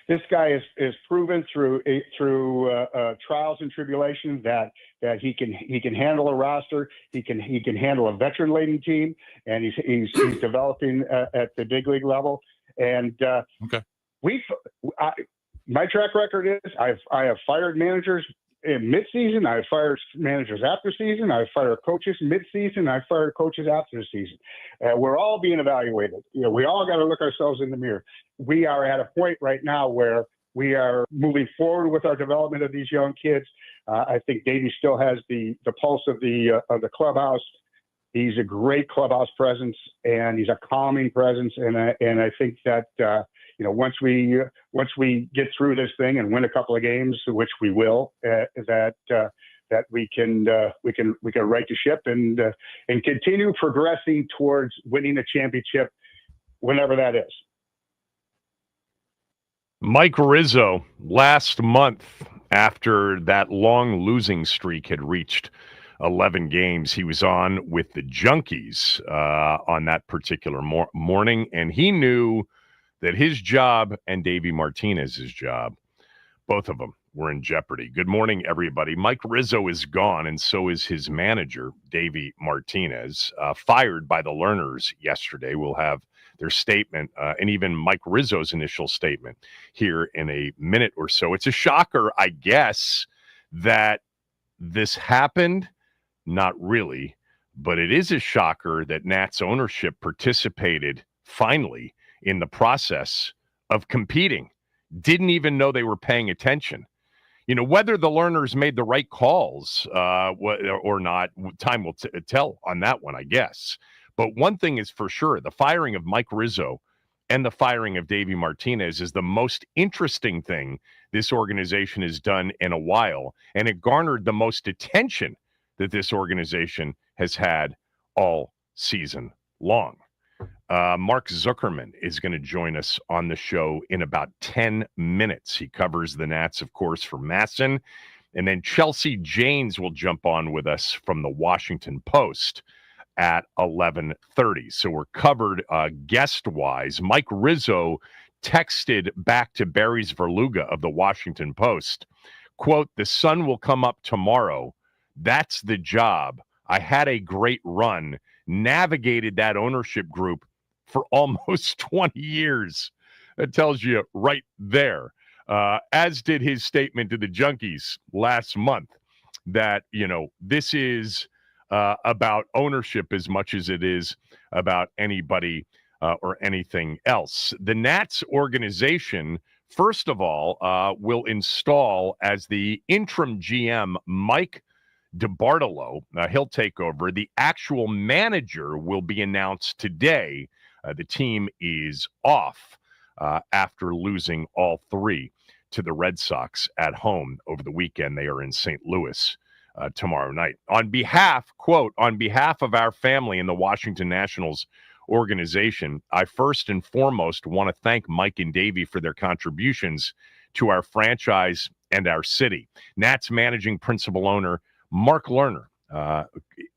This guy is proven through trials and tribulations that he can handle a roster. He can handle a veteran laden team, and he's developing at the big league level. And okay, my track record is I have fired managers in midseason. I've fired managers after season. I've fired coaches midseason. I've fired coaches after the season. We're all being evaluated. We all got to look ourselves in the mirror. We are at a point right now where we are moving forward with our development of these young kids. I think Davey still has the pulse of the clubhouse. He's a great clubhouse presence, and he's a calming presence. And I think that once we get through this thing and win a couple of games, which we will, that we can right the ship and continue progressing towards winning a championship, whenever that is. Mike Rizzo, last month, after that long losing streak had reached 11 games, he was on with the Junkies on that particular morning, and he knew that his job and Davey Martinez's job, both of them, were in jeopardy. Good morning, everybody. Mike Rizzo is gone, and so is his manager, Davey Martinez, fired by the Learners yesterday. We'll have their statement and even Mike Rizzo's initial statement here in a minute or so. It's a shocker, I guess, that this happened. Not really, but it is a shocker that Nats ownership participated finally in the process of competing. Didn't even know they were paying attention. Whether the Learners made the right calls or not, time will tell on that one, I guess. But one thing is for sure, the firing of Mike Rizzo and the firing of Davey Martinez is the most interesting thing this organization has done in a while, and it garnered the most attention that this organization has had all season long. Mark Zuckerman is going to join us on the show in about 10 minutes. He covers the Nats, of course, for Masson. And then Chelsea Janes will jump on with us from the Washington Post at 11:30. So we're covered guest-wise. Mike Rizzo texted back to Barry Svrluga of the Washington Post, quote, "The sun will come up tomorrow. That's the job. I had a great run, navigated that ownership group for almost 20 years. That tells you right there. As did his statement to the Junkies last month that, this is about ownership as much as it is about anybody or anything else. The Nats organization, first of all, will install as the interim GM Mike DeBartolo. He'll take over. The actual manager will be announced today. The team is off after losing all three to the Red Sox at home over the weekend. They are in St. Louis tomorrow night. On behalf of our family in the Washington Nationals organization, I first and foremost want to thank Mike and Davey for their contributions to our franchise and our city. Nats managing principal owner Mark Lerner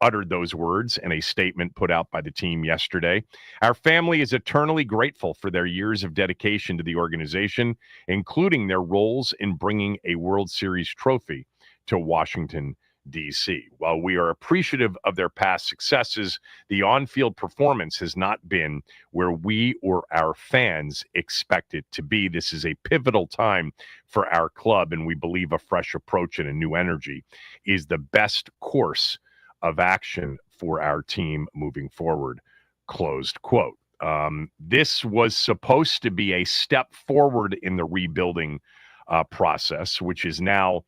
uttered those words in a statement put out by the team yesterday. Our family is eternally grateful for their years of dedication to the organization, including their roles in bringing a World Series trophy to Washington, D.C. While we are appreciative of their past successes, the on-field performance has not been where we or our fans expect it to be. This is a pivotal time for our club, and we believe a fresh approach and a new energy is the best course of action for our team moving forward. Closed quote. This was supposed to be a step forward in the rebuilding process, which is now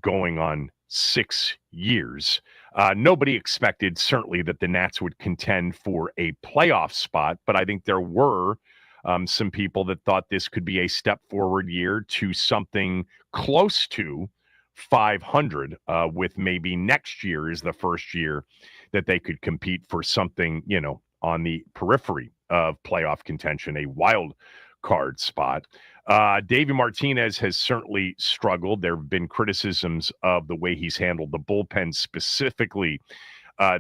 going on 6 years. Nobody expected, certainly, that the Nats would contend for a playoff spot, but I think there were some people that thought this could be a step forward year to something close to 500, with maybe next year is the first year that they could compete for something, on the periphery of playoff contention, a wild card spot. Davey Martinez has certainly struggled. There have been criticisms of the way he's handled the bullpen specifically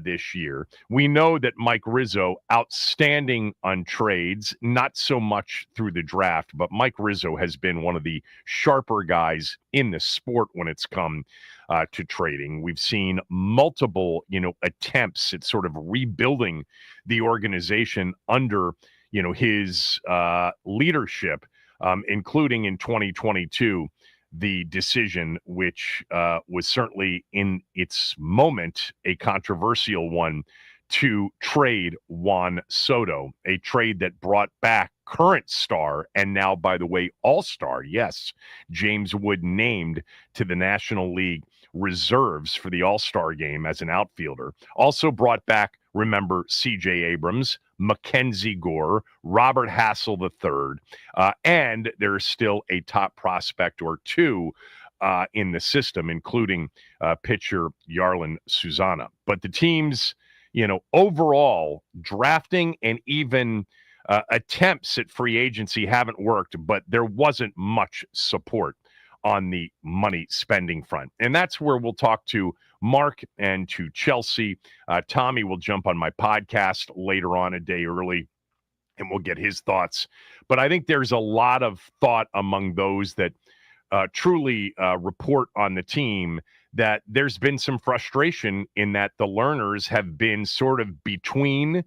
this year. We know that Mike Rizzo, outstanding on trades, not so much through the draft, but Mike Rizzo has been one of the sharper guys in the sport when it's come to trading. We've seen multiple, attempts at sort of rebuilding the organization under, his leadership, including in 2022. The decision, which was certainly in its moment a controversial one, to trade Juan Soto, a trade that brought back current star and now, by the way, all-star, yes, James Wood named to the National League reserves for the all-star game as an outfielder. Also brought back, remember, C.J. Abrams, Mackenzie Gore, Robert Hassel III, and there's still a top prospect or two in the system, including pitcher Yarlin Susana. But the team's, overall drafting and even attempts at free agency haven't worked, but there wasn't much support on the money spending front. And that's where we'll talk to Mark and to Chelsea. Tommy will jump on my podcast later on, a day early, and we'll get his thoughts. But I think there's a lot of thought among those that truly report on the team that there's been some frustration in that the learners have been sort of between,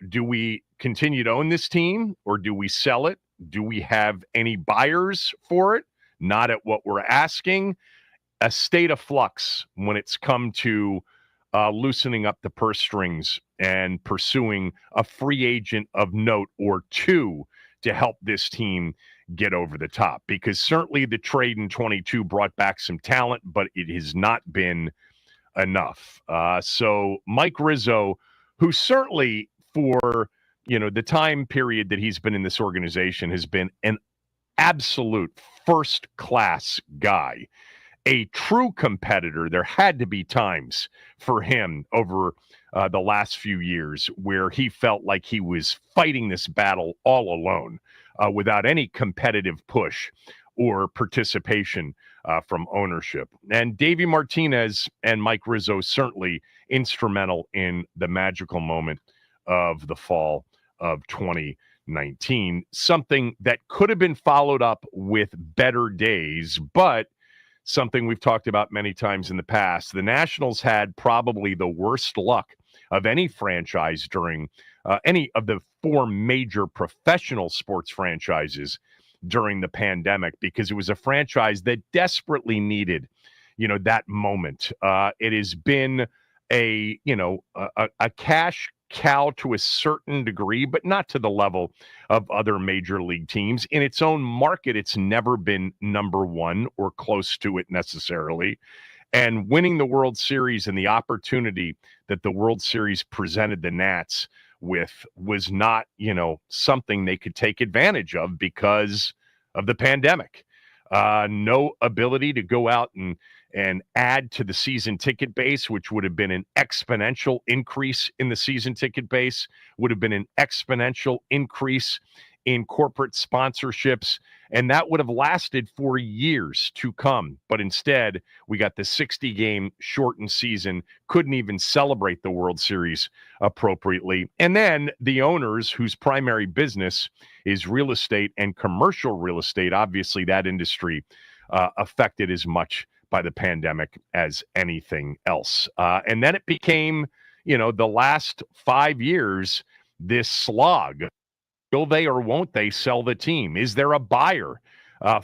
do we continue to own this team or do we sell it? Do we have any buyers for it? Not at what we're asking. A state of flux when it's come to loosening up the purse strings and pursuing a free agent of note or two to help this team get over the top. Because certainly the trade in 22 brought back some talent, but it has not been enough. So Mike Rizzo, who certainly for, the time period that he's been in this organization has been an absolute first-class guy, a true competitor. There had to be times for him over the last few years where he felt like he was fighting this battle all alone without any competitive push or participation from ownership. And Davey Martinez and Mike Rizzo certainly instrumental in the magical moment of the fall of 2019, something that could have been followed up with better days, but something we've talked about many times in the past. The Nationals had probably the worst luck of any franchise during any of the four major professional sports franchises during the pandemic, because it was a franchise that desperately needed, that moment. It has been a cash cow to a certain degree, but not to the level of other major league teams. In its own market, it's never been number one or close to it necessarily. And winning the World Series and the opportunity that the World Series presented the Nats with was not, something they could take advantage of because of the pandemic. No ability to go out and add to the season ticket base, which would have been an exponential increase in the season ticket base, would have been an exponential increase in corporate sponsorships, and that would have lasted for years to come. But instead, we got the 60-game shortened season, couldn't even celebrate the World Series appropriately. And then the owners, whose primary business is real estate and commercial real estate, obviously that industry affected as much by the pandemic as anything else. And then it became, the last 5 years, this slog. Will they or won't they sell the team? Is there a buyer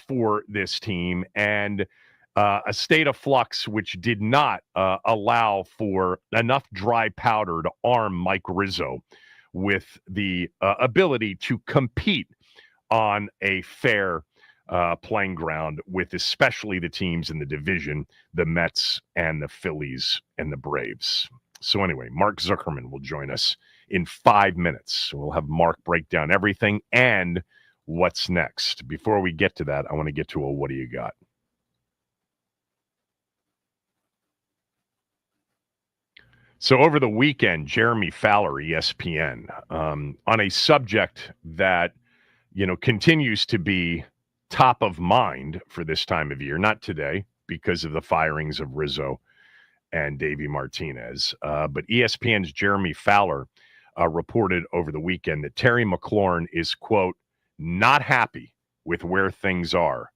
for this team? And a state of flux which did not allow for enough dry powder to arm Mike Rizzo with the ability to compete on a fair playing ground with especially the teams in the division, the Mets and the Phillies and the Braves. So anyway, Mark Zuckerman will join us in 5 minutes. We'll have Mark break down everything and what's next. Before we get to that, I want to get to a what do you got? So over the weekend, Jeremy Fowler, ESPN, on a subject that, continues to be top of mind for this time of year, not today because of the firings of Rizzo and Davey Martinez. But ESPN's Jeremy Fowler reported over the weekend that Terry McLaurin is, quote, not happy with where things are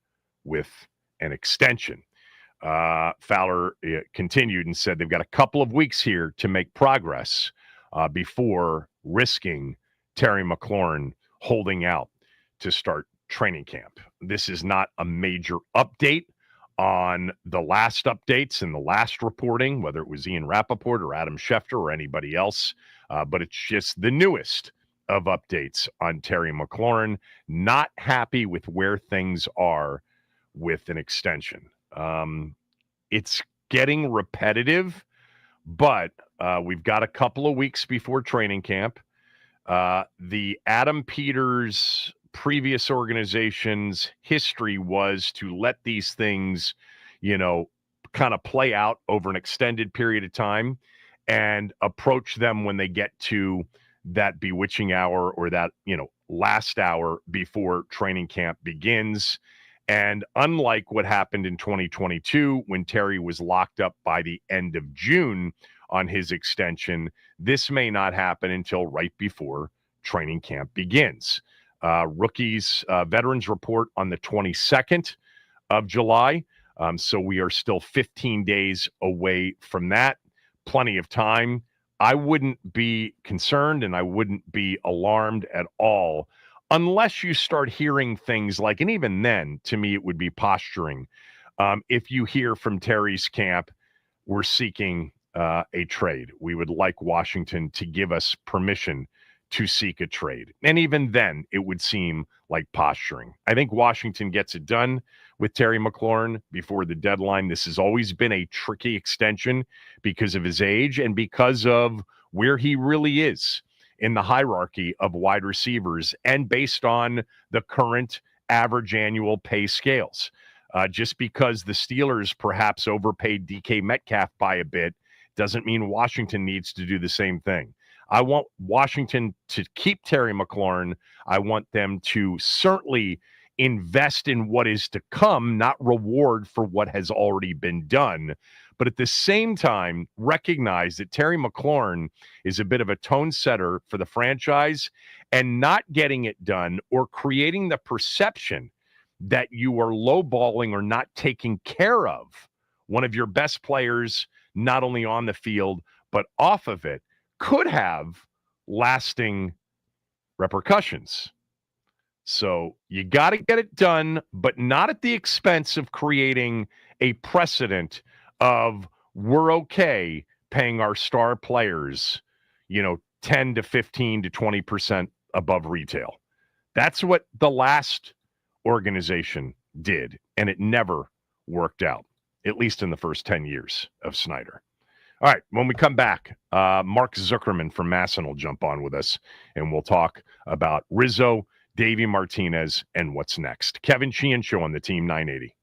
with an extension. Fowler continued and said they've got a couple of weeks here to make progress before risking Terry McLaurin holding out to start training camp. This is not a major update on the last updates and the last reporting, whether it was Ian Rappaport or Adam Schefter or anybody else, but it's just the newest of updates on Terry McLaurin. Not happy with where things are with an extension. It's getting repetitive, but we've got a couple of weeks before training camp. The Adam Peters previous organization's history was to let these things, kind of play out over an extended period of time and approach them when they get to that bewitching hour or that, last hour before training camp begins. And unlike what happened in 2022, when Terry was locked up by the end of June on his extension, this may not happen until right before training camp begins. Veterans report on the 22nd of July. So we are still 15 days away from that. Plenty of time. I wouldn't be concerned and I wouldn't be alarmed at all unless you start hearing things like, and even then, to me, it would be posturing. If you hear from Terry's camp, we're seeking a trade. We would like Washington to give us permission to seek a trade. And even then, it would seem like posturing. I think Washington gets it done with Terry McLaurin before the deadline. This has always been a tricky extension because of his age and because of where he really is in the hierarchy of wide receivers and based on the current average annual pay scales. Just because the Steelers perhaps overpaid DK Metcalf by a bit doesn't mean Washington needs to do the same thing. I want Washington to keep Terry McLaurin. I want them to certainly invest in what is to come, not reward for what has already been done. But at the same time, recognize that Terry McLaurin is a bit of a tone setter for the franchise, and not getting it done or creating the perception that you are lowballing or not taking care of one of your best players, not only on the field, but off of it, could have lasting repercussions. So you got to get it done, but not at the expense of creating a precedent of we're okay paying our star players, 10 to 15 to 20% above retail. That's what the last organization did, and it never worked out, at least in the first 10 years of Snyder. All right, when we come back, Mark Zuckerman from Masson will jump on with us, and we'll talk about Rizzo, Davey Martinez, and what's next. Kevin Sheehan Show on the Team 980.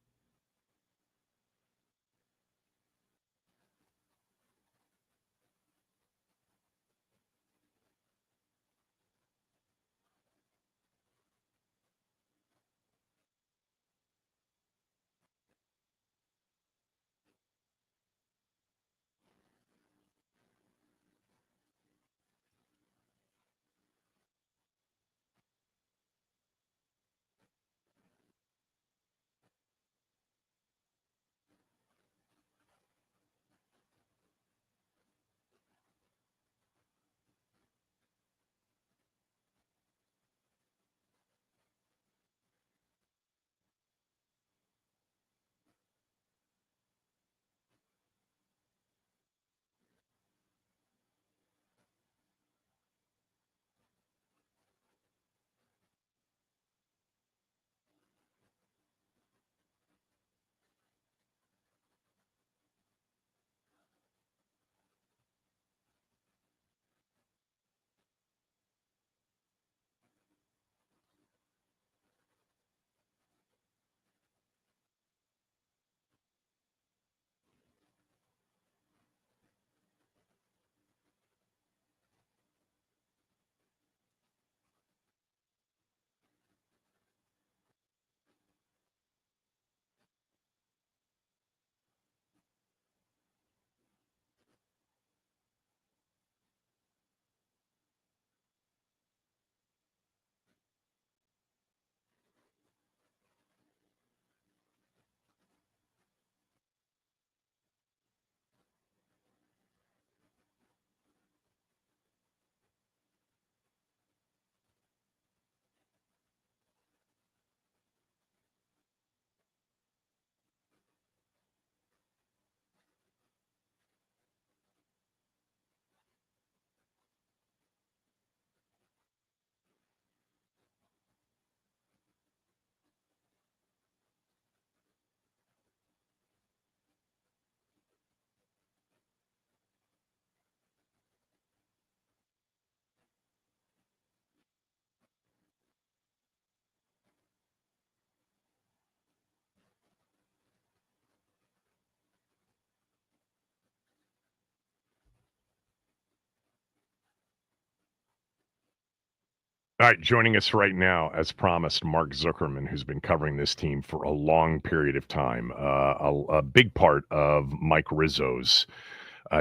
All right, joining us right now, as promised, Mark Zuckerman, who's been covering this team for a long period of time, a big part of Mike Rizzo's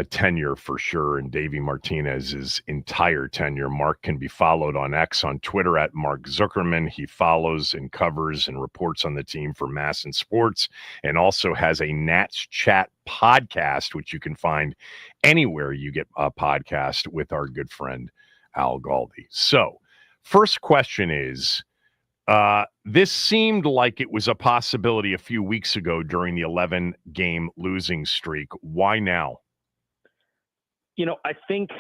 tenure for sure, and Davey Martinez's entire tenure. Mark can be followed on X, on Twitter at Mark Zuckerman. He follows and covers and reports on the team for Mass and Sports, and also has a Nats Chat podcast, which you can find anywhere you get a podcast, with our good friend Al Galdi. So, first question is, this seemed like it was a possibility a few weeks ago during the 11-game losing streak. Why now? I think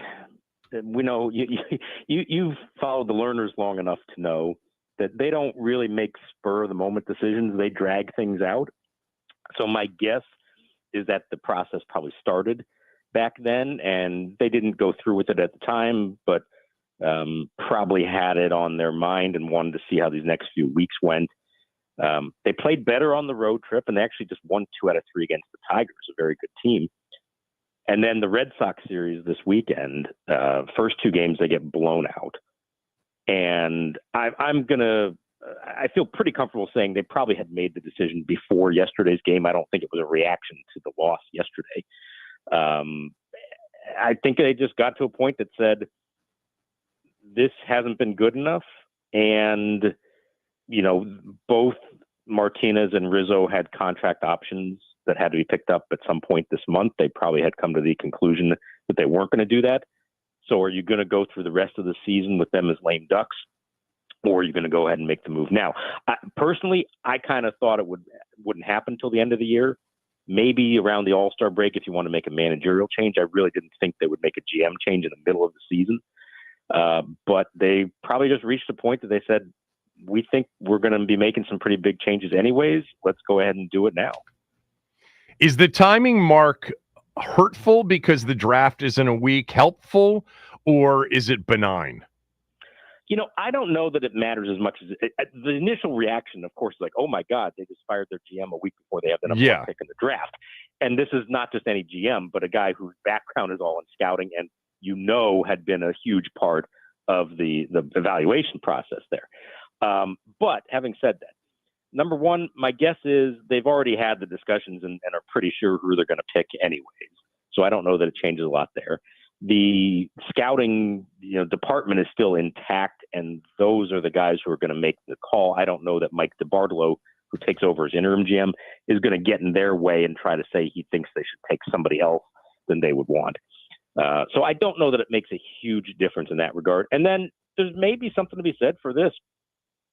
we know you've followed the Lerners long enough to know that they don't really make spur of the moment decisions. They drag things out. So my guess is that the process probably started back then, and they didn't go through with it at the time, but probably had it on their mind and wanted to see how these next few weeks went. They played better on the road trip, and they actually just won 2 out of 3 against the Tigers, a very good team. And then the Red Sox series this weekend, first 2 games, they get blown out. And I feel pretty comfortable saying they probably had made the decision before yesterday's game. I don't think it was a reaction to the loss yesterday. I think they just got to a point that said, this hasn't been good enough. And, both Martinez and Rizzo had contract options that had to be picked up at some point this month. They probably had come to the conclusion that they weren't going to do that. So are you going to go through the rest of the season with them as lame ducks, or are you going to go ahead and make the move now? Personally, I kind of thought it wouldn't happen until the end of the year, maybe around the All-Star break if you want to make a managerial change. I really didn't think they would make a GM change in the middle of the season. But they probably just reached a point that they said, we think we're going to be making some pretty big changes anyways. Let's go ahead and do it now. Is the timing, Mark, hurtful because the draft is in a week, helpful, or is it benign? I don't know that it matters as much as the initial reaction, of course, is like, oh my God, they just fired their GM a week before they have the number 1 pick in the draft. And this is not just any GM, but a guy whose background is all in scouting and had been a huge part of the evaluation process there. But having said that, number one, my guess is they've already had the discussions and are pretty sure who they're going to pick anyways. So I don't know that it changes a lot there. The scouting, department is still intact, and those are the guys who are going to make the call. I don't know that Mike DeBartolo, who takes over as interim GM, is going to get in their way and try to say he thinks they should take somebody else than they would want. So I don't know that it makes a huge difference in that regard. And then there's maybe something to be said for this.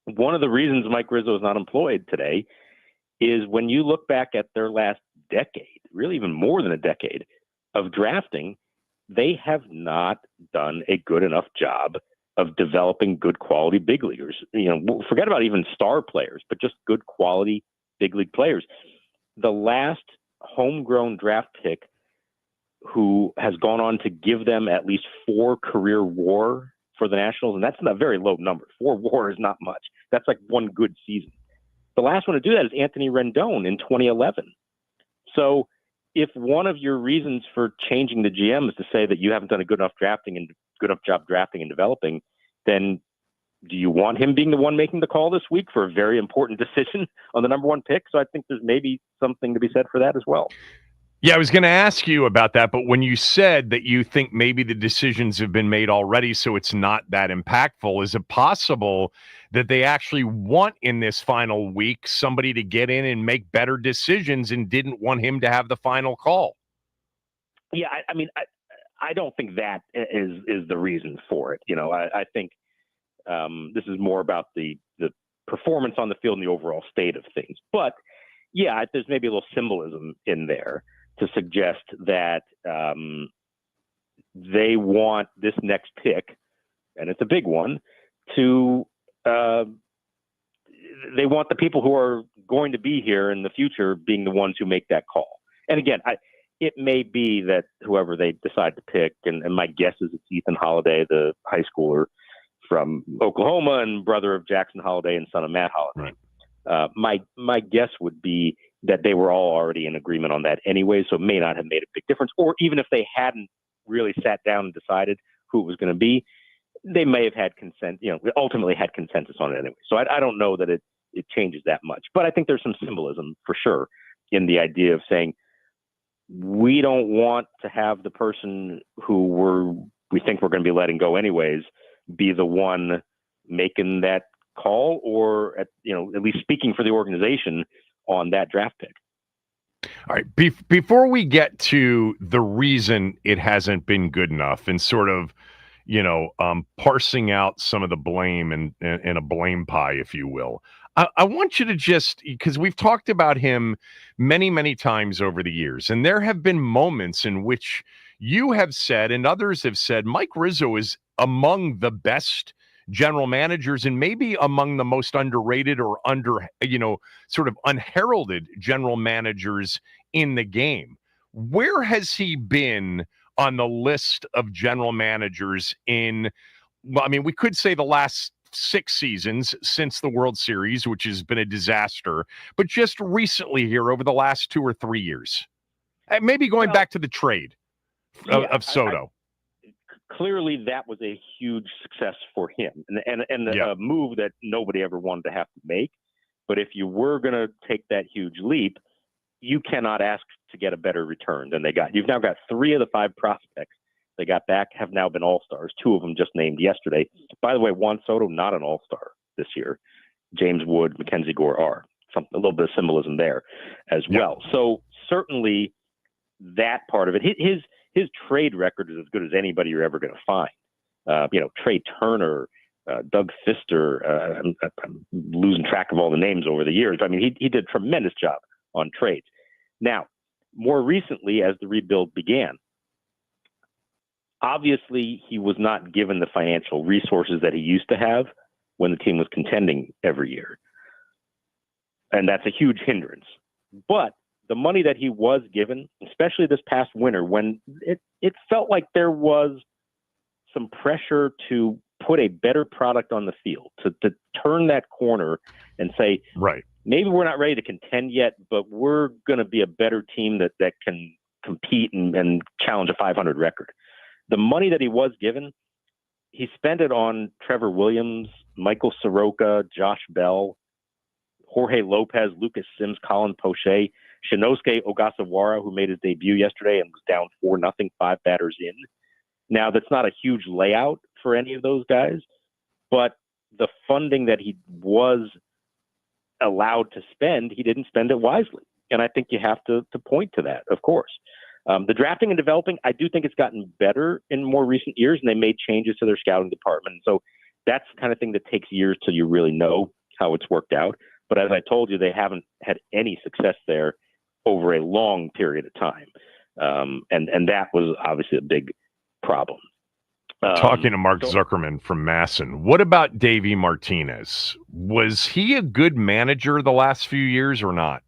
One of the reasons Mike Rizzo is not employed today is when you look back at their last decade, really even more than a decade of drafting, they have not done a good enough job of developing good quality big leaguers. Forget about even star players, but just good quality big league players. The last homegrown draft pick who has gone on to give them at least 4 career WAR for the Nationals, and that's not a very low number. 4 WAR is not much. That's like 1 good season. The last one to do that is Anthony Rendon in 2011. So if one of your reasons for changing the GM is to say that you haven't done a good enough job drafting and developing, then do you want him being the one making the call this week for a very important decision on the number 1 pick? So I think there's maybe something to be said for that as well. Yeah, I was going to ask you about that, but when you said that you think maybe the decisions have been made already, so it's not that impactful, is it possible that they actually want in this final week somebody to get in and make better decisions and didn't want him to have the final call? Yeah, I don't think that is the reason for it. I think this is more about the performance on the field and the overall state of things. But yeah, there's maybe a little symbolism in there to suggest that they want this next pick, and it's a big one, they want the people who are going to be here in the future being the ones who make that call. And again, it may be that whoever they decide to pick, and my guess is it's Ethan Holiday, the high schooler from Oklahoma and brother of Jackson Holiday and son of Matt Holiday. Right. My guess would be that they were all already in agreement on that anyway, so it may not have made a big difference. Or even if they hadn't really sat down and decided who it was going to be, they may have had consent, ultimately had consensus on it anyway. So I don't know that it changes that much. But I think there's some symbolism for sure in the idea of saying, we don't want to have the person who we think we're going to be letting go anyways be the one making that call, or at least speaking for the organization on that draft pick. All right. Before we get to the reason it hasn't been good enough and sort of, parsing out some of the blame and a blame pie, if you will, I want you to just, because we've talked about him many, many times over the years, and there have been moments in which you have said and others have said Mike Rizzo is among the best general managers and maybe among the most underrated or sort of unheralded general managers in the game. Where has he been on the list of general managers we could say the last 6 seasons since the World Series, which has been a disaster, but just recently here over the last 2 or 3 years, maybe going back to the trade of Soto. Clearly that was a huge success for him and a move that nobody ever wanted to have to make. But if you were going to take that huge leap, you cannot ask to get a better return than they got. You've now got 3 of the 5 prospects they got back have now been all-stars. 2 of them just named yesterday. By the way, Juan Soto, not an all-star this year. James Wood, Mackenzie Gore are. A little bit of symbolism there as well. So certainly that part of it, his trade record is as good as anybody you're ever going to find. Trey Turner, Doug Fister, I'm losing track of all the names over the years. I mean, he did a tremendous job on trades. Now, more recently, as the rebuild began, obviously he was not given the financial resources that he used to have when the team was contending every year. And that's a huge hindrance. But the money that he was given, especially this past winter, when it felt like there was some pressure to put a better product on the field, to turn that corner and say, right, maybe we're not ready to contend yet, but we're going to be a better team that can compete and challenge a 500 record. The money that he was given, he spent it on Trevor Williams, Michael Soroka, Josh Bell, Jorge Lopez, Lucas Sims, Colin Poche, Shinosuke Ogasawara, who made his debut yesterday and was down 4-0, 5 batters in. Now, that's not a huge layout for any of those guys, but the funding that he was allowed to spend, he didn't spend it wisely. And I think you have to point to that, of course. The drafting and developing, I do think it's gotten better in more recent years, and they made changes to their scouting department. So that's the kind of thing that takes years till you really know how it's worked out. But as I told you, they haven't had any success there over a long period of time. And that was obviously a big problem. Talking to Mark Zuckerman from Masson, what about Davey Martinez? Was he a good manager the last few years or not?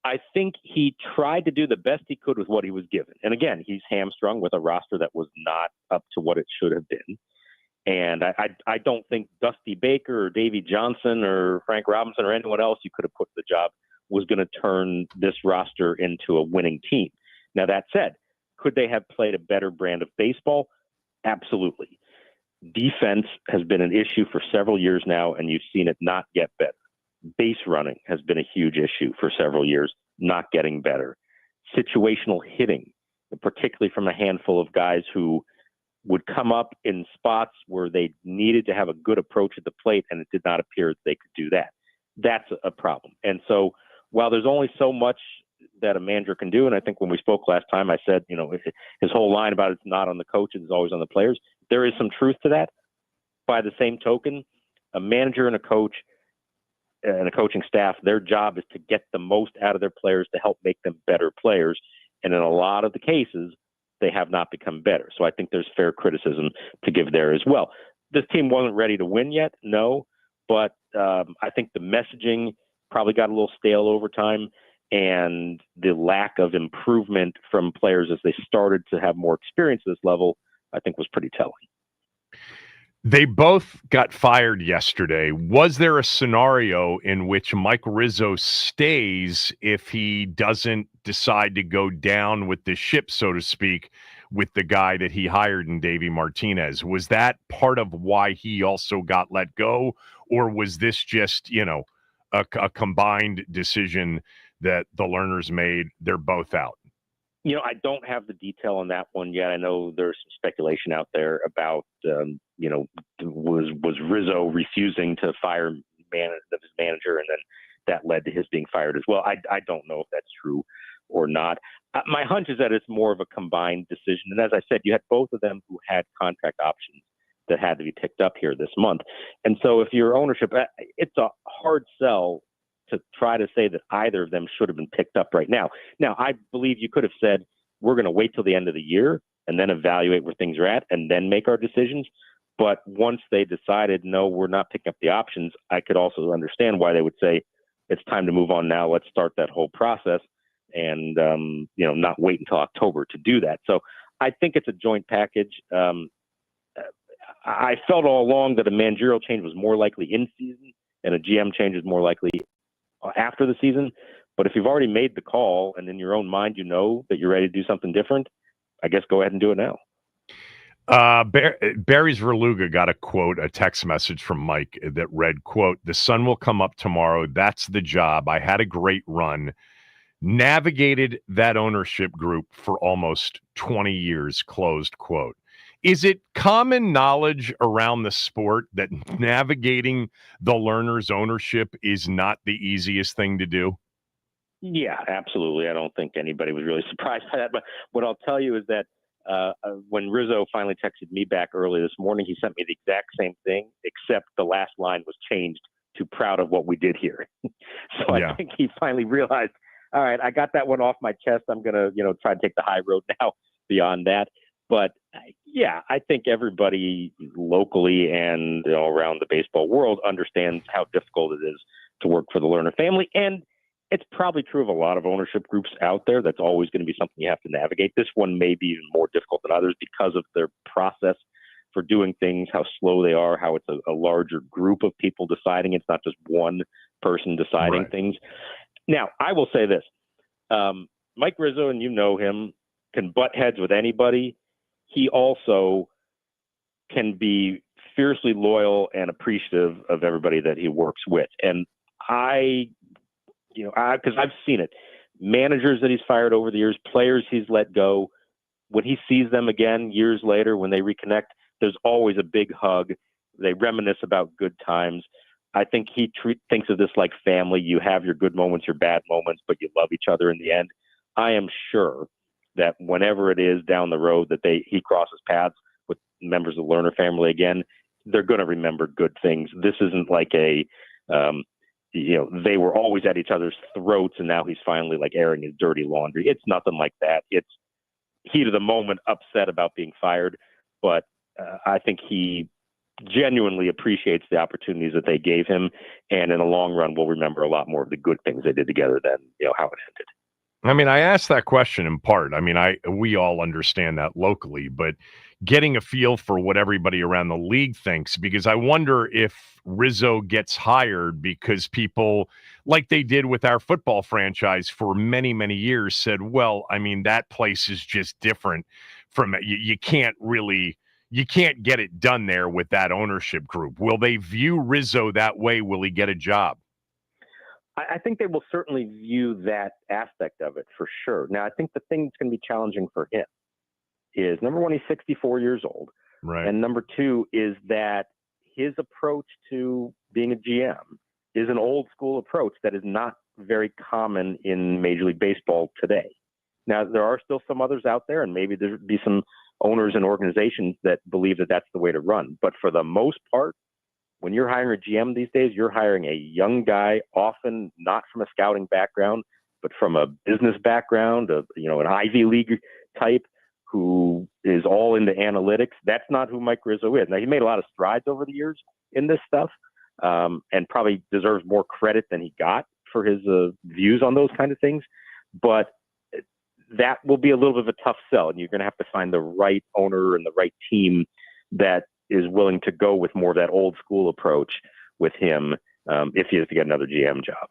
I think he tried to do the best he could with what he was given. And again, he's hamstrung with a roster that was not up to what it should have been. And I don't think Dusty Baker or Davey Johnson or Frank Robinson or anyone else you could have put in the job was going to turn this roster into a winning team. Now, that said, could they have played a better brand of baseball? Absolutely. Defense has been an issue for several years now, and you've seen it not get better. Base running has been a huge issue for several years, not getting better. Situational hitting, particularly from a handful of guys who would come up in spots where they needed to have a good approach at the plate, and it did not appear that they could do that. That's a problem. And so while there's only so much that a manager can do, and I think when we spoke last time, I said, his whole line about it's not on the coaches, it's always on the players. There is some truth to that. By the same token, a manager and a coach and a coaching staff, their job is to get the most out of their players to help make them better players. And in a lot of the cases, they have not become better. So I think there's fair criticism to give there as well. This team wasn't ready to win yet, no, but I think the messaging probably got a little stale over time, and the lack of improvement from players as they started to have more experience at this level, I think was pretty telling. They both got fired yesterday. Was there a scenario in which Mike Rizzo stays if he doesn't decide to go down with the ship, so to speak, with the guy that he hired in Davey Martinez. Was that part of why he also got let go, or was this just, a combined decision that the Lerners made? They're both out. I don't have the detail on that one yet. I know there's some speculation out there about, was Rizzo refusing to fire his manager, and then that led to his being fired as well. I don't know if that's true or not. My hunch is that it's more of a combined decision. And as I said, you had both of them who had contract options that had to be picked up here this month. And so if your ownership, it's a hard sell to try to say that either of them should have been picked up right now. Now, I believe you could have said, we're going to wait till the end of the year and then evaluate where things are at and then make our decisions. But once they decided, no, we're not picking up the options, I could also understand why they would say, it's time to move on now. Let's start that whole process and, not wait until October to do that. So I think it's a joint package. I felt all along that a managerial change was more likely in season and a GM change is more likely after the season. But if you've already made the call and in your own mind, you know that you're ready to do something different, I guess go ahead and do it now. Barry's Verluga got a text message from Mike that read, quote, "The sun will come up tomorrow. That's the job. I had a great run. Navigated that ownership group for almost 20 years," closed quote. Is it common knowledge around the sport that navigating the Lerners' ownership is not the easiest thing to do? Yeah, absolutely. I don't think anybody was really surprised by that. But what I'll tell you is that when Rizzo finally texted me back early this morning, he sent me the exact same thing, except the last line was changed to "proud of what we did here." So I think he finally realized, all right, I got that one off my chest. I'm going to, try to take the high road now beyond that. But yeah, I think everybody locally and around the baseball world understands how difficult it is to work for the Lerner family. And it's probably true of a lot of ownership groups out there. That's always going to be something you have to navigate. This one may be even more difficult than others because of their process for doing things, how slow they are, how it's a larger group of people deciding. It's not just one person deciding things. Now, I will say this. Mike Rizzo, and you know him, can butt heads with anybody. He also can be fiercely loyal and appreciative of everybody that he works with. And because I've seen it, managers that he's fired over the years, players he's let go, when he sees them again years later, when they reconnect, there's always a big hug. They reminisce about good times. I think he thinks of this like family. You have your good moments, your bad moments, but you love each other in the end. I am sure that whenever it is down the road that he crosses paths with members of the Lerner family again, they're going to remember good things. This isn't like they were always at each other's throats and now he's finally like airing his dirty laundry. It's nothing like that. It's heat of the moment, upset about being fired. But I think he genuinely appreciates the opportunities that they gave him. And in the long run, we'll remember a lot more of the good things they did together than, how it ended. I mean, I asked that question in part. I mean, we all understand that locally, but getting a feel for what everybody around the league thinks, because I wonder if Rizzo gets hired because people, like they did with our football franchise for many, many years, said, well, I mean, that place is just different from you can't get it done there with that ownership group. Will they view Rizzo that way? Will he get a job? I think they will certainly view that aspect of it for sure. Now, I think the thing that's going to be challenging for him is, number one, he's 64 years old. Right. And number two is that his approach to being a GM is an old school approach that is not very common in Major League Baseball today. Now, there are still some others out there, and maybe there'd be some owners and organizations that believe that that's the way to run. But for the most part, when you're hiring a GM these days, you're hiring a young guy, often not from a scouting background, but from a business background, an Ivy League type who is all into analytics. That's not who Mike Rizzo is. Now, he made a lot of strides over the years in this stuff, and probably deserves more credit than he got for his views on those kind of things. But that will be a little bit of a tough sell, and you're going to have to find the right owner and the right team that is willing to go with more of that old school approach with him if he has to get another GM job.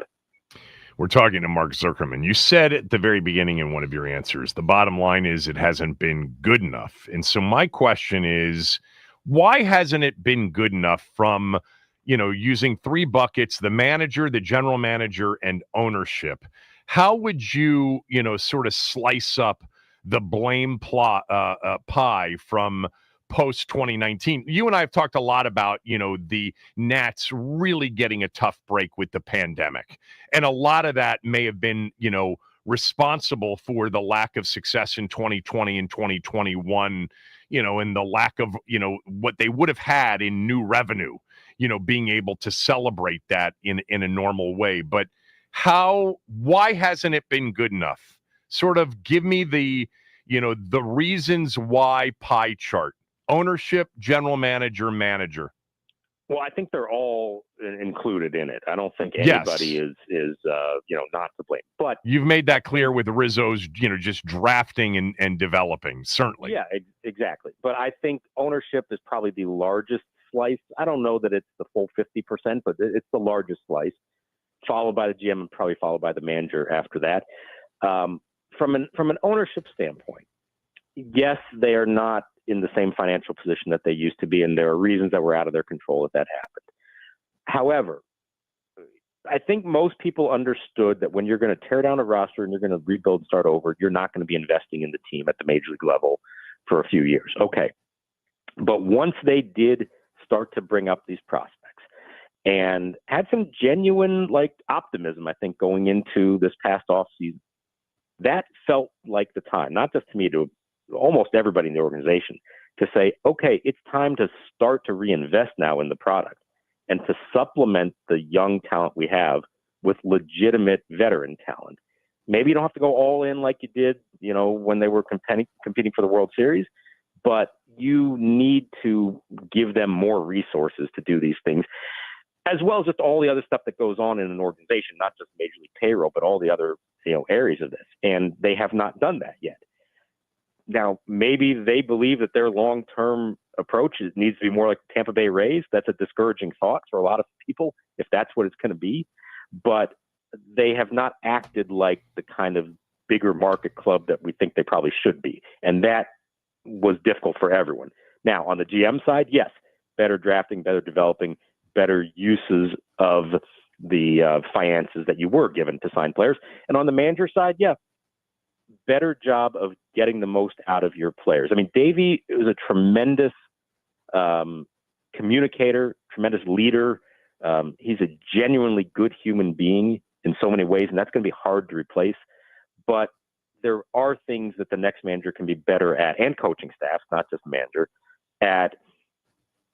We're talking to Mark Zuckerman. You said at the very beginning in one of your answers, the bottom line is it hasn't been good enough. And so my question is, why hasn't it been good enough from, using three buckets, the manager, the general manager, and ownership? How would you, sort of slice up the blame pie from post 2019? You and I have talked a lot about, the Nats really getting a tough break with the pandemic. And a lot of that may have been, responsible for the lack of success in 2020 and 2021, and the lack of, what they would have had in new revenue, being able to celebrate that in a normal way. But why hasn't it been good enough? Sort of give me the reasons why pie chart. Ownership, general manager, manager. Well, I think they're all included in it. I don't think anybody is not to blame. But you've made that clear with Rizzo's, just drafting and developing, certainly. Yeah, exactly. But I think ownership is probably the largest slice. I don't know that it's the full 50%, but it's the largest slice, followed by the GM and probably followed by the manager after that. From an ownership standpoint, yes, they are not in the same financial position that they used to be, and there are reasons that were out of their control that happened. However, I think most people understood that when you're going to tear down a roster and you're going to rebuild and start over, you're not going to be investing in the team at the major league level for a few years. Okay. But once they did start to bring up these prospects and had some genuine optimism, I think, going into this past offseason, that felt like the time, not just to me, to almost everybody in the organization, to say, okay, it's time to start to reinvest now in the product and to supplement the young talent we have with legitimate veteran talent. Maybe you don't have to go all in like you did, when they were competing for the World Series, but you need to give them more resources to do these things, as well as just all the other stuff that goes on in an organization, not just major league payroll, but all the other, areas of this. And they have not done that yet. Now, maybe they believe that their long-term approach needs to be more like Tampa Bay Rays. That's a discouraging thought for a lot of people, if that's what it's going to be. But they have not acted like the kind of bigger market club that we think they probably should be. And that was difficult for everyone. Now, on the GM side, yes, better drafting, better developing, better uses of the finances that you were given to sign players. And on the manager side, yeah, better job of getting the most out of your players. I mean, Davey is a tremendous communicator, tremendous leader. He's a genuinely good human being in so many ways, and that's going to be hard to replace. But there are things that the next manager can be better at, and coaching staff, not just manager, at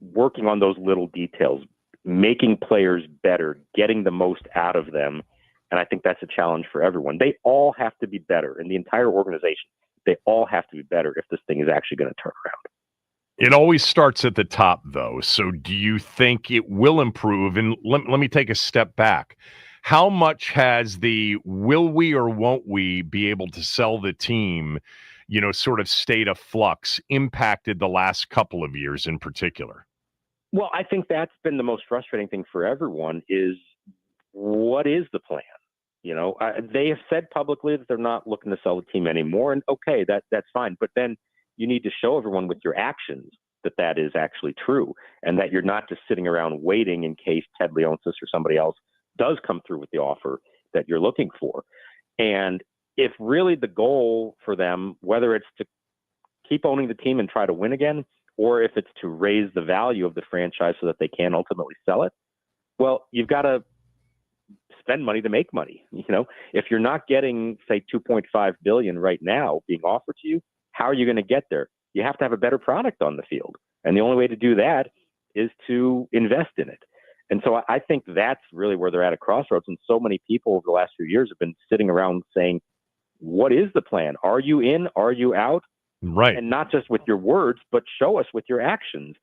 working on those little details, making players better, getting the most out of them. And I think that's a challenge for everyone. They all have to be better in the entire organization. They all have to be better if this thing is actually going to turn around. It always starts at the top, though. So do you think it will improve? And let me take a step back. How much has the will we or won't we be able to sell the team, sort of state of flux impacted the last couple of years in particular? Well, I think that's been the most frustrating thing for everyone is what is the plan? They have said publicly that they're not looking to sell the team anymore. And okay, that's fine. But then you need to show everyone with your actions that is actually true and that you're not just sitting around waiting in case Ted Leonsis or somebody else does come through with the offer that you're looking for. And if really the goal for them, whether it's to keep owning the team and try to win again, or if it's to raise the value of the franchise so that they can ultimately sell it, well, you've got to spend money to make money. If you're not getting, say, $2.5 billion right now being offered to you, how are you going to get there? You have to have a better product on the field. And the only way to do that is to invest in it. And so I think that's really where they're at a crossroads. And so many people over the last few years have been sitting around saying, what is the plan? Are you in? Are you out? Right. And not just with your words, but show us with your actions.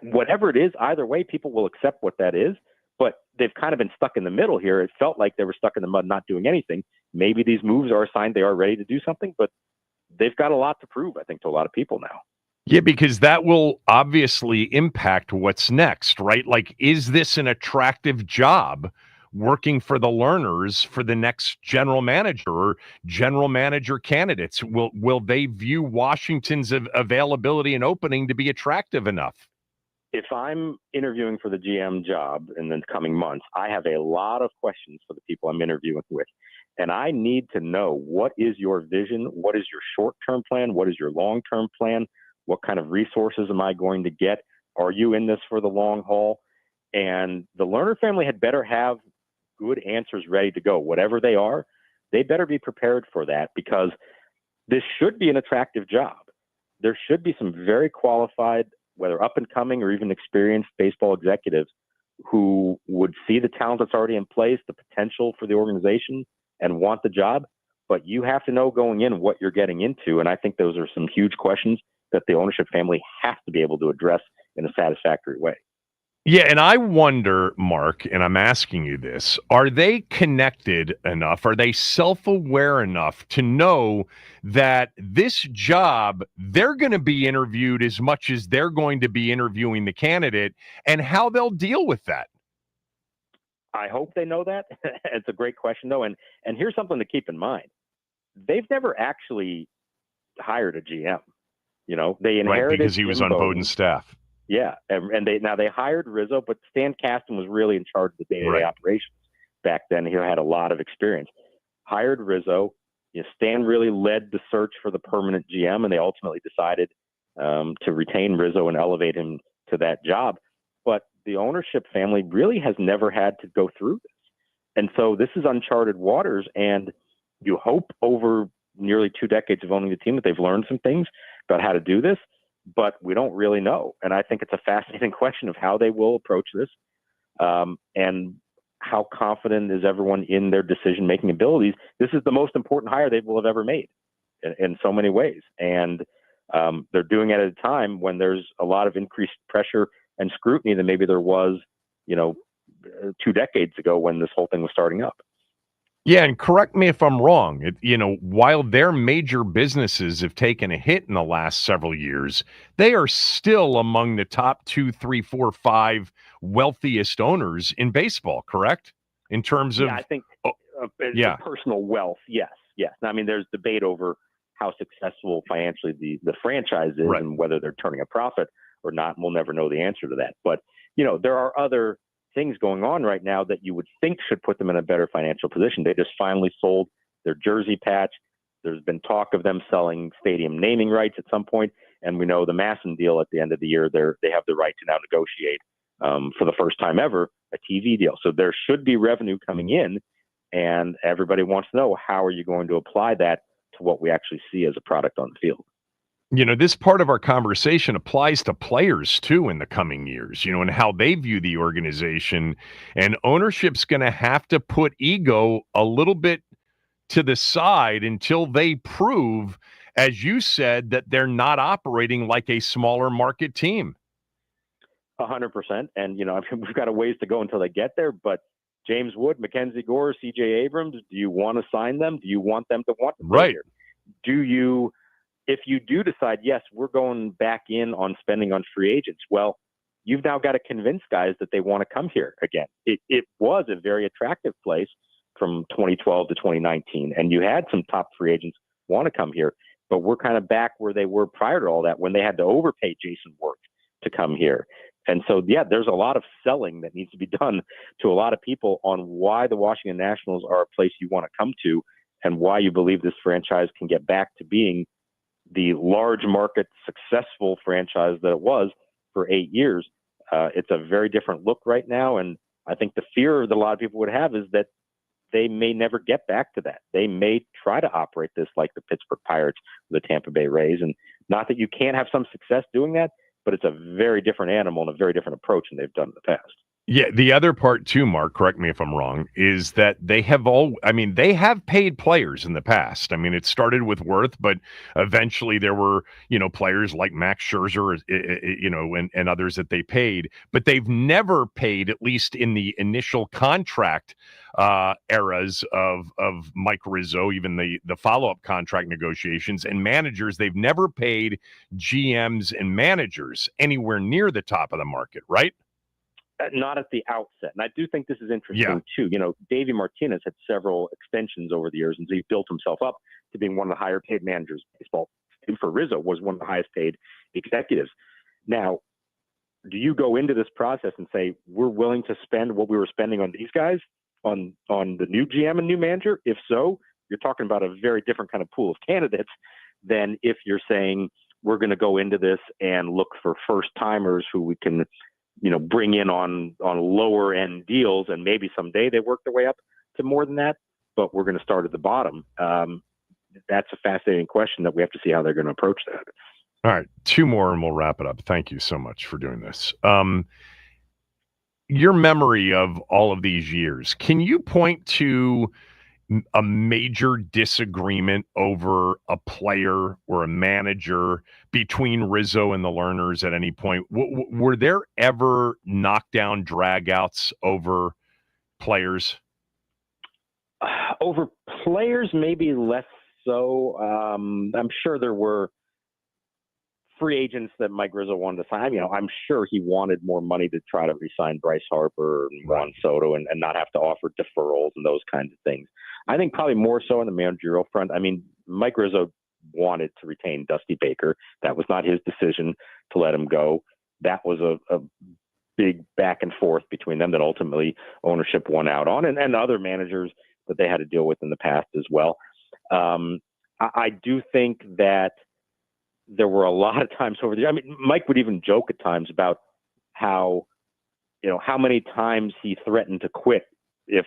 Whatever it is, either way, people will accept what that is. But they've kind of been stuck in the middle here. It felt like they were stuck in the mud, not doing anything. Maybe these moves are a sign they are ready to do something, but they've got a lot to prove, I think, to a lot of people now. Yeah, because that will obviously impact what's next, right? Like, is this an attractive job working for the learners for the next general manager or general manager candidates? Will they view Washington's availability and opening to be attractive enough? If I'm interviewing for the GM job in the coming months, I have a lot of questions for the people I'm interviewing with. And I need to know, what is your vision? What is your short-term plan? What is your long-term plan? What kind of resources am I going to get? Are you in this for the long haul? And the Lerner family had better have good answers ready to go. Whatever they are, they better be prepared for that, because this should be an attractive job. There should be some very qualified, whether up and coming or even experienced baseball executives who would see the talent that's already in place, the potential for the organization, and want the job. But you have to know going in what you're getting into. And I think those are some huge questions that the ownership family has to be able to address in a satisfactory way. Yeah, and I wonder, Mark, and I'm asking you this, are they connected enough? Are they self-aware enough to know that this job, they're going to be interviewed as much as they're going to be interviewing the candidate, and how they'll deal with that? I hope they know that. It's a great question, though. And here's something to keep in mind. They've never actually hired a GM. You know, they inherited, right, because he was on Bowden's staff. Yeah, and they hired Rizzo, but Stan Kasten was really in charge of the day-to-day operations back then. He had a lot of experience. Hired Rizzo. Stan really led the search for the permanent GM, and they ultimately decided to retain Rizzo and elevate him to that job. But the ownership family really has never had to go through this. And so this is uncharted waters, and you hope over nearly 2 decades of owning the team that they've learned some things about how to do this, but we don't really know. And I think it's a fascinating question of how they will approach this, and how confident is everyone in their decision-making abilities. This is the most important hire they will have ever made in so many ways. And they're doing it at a time when there's a lot of increased pressure and scrutiny than maybe there was, 2 decades ago when this whole thing was starting up. Yeah, and correct me if I'm wrong. While their major businesses have taken a hit in the last several years, they are still among the top 2, 3, 4, 5 wealthiest owners in baseball, correct? In terms of, I think personal wealth, yes. I mean, there's debate over how successful financially the franchise is, right, and whether they're turning a profit or not. And we'll never know the answer to that. But there are other things going on right now that you would think should put them in a better financial position. They just finally sold their jersey patch. There's been talk of them selling stadium naming rights at some point, and we know the Masson deal at the end of the year. They have the right to now negotiate for the first time ever a TV deal. So there should be revenue coming in, and everybody wants to know, how are you going to apply that to what we actually see as a product on the field? This part of our conversation applies to players too in the coming years, and how they view the organization. And ownership's going to have to put ego a little bit to the side until they prove, as you said, that they're not operating like a smaller market team. 100%. And, we've got a ways to go until they get there. But James Wood, Mackenzie Gore, C.J. Abrams, do you want to sign them? Do you want them to want to play here? If you do decide, yes, we're going back in on spending on free agents, well, you've now got to convince guys that they want to come here again. It was a very attractive place from 2012 to 2019, and you had some top free agents want to come here, but we're kind of back where they were prior to all that, when they had to overpay Jason Worth to come here. And so, there's a lot of selling that needs to be done to a lot of people on why the Washington Nationals are a place you want to come to, and why you believe this franchise can get back to being the large market successful franchise that it was for 8 years. It's a very different look right now. And I think the fear that a lot of people would have is that they may never get back to that. They may try to operate this like the Pittsburgh Pirates, the Tampa Bay Rays. And not that you can't have some success doing that, but it's a very different animal and a very different approach than they've done in the past. Yeah, the other part too, Mark, correct me if I'm wrong, is that they have paid players in the past. I mean, it started with Worth, but eventually there were, players like Max Scherzer, and others that they paid, but they've never paid, at least in the initial contract eras of Mike Rizzo, even the follow-up contract negotiations, and managers. They've never paid GMs and managers anywhere near the top of the market, right? Not at the outset. And I do think this is interesting, too. You know, Davey Martinez had several extensions over the years, and so he built himself up to being one of the higher paid managers in baseball. And for Rizzo, was one of the highest paid executives. Now, do you go into this process and say, we're willing to spend what we were spending on these guys, on the new GM and new manager? If so, you're talking about a very different kind of pool of candidates than if you're saying, we're going to go into this and look for first timers who we can, you know, bring in on lower end deals, and maybe someday they work their way up to more than that, but we're going to start at the bottom. That's a fascinating question that we have to see how they're going to approach that. All right, 2 more and we'll wrap it up. Thank you so much for doing this. Your memory of all of these years, can you point to a major disagreement over a player or a manager between Rizzo and the Lerners at any point? Were there ever knockdown dragouts over players? Over players, maybe less so. I'm sure there were free agents that Mike Rizzo wanted to sign. You know, I'm sure he wanted more money to try to re-sign Bryce Harper and Juan Soto and not have to offer deferrals and those kinds of things. I think probably more so on the managerial front. I mean, Mike Rizzo wanted to retain Dusty Baker. That was not his decision to let him go. That was a big back and forth between them that ultimately ownership won out on, and other managers that they had to deal with in the past as well. I do think that there were a lot of times over there. I mean, Mike would even joke at times about how many times he threatened to quit if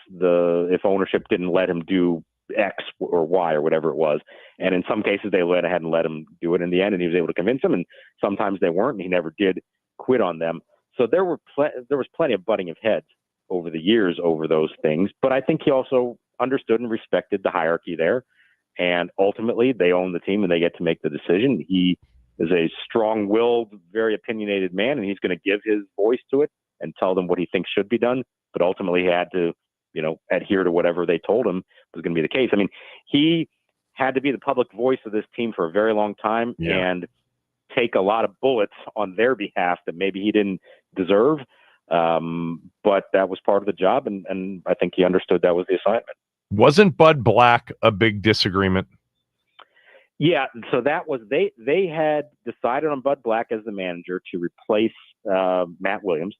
ownership didn't let him do X or Y or whatever it was. And in some cases they went ahead and let him do it in the end, and he was able to convince them. And sometimes they weren't, and he never did quit on them. So there was plenty of butting of heads over the years over those things. But I think he also understood and respected the hierarchy there. And ultimately, they own the team and they get to make the decision. He is a strong-willed, very opinionated man, and he's going to give his voice to it and tell them what he thinks should be done. But ultimately, he had to, adhere to whatever they told him was going to be the case. I mean, he had to be the public voice of this team for a very long time and take a lot of bullets on their behalf that maybe he didn't deserve. But that was part of the job, and I think he understood that was the assignment. Wasn't Bud Black a big disagreement? Yeah, so that was they had decided on Bud Black as the manager to replace Matt Williams,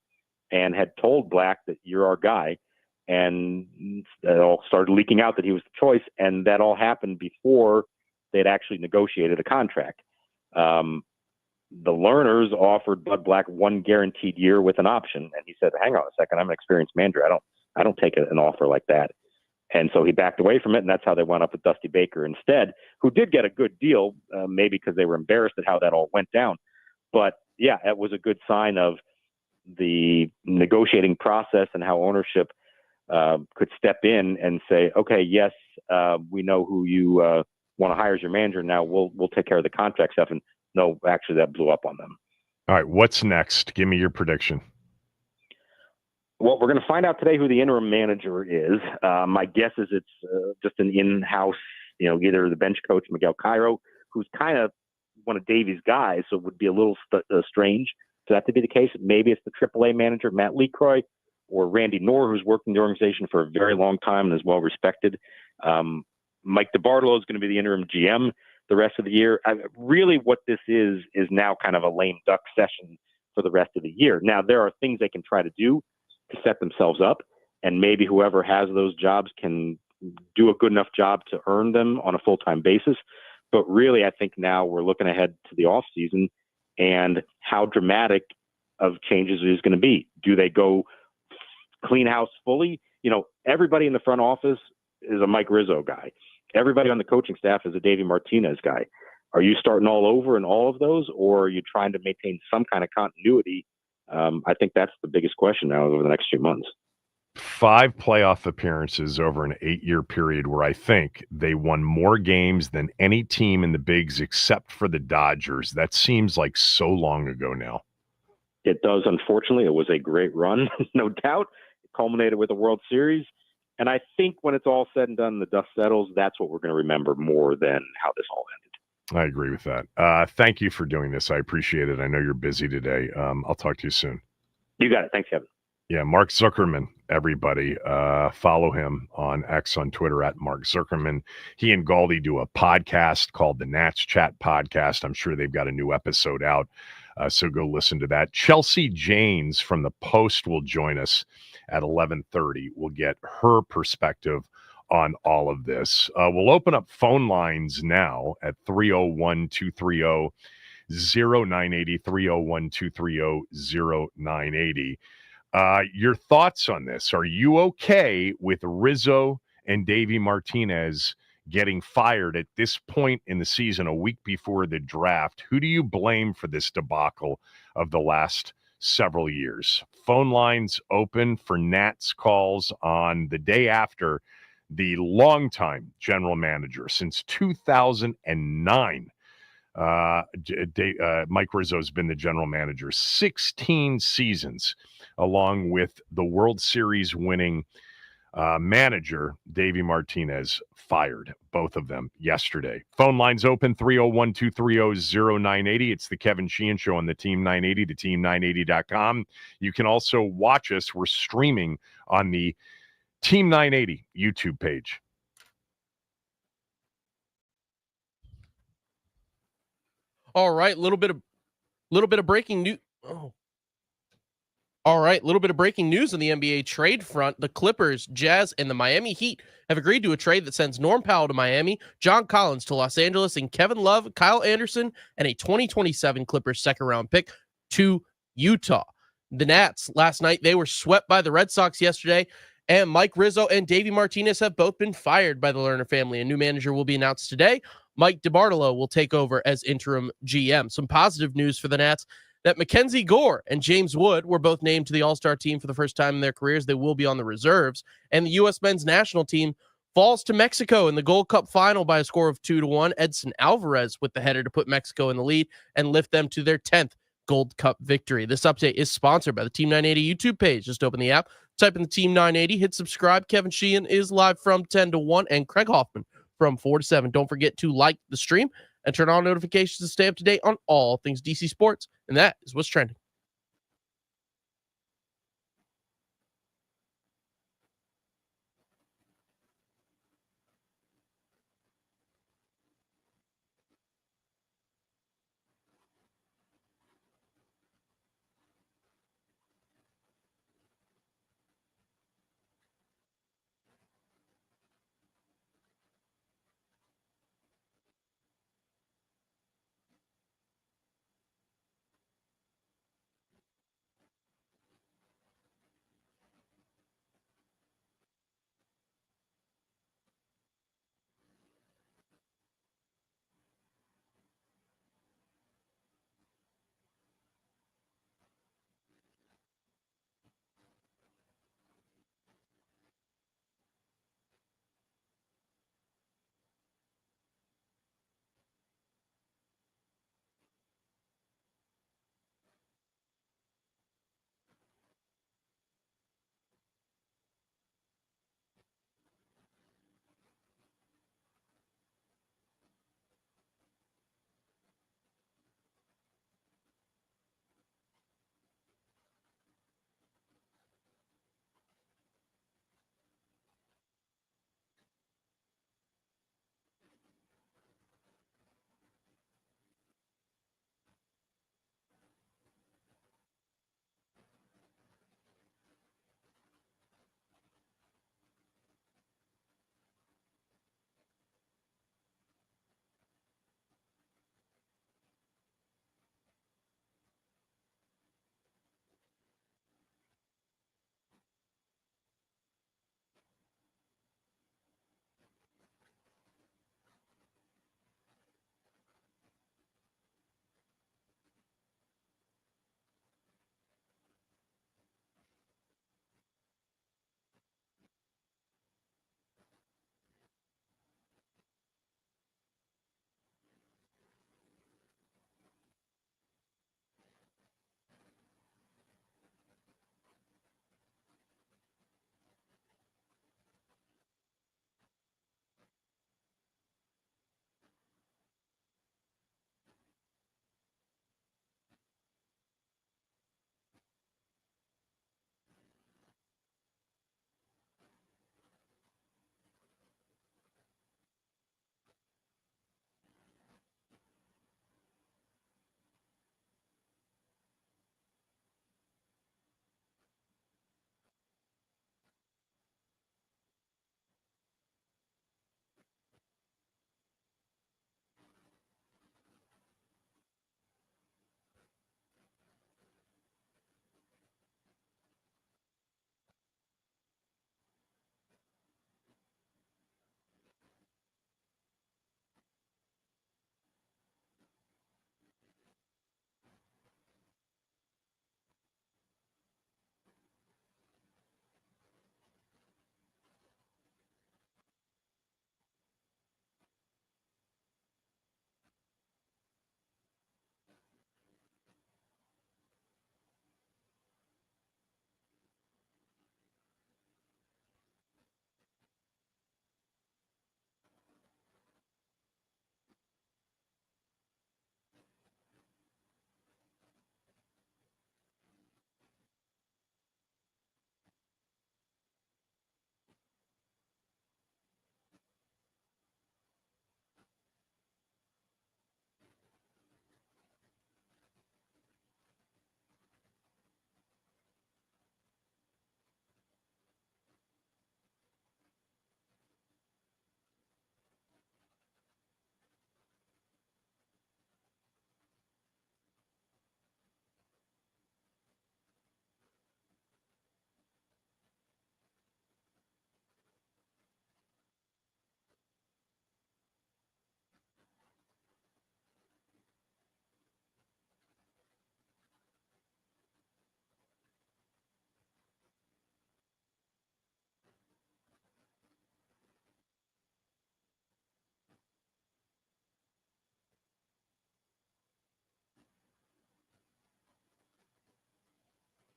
and had told Black that you're our guy, and it all started leaking out that he was the choice, and that all happened before they'd actually negotiated a contract. The Lerners offered Bud Black 1 guaranteed year with an option, and he said, "Hang on a second, I'm an experienced manager. I don't take an offer like that." And so he backed away from it, and that's how they wound up with Dusty Baker instead, who did get a good deal, maybe because they were embarrassed at how that all went down. But, yeah, it was a good sign of the negotiating process and how ownership could step in and say, okay, yes, we know who you want to hire as your manager. Now we'll take care of the contract stuff. And no, actually, that blew up on them. All right, what's next? Give me your prediction. Well, we're going to find out today who the interim manager is. My guess is it's just an in-house, either the bench coach, Miguel Cairo, who's kind of one of Davey's guys, so it would be a little strange for that to be the case. Maybe it's the AAA manager, Matt Lecroy, or Randy Knorr, who's worked in the organization for a very long time and is well-respected. Mike DeBartolo is going to be the interim GM the rest of the year. Really what this is now kind of a lame duck session for the rest of the year. Now, there are things they can try to do to set themselves up, and maybe whoever has those jobs can do a good enough job to earn them on a full-time basis. But really, I think now we're looking ahead to the off season and how dramatic of changes it is going to be. Do they go clean house fully? Everybody in the front office is a Mike Rizzo guy. Everybody on the coaching staff is a Davey Martinez guy. Are you starting all over in all of those, or are you trying to maintain some kind of continuity? I think that's the biggest question now over the next few months. 5 playoff appearances over an 8-year period where I think they won more games than any team in the bigs except for the Dodgers. That seems like so long ago now. It does. Unfortunately, it was a great run, no doubt. It culminated with a World Series. And I think when it's all said and done, the dust settles, that's what we're going to remember more than how this all ended. I agree with that. Thank you for doing this. I appreciate it. I know you're busy today. I'll talk to you soon. You got it. Thanks, Kevin. Yeah, Mark Zuckerman, everybody. Follow him on X, on Twitter, at Mark Zuckerman. He and Galdi do a podcast called the Nats Chat Podcast. I'm sure they've got a new episode out, so go listen to that. Chelsea Janes from the Post will join us at 11:30. We'll get her perspective on all of this. We'll open up phone lines now at 301-230-0980, 301-230-0980. Your thoughts on this? Are you okay with Rizzo and Davey Martinez getting fired at this point in the season, a week before the draft? Who do you blame for this debacle of the last several years? Phone lines open for Nats calls on the day after the longtime general manager since 2009. Mike Rizzo's been the general manager 16 seasons, along with the World Series winning manager, Davey Martinez, fired, both of them yesterday. Phone lines open, 301-230-0980. It's the Kevin Sheehan Show on the Team 980, the team980.com. You can also watch us. We're streaming on the Team 980 YouTube page. All right, little bit of breaking news. Oh. All right, a little bit of breaking news on the NBA trade front. The Clippers, Jazz, and the Miami Heat have agreed to a trade that sends Norm Powell to Miami, John Collins to Los Angeles, and Kevin Love, Kyle Anderson, and a 2027 Clippers second-round pick to Utah. The Nats, last night, they were swept by the Red Sox yesterday, and Mike Rizzo and Davey Martinez have both been fired by the Lerner family. A new manager will be announced today. Mike DiBartolo will take over as interim GM. Some positive news for the Nats: that Mackenzie Gore and James Wood were both named to the All-Star team for the first time in their careers. They will be on the reserves. And the U.S. men's national team falls to Mexico in the Gold Cup final by a score of 2-1. Edson Alvarez with the header to put Mexico in the lead and lift them to their 10th Gold Cup victory. This update is sponsored by the Team 980 YouTube page. Just open the app, type in the Team 980, hit subscribe. Kevin Sheehan is live from 10 to 1 and Craig Hoffman from 4 to 7. Don't forget to like the stream and turn on notifications to stay up to date on all things DC sports. And that is what's trending.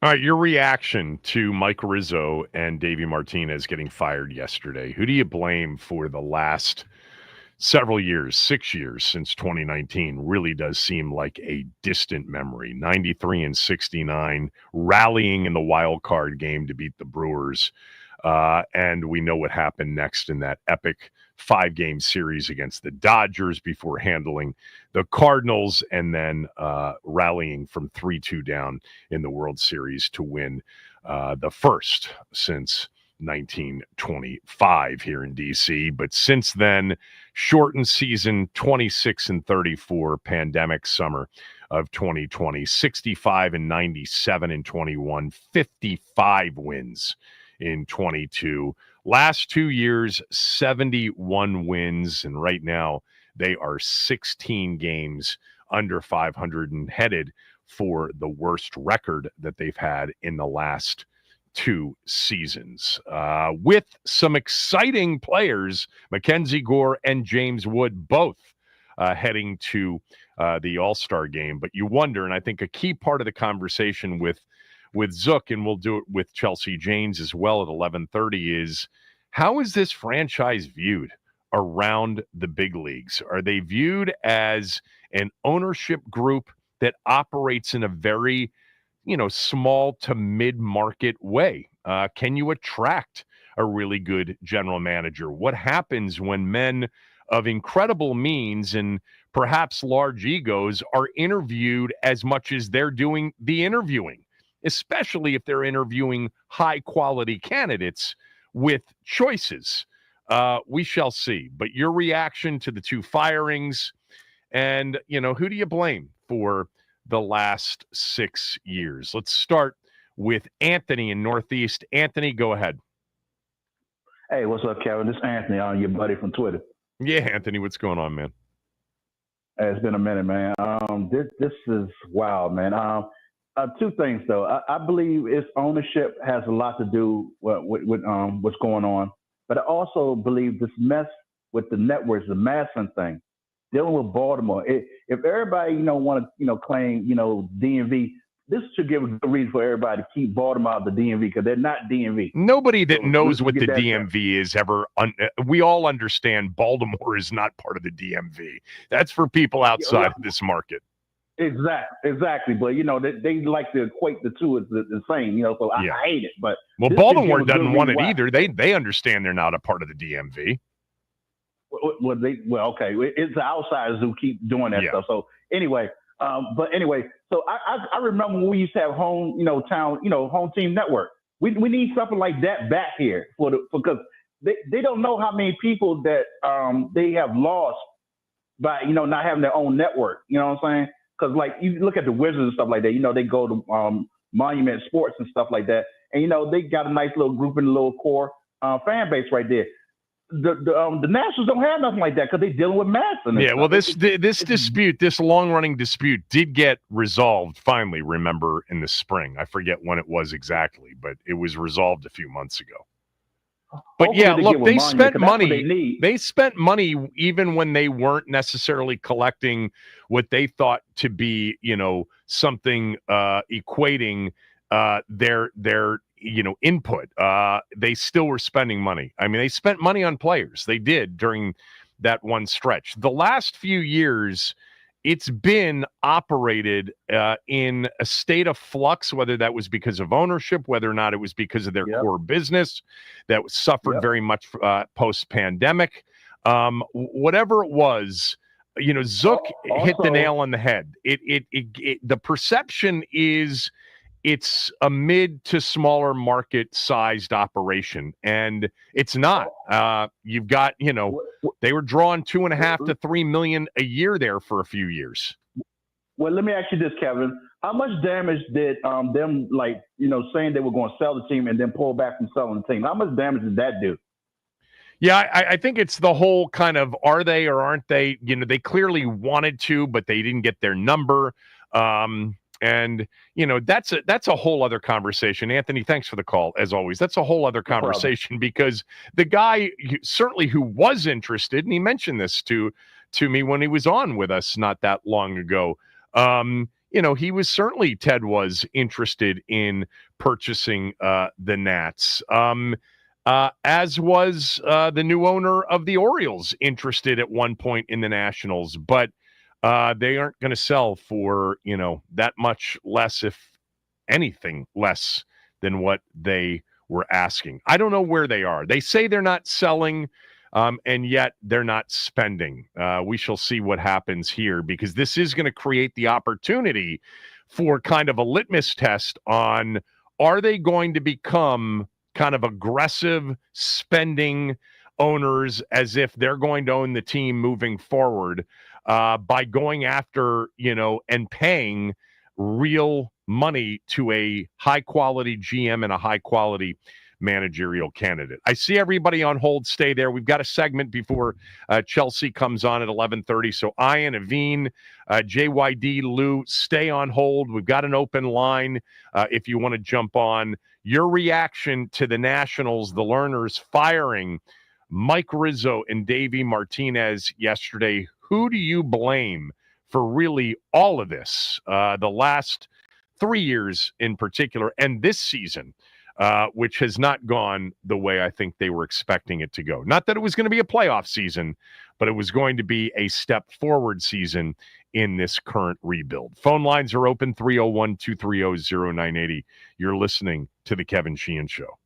All right, your reaction to Mike Rizzo and Davey Martinez getting fired yesterday. Who do you blame for the last several years, 6 years since 2019? Really does seem like a distant memory. 93 and 69, rallying in the wild card game to beat the Brewers. And we know what happened next in that epic 5-game series against the Dodgers before handling the Cardinals and then rallying from 3-2 down in the World Series to win the first since 1925 here in D.C. But since then, shortened season 26 and 34, pandemic summer of 2020, 65 and 97 in 21, 55 wins in 22. Last 2 years, 71 wins, and right now they are 16 games under 500 and headed for the worst record that they've had in the last 2 seasons. With some exciting players, Mackenzie Gore and James Wood both heading to the All-Star game. But you wonder, and I think a key part of the conversation with Zook, and we'll do it with Chelsea Janes as well at 11:30, is how is this franchise viewed around the big leagues? Are they viewed as an ownership group that operates in a very, small to mid-market way? Can you attract a really good general manager? What happens when men of incredible means and perhaps large egos are interviewed as much as they're doing the interviewing, especially if they're interviewing high-quality candidates with choices? We shall see. But your reaction to the 2 firings, and, who do you blame for the last 6 years? Let's start with Anthony in Northeast. Anthony, go ahead. Hey, what's up, Kevin? This is Anthony, your buddy from Twitter. Yeah, Anthony, what's going on, man? Hey, it's been a minute, man. This is wild, man. 2 things, though. I believe its ownership has a lot to do with what's going on. But I also believe this mess with the networks, the Masson thing, dealing with Baltimore. If everybody, want to, claim, DMV, this should give a good reason for everybody to keep Baltimore out of the DMV because they're not DMV. Nobody that knows what the DMV is ever. We all understand Baltimore is not part of the DMV. That's for people outside of this market. Exactly. But they like to equate the two as the same. So I hate it. But Baltimore doesn't want it either. They understand they're not a part of the DMV. Okay. It's the outsiders who keep doing that stuff. So anyway, so I remember when we used to have home team network. We need something like that back here because they don't know how many people that they have lost by not having their own network. You know what I'm saying? Because like you look at the Wizards and stuff like that. They go to Monument Sports and stuff like that, and they got a nice little group and a little core fan base right there. The Nationals don't have nothing like that because they're dealing with Masson. Yeah, well, this dispute, this long-running dispute, did get resolved finally. Remember, in the spring, I forget when it was exactly, but it was resolved a few months ago. But look, they spent money. They spent money even when they weren't necessarily collecting what they thought to be, something equating their input. They still were spending money. I mean, they spent money on players. They did during that one stretch. The last few years, it's been operated in a state of flux, whether that was because of ownership, whether or not it was because of their core business that suffered very much post-pandemic. Whatever it was, Zook hit the nail on the head. The perception is it's a mid to smaller market sized operation, and it's not. You've got, they were drawing 2.5 to 3 million a year there for a few years. Well, let me ask you this, Kevin. How much damage did them, saying they were going to sell the team and then pull back from selling the team? How much damage did that do? Yeah, I think it's the whole kind of, are they or aren't they? They clearly wanted to, but they didn't get their number. And, that's a whole other conversation. Anthony, thanks for the call, as always. That's a whole other conversation because the guy certainly who was interested, and he mentioned this to me when he was on with us not that long ago, he was certainly, Ted was interested in purchasing the Nats. As was the new owner of the Orioles interested at one point in the Nationals, but they aren't going to sell for, that much less, if anything less than what they were asking. I don't know where they are. They say they're not selling, and yet they're not spending. We shall see what happens here, because this is going to create the opportunity for kind of a litmus test on, are they going to become kind of aggressive spending owners, as if they're going to own the team moving forward, by going after, and paying real money to a high quality GM and a high quality managerial candidate. I see everybody on hold. Stay there. We've got a segment before Chelsea comes on at 11:30. So Ian, Aveen, JYD, Lou, stay on hold. We've got an open line if you want to jump on. Your reaction to the Nationals, the Learners firing Mike Rizzo and Davey Martinez yesterday. Who do you blame for really all of this? The last 3 years in particular, and this season, which has not gone the way I think they were expecting it to go. Not that it was going to be a playoff season, but it was going to be a step forward season in this current rebuild. Phone lines are open, 301-230-0980. You're listening to The Kevin Sheehan Show.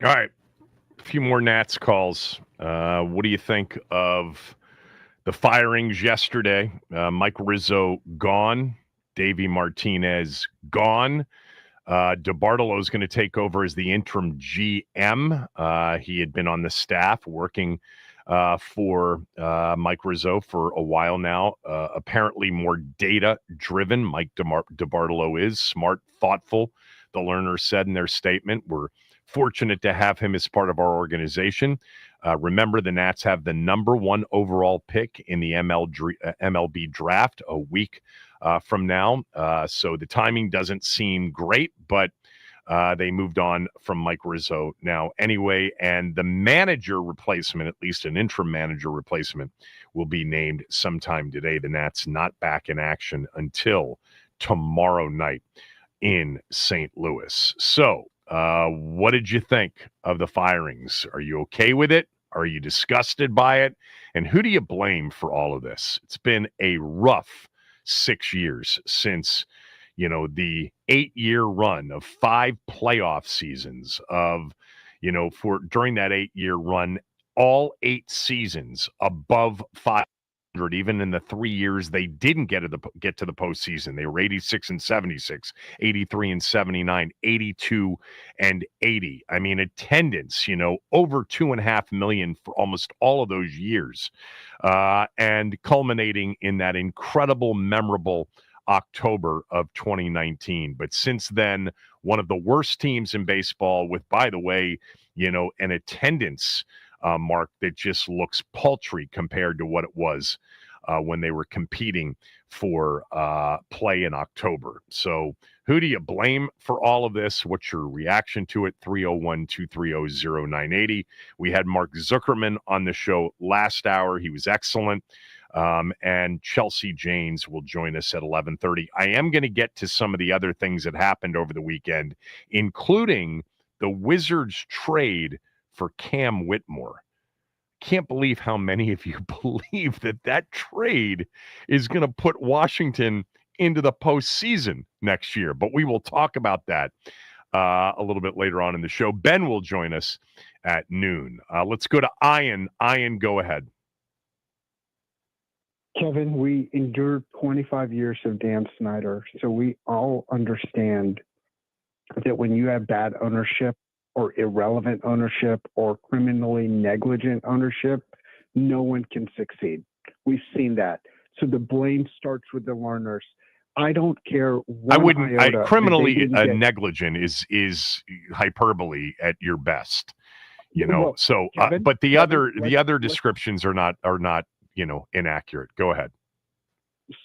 All right. A few more Nats calls. What do you think of the firings yesterday? Mike Rizzo gone. Davey Martinez gone. DeBartolo is going to take over as the interim GM. He had been on the staff working for Mike Rizzo for a while now. Apparently more data-driven. Mike DeBartolo is smart, thoughtful. The Learners said in their statement, we're fortunate to have him as part of our organization. Remember, the Nats have the number 1 overall pick in the MLB draft a week from now. So the timing doesn't seem great, but they moved on from Mike Rizzo now anyway. And the manager replacement, at least an interim manager replacement, will be named sometime today. The Nats not back in action until tomorrow night in St. Louis. So what did you think of the firings? Are you okay with it? Are you disgusted by it? And who do you blame for all of this? It's been a rough 6 years since, the 8-year run of 5 playoff seasons of, during that 8-year run, all 8 seasons above 500. Even in the 3 years they didn't get to the postseason, they were 86 and 76, 83 and 79, 82 and 80. I mean, attendance, over 2.5 million for almost all of those years, and culminating in that incredible, memorable October of 2019. But since then, one of the worst teams in baseball with, by the way, an attendance Mark, that just looks paltry compared to what it was when they were competing for play in October. So who do you blame for all of this? What's your reaction to it? 301-230-0980. We had Mark Zuckerman on the show last hour. He was excellent. And Chelsea Janes will join us at 11:30. I am going to get to some of the other things that happened over the weekend, including the Wizards trade for Cam Whitmore. Can't believe how many of you believe that trade is going to put Washington into the postseason next year. But we will talk about that a little bit later on in the show. Ben will join us at noon. Let's go to Ian. Ian, go ahead. Kevin, we endured 25 years of Dan Snyder, so we all understand that when you have bad ownership, or irrelevant ownership, or criminally negligent ownership, no one can succeed. We've seen that. So the blame starts with the Learners. I don't care. Criminally negligent is hyperbole at your best, Well, so, Kevin, but the other descriptions are not inaccurate. Go ahead.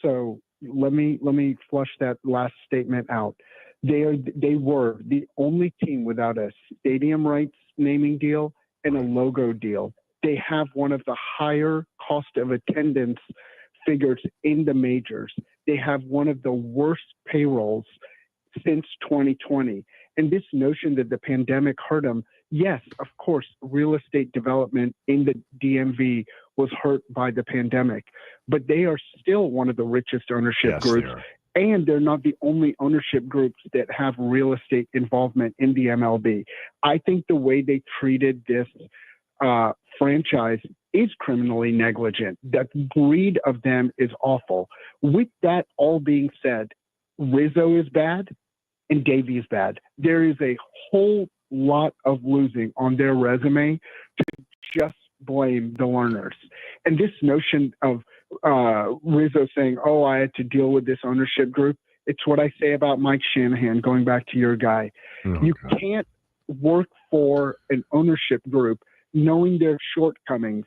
So let me flush that last statement out. They were the only team without a stadium rights naming deal and a logo deal. They have one of the higher cost of attendance figures in the majors. They have one of the worst payrolls since 2020. And this notion that the pandemic hurt them, yes, of course, real estate development in the DMV was hurt by the pandemic, but they are still one of the richest ownership groups. And they're not the only ownership groups that have real estate involvement in the MLB. I think the way they treated this franchise is criminally negligent. That greed of them is awful. With that all being said, Rizzo is bad and Davey is bad. There is a whole lot of losing on their resume to just blame the Learners. And this notion of Rizzo saying, oh, I had to deal with this ownership group. It's what I say about Mike Shanahan, going back to your guy. You can't work for an ownership group knowing their shortcomings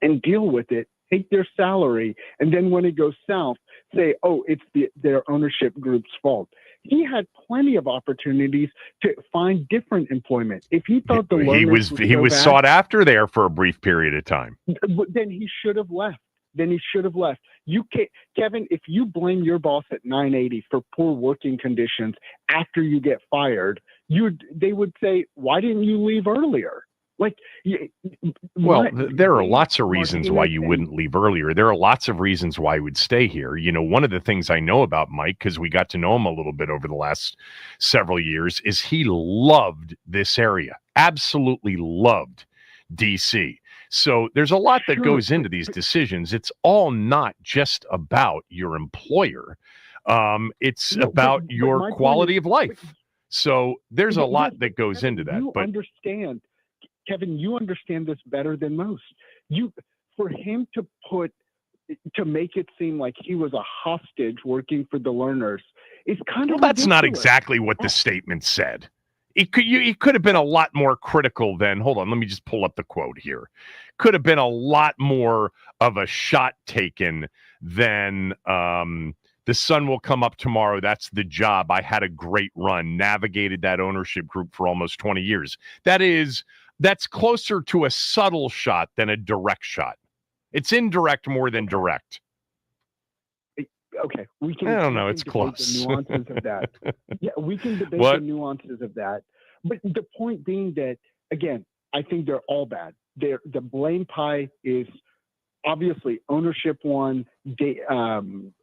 and deal with it, take their salary, and then when it goes south, say, oh, it's their ownership group's fault. He had plenty of opportunities to find different employment. If he thought the Learners he was sought after there for a brief period of time, then he should have left. You can't, Kevin, if you blame your boss at 980 for poor working conditions after you get fired, they would say, why didn't you leave earlier? There are lots of reasons why you wouldn't leave earlier. There are lots of reasons why you would stay here. One of the things I know about Mike, because we got to know him a little bit over the last several years, is he loved this area. absolutely loved DC. So there's a lot that goes into these decisions. It's all not just about your employer. It's about your quality of life. So there's a lot that goes into that. You understand, Kevin, you understand this better than most. For him to make it seem like he was a hostage working for the learners is kind of that's ridiculous. Not exactly what the statement said. He could have been a lot more critical than, hold on, let me just pull up the quote here. Could have been a lot more of a shot taken than the sun will come up tomorrow. That's the job. I had a great run, navigated that ownership group for almost 20 years. That's closer to a subtle shot than a direct shot. It's indirect more than direct. Okay, we can. I don't know. It's close. The nuances of that. Yeah, we can debate the nuances of that. But the point being that, again, I think they're all bad. The blame pie is obviously ownership 1,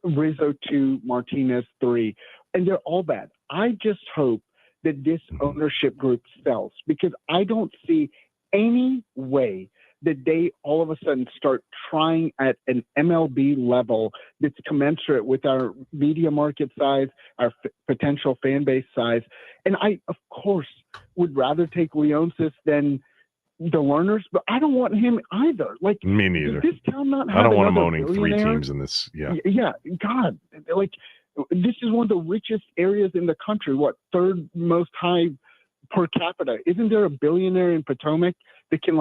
Rizzo 2, Martinez 3, and they're all bad. I just hope that this ownership group sells, because I don't see any way that they all of a sudden start trying at an MLB level that's commensurate with our media market size, our potential fan base size. And I, of course, would rather take Leonsis than the learners, but I don't want him either. Like, me neither. This town not have I don't want him another owning 3 teams in this. Yeah. Yeah. God, like, this is one of the richest areas in the country. What, third most high per capita? Isn't there a billionaire in Potomac that can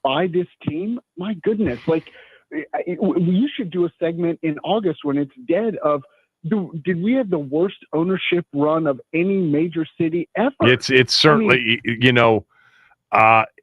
buy this team? My goodness. You should do a segment in August when it's dead of, did we have the worst ownership run of any major city ever? It's certainly,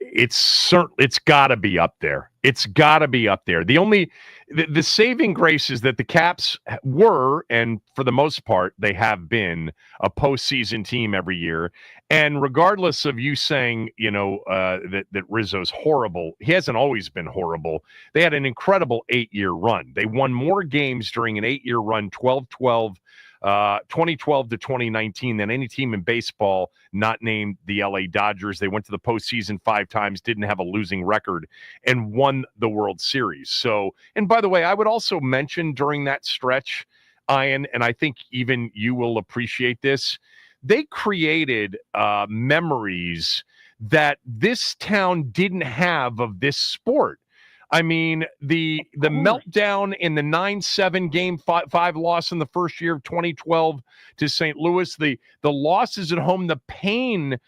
it's got to be up there. It's got to be up there. The saving grace is that the Caps were, and for the most part, they have been a postseason team every year. And regardless of you saying, that Rizzo's horrible, he hasn't always been horrible. They had an incredible 8-year run. They won more games during an 8-year run, 2012 to 2019, than any team in baseball not named the LA Dodgers. They went to the postseason 5 times, didn't have a losing record, and won the World Series. So, and by the way, I would also mention during that stretch, Ian, and I think even you will appreciate this, they created memories that this town didn't have of this sport. I mean, the meltdown in the 9-7 game 5 loss in the first year of 2012 to St. Louis, the losses at home, the pain,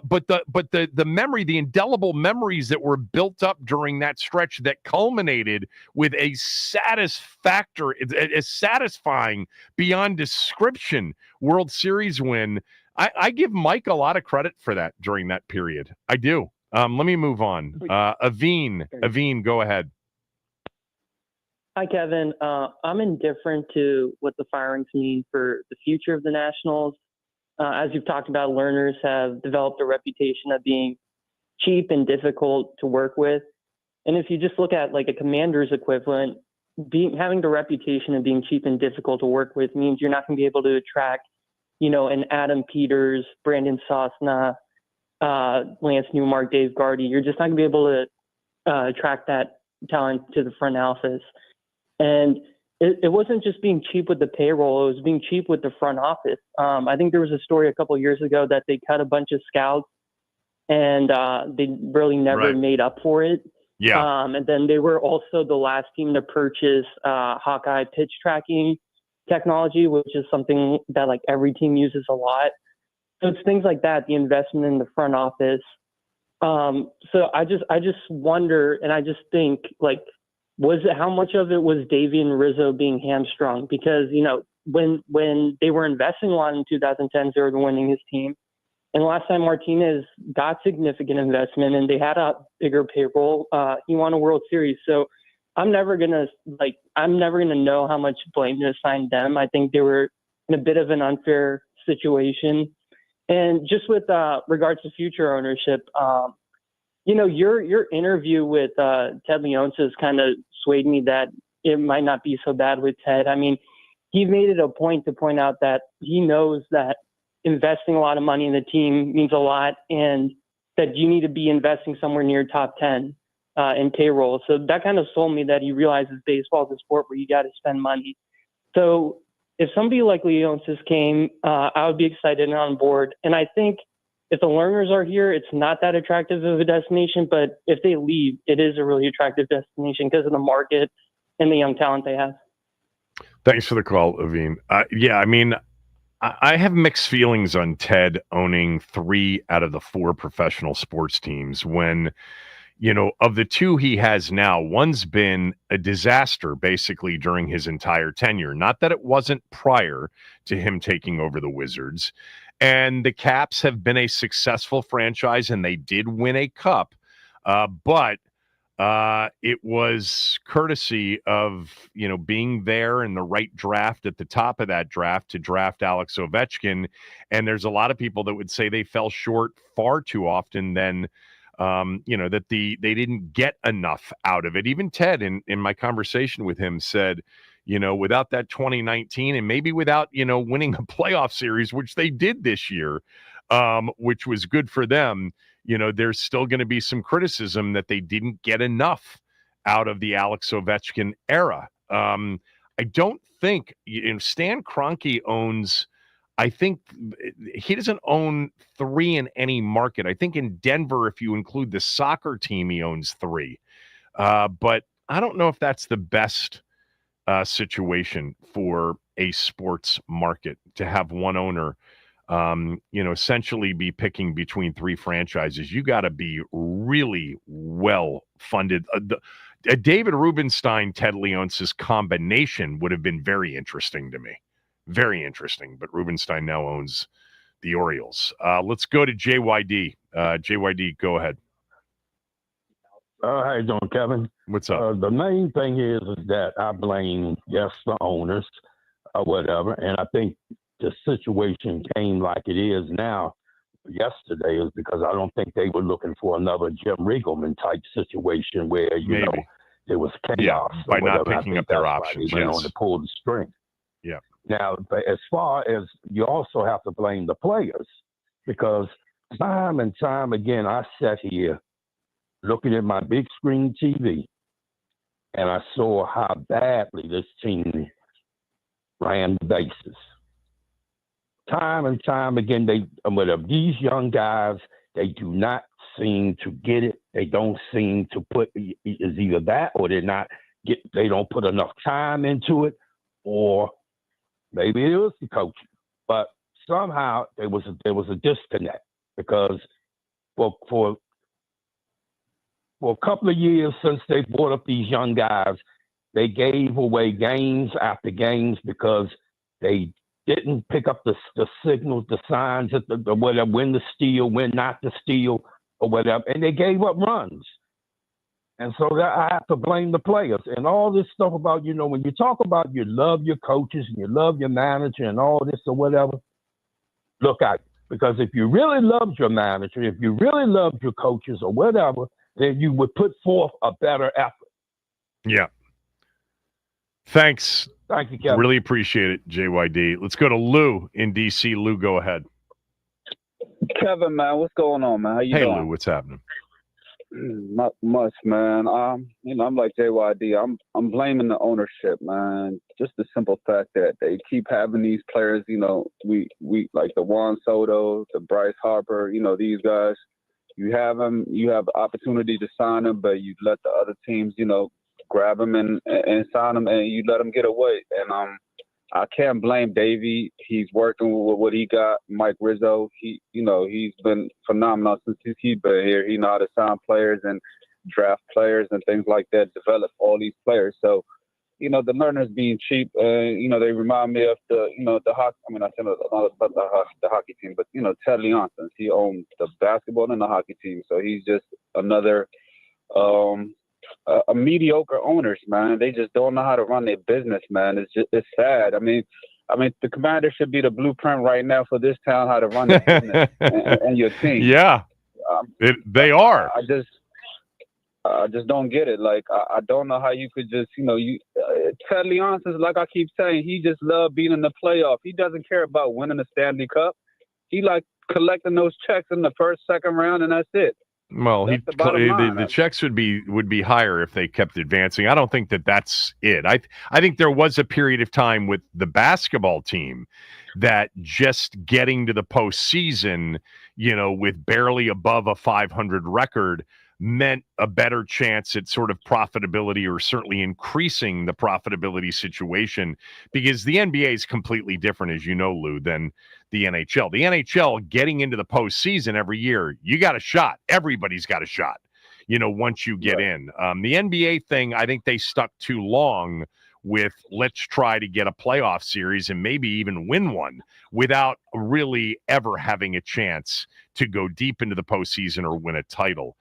but the memory, the indelible memories that were built up during that stretch that culminated with a satisfying beyond description World Series win. I give Mike a lot of credit for that during that period. I do. Let me move on. Aveen, go ahead. Hi, Kevin. I'm indifferent to what the firings mean for the future of the Nationals. As you've talked about, learners have developed a reputation of being cheap and difficult to work with. And if you just look at a Commander's equivalent, having the reputation of being cheap and difficult to work with means you're not going to be able to attract, an Adam Peters, Brandon Sosna, Lance Newmark, Dave Gardy. You're just not going to be able to attract that talent to the front office. And it wasn't just being cheap with the payroll, it was being cheap with the front office. I think there was a story a couple of years ago that they cut a bunch of scouts and they really never made up for it. Yeah. And then they were also the last team to purchase Hawkeye pitch tracking technology, which is something that every team uses a lot. So it's things like that, the investment in the front office. So I just wonder, and I just think how much of it was Davey and Rizzo being hamstrung? Because, when they were investing a lot in 2010, they were winning his team. And last time Martinez got significant investment and they had a bigger payroll, he won a World Series. So I'm never gonna know how much blame to assign them. I think they were in a bit of an unfair situation. And just with regards to future ownership, your interview with Ted Leonsis kind of swayed me that it might not be so bad with Ted. I mean, he made it a point to point out that he knows that investing a lot of money in the team means a lot, and that you need to be investing somewhere near top 10 in payroll. So that kind of sold me that he realizes baseball is a sport where you got to spend money. So if somebody like Leonsis came, I would be excited and on board. And I think if the learners are here, it's not that attractive of a destination, but if they leave, it is a really attractive destination because of the market and the young talent they have. Thanks for the call, Aveen. Yeah, I mean, I have mixed feelings on Ted owning 3 out of the 4 professional sports teams when, you know, of the 2 he has now, one's been a disaster basically during his entire tenure. Not that it wasn't prior to him taking over the Wizards. And the Caps have been a successful franchise, and they did win a cup. But it was courtesy of, you know, being there in the right draft at the top of that draft to draft Alex Ovechkin. And there's a lot of people that would say they fell short far too often than, you know, that they didn't get enough out of it. Even Ted, in my conversation with him, said, you know, without that 2019 and maybe without, you know, winning a playoff series, which they did this year, which was good for them, you know, there's still going to be some criticism that they didn't get enough out of the Alex Ovechkin era. I don't think, you know, Stan Kroenke owns, I think he doesn't own 3 in any market. I think in Denver, if you include the soccer team, he owns 3. But I don't know if that's the best situation for a sports market to have one owner, you know, essentially be picking between 3 franchises. You got to be really well funded. David Rubenstein, Ted Leonsis combination would have been very interesting to me. Very interesting. But Rubenstein now owns the Orioles. Let's go to JYD. JYD, go ahead. How you doing, Kevin? What's up? The main thing is that I blame, yes, the owners or whatever, and I think the situation came like it is now yesterday is because I don't think they were looking for another Jim Riegelman type situation where, you know, there was chaos. Yeah, by not picking up their options. They went on to pull the string. Yeah. Now, but as far as you also have to blame the players because time and time again, I sat here looking at my big screen TV, and I saw how badly this team ran the bases. Time and time again, these young guys, they do not seem to get it. They don't seem to put, it's either that or they don't put enough time into it, or maybe it was the coaching. But somehow there was a disconnect because for a couple of years since they brought up these young guys, they gave away games after games because they didn't pick up the signals, the signs, whatever, when to steal, when not to steal, or whatever, and they gave up runs. And so that I have to blame the players. And all this stuff about, you know, when you talk about you love your coaches and you love your manager and all this or whatever, look out. Because if you really loved your manager, if you really loved your coaches or whatever, then you would put forth a better effort. Yeah. Thanks. Thank you, Kevin. Really appreciate it, JYD. Let's go to Lou in D.C. Lou, go ahead. Kevin, man, what's going on, man? How you doing? Hey, Lou, what's happening? Not much, man. You know, I'm like JYD. I'm blaming the ownership, man. Just the simple fact that they keep having these players. You know, we like the Juan Soto, the Bryce Harper. You know, these guys. You have them. You have the opportunity to sign them, but you let the other teams, you know, grab them and sign them, and you let them get away. And I can't blame Davey. He's working with what he got. Mike Rizzo, he's been phenomenal since he's been here. He know how to sign players and draft players and things like that, develop all these players. So, you know, the learners being cheap, you know, they remind me of the hockey. I mean, I said about the hockey team, but, you know, Ted Leonsis, he owns the basketball and the hockey team. So he's just another a mediocre owners, man. They just don't know how to run their business, man. It's sad. I mean, the Commanders should be the blueprint right now for this town how to run their business and your team. Yeah, they are. I just don't get it. Like, I don't know how you could just, you know, Ted Leonsis, like I keep saying, he just loves being in the playoff. He doesn't care about winning the Stanley Cup. he like collecting those checks in the first, second round, and that's it. Well, That's the bottom line. the checks would be higher if they kept advancing. I don't think that's it. I think there was a period of time with the basketball team that just getting to the postseason, with barely above a 500 record, meant a better chance at sort of profitability, or certainly increasing the profitability situation, because the NBA is completely different, as you know, Lou, than the NHL. The NHL, getting into the postseason every year, you got a shot. Everybody's got a shot, once you get in. The NBA thing, I think they stuck too long with let's try to get a playoff series and maybe even win one without really ever having a chance to go deep into the postseason or win a title.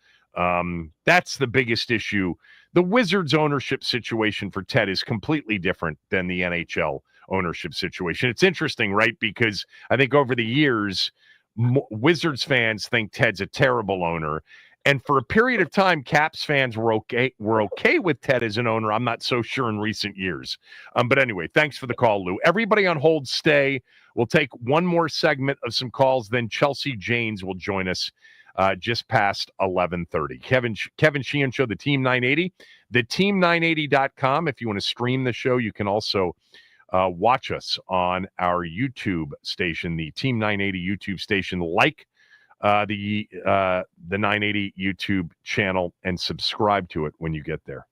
That's the biggest issue. The Wizards ownership situation for Ted is completely different than the NHL ownership situation. It's interesting, right? Because I think over the years, Wizards fans think Ted's a terrible owner. And for a period of time, Caps fans were okay with Ted as an owner. I'm not so sure in recent years. But anyway, thanks for the call, Lou. Everybody on hold, stay. We'll take one more segment of some calls. Then Chelsea Janes will join us just past 11:30. Kevin Sheehan Show, the Team 980. The Team980.com. If you want to stream the show, you can also watch us on our YouTube station, the Team 980 YouTube station. Like the 980 YouTube channel and subscribe to it when you get there.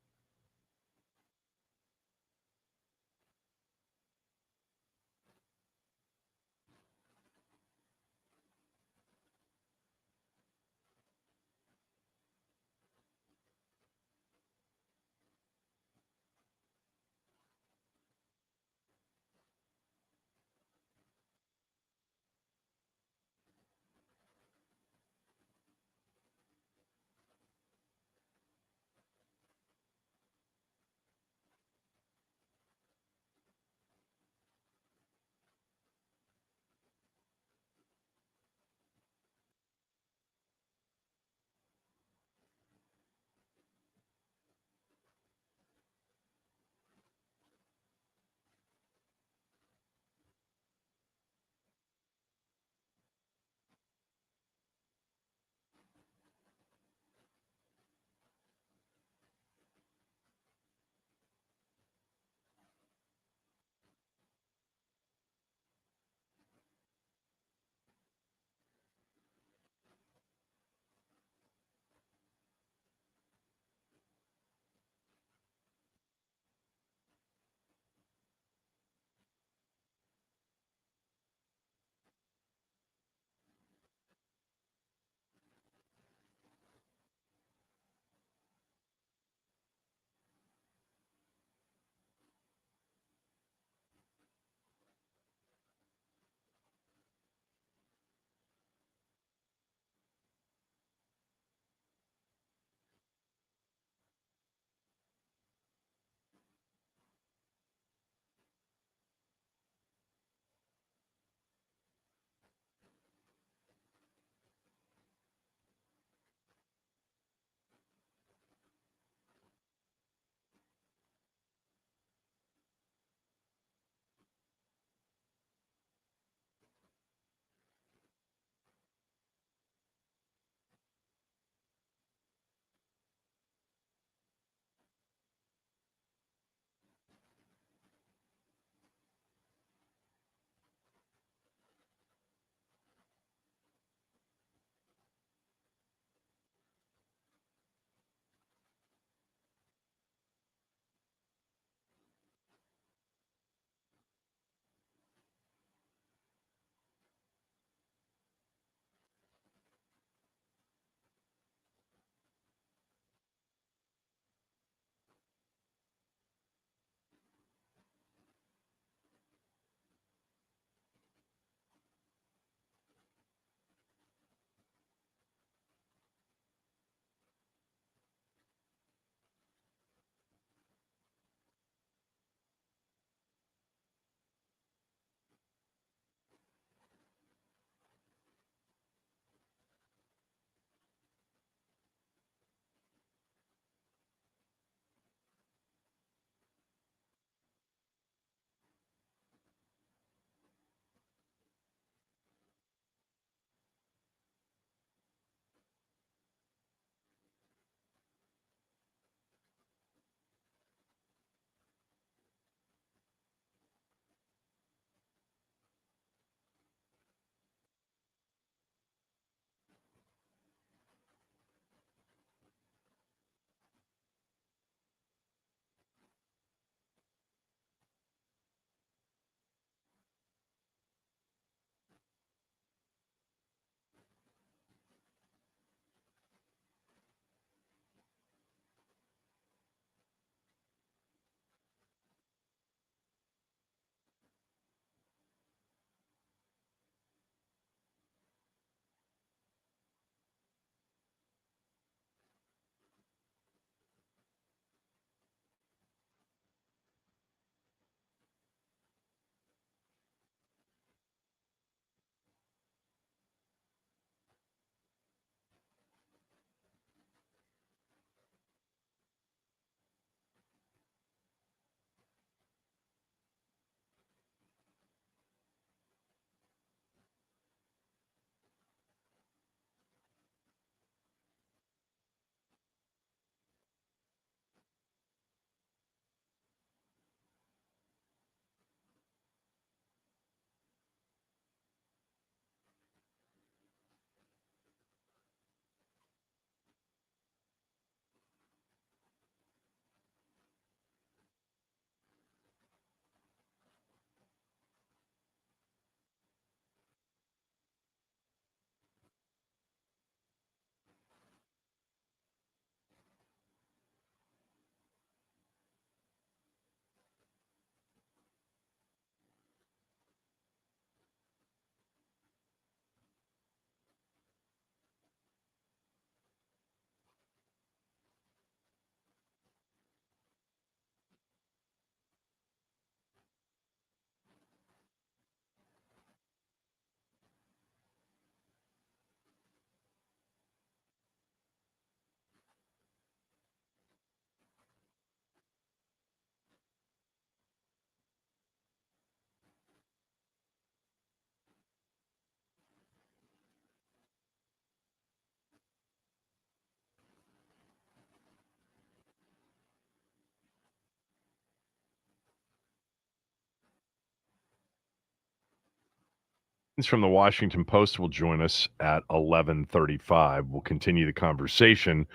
from the Washington Post will join us at 11:35. We'll continue the conversation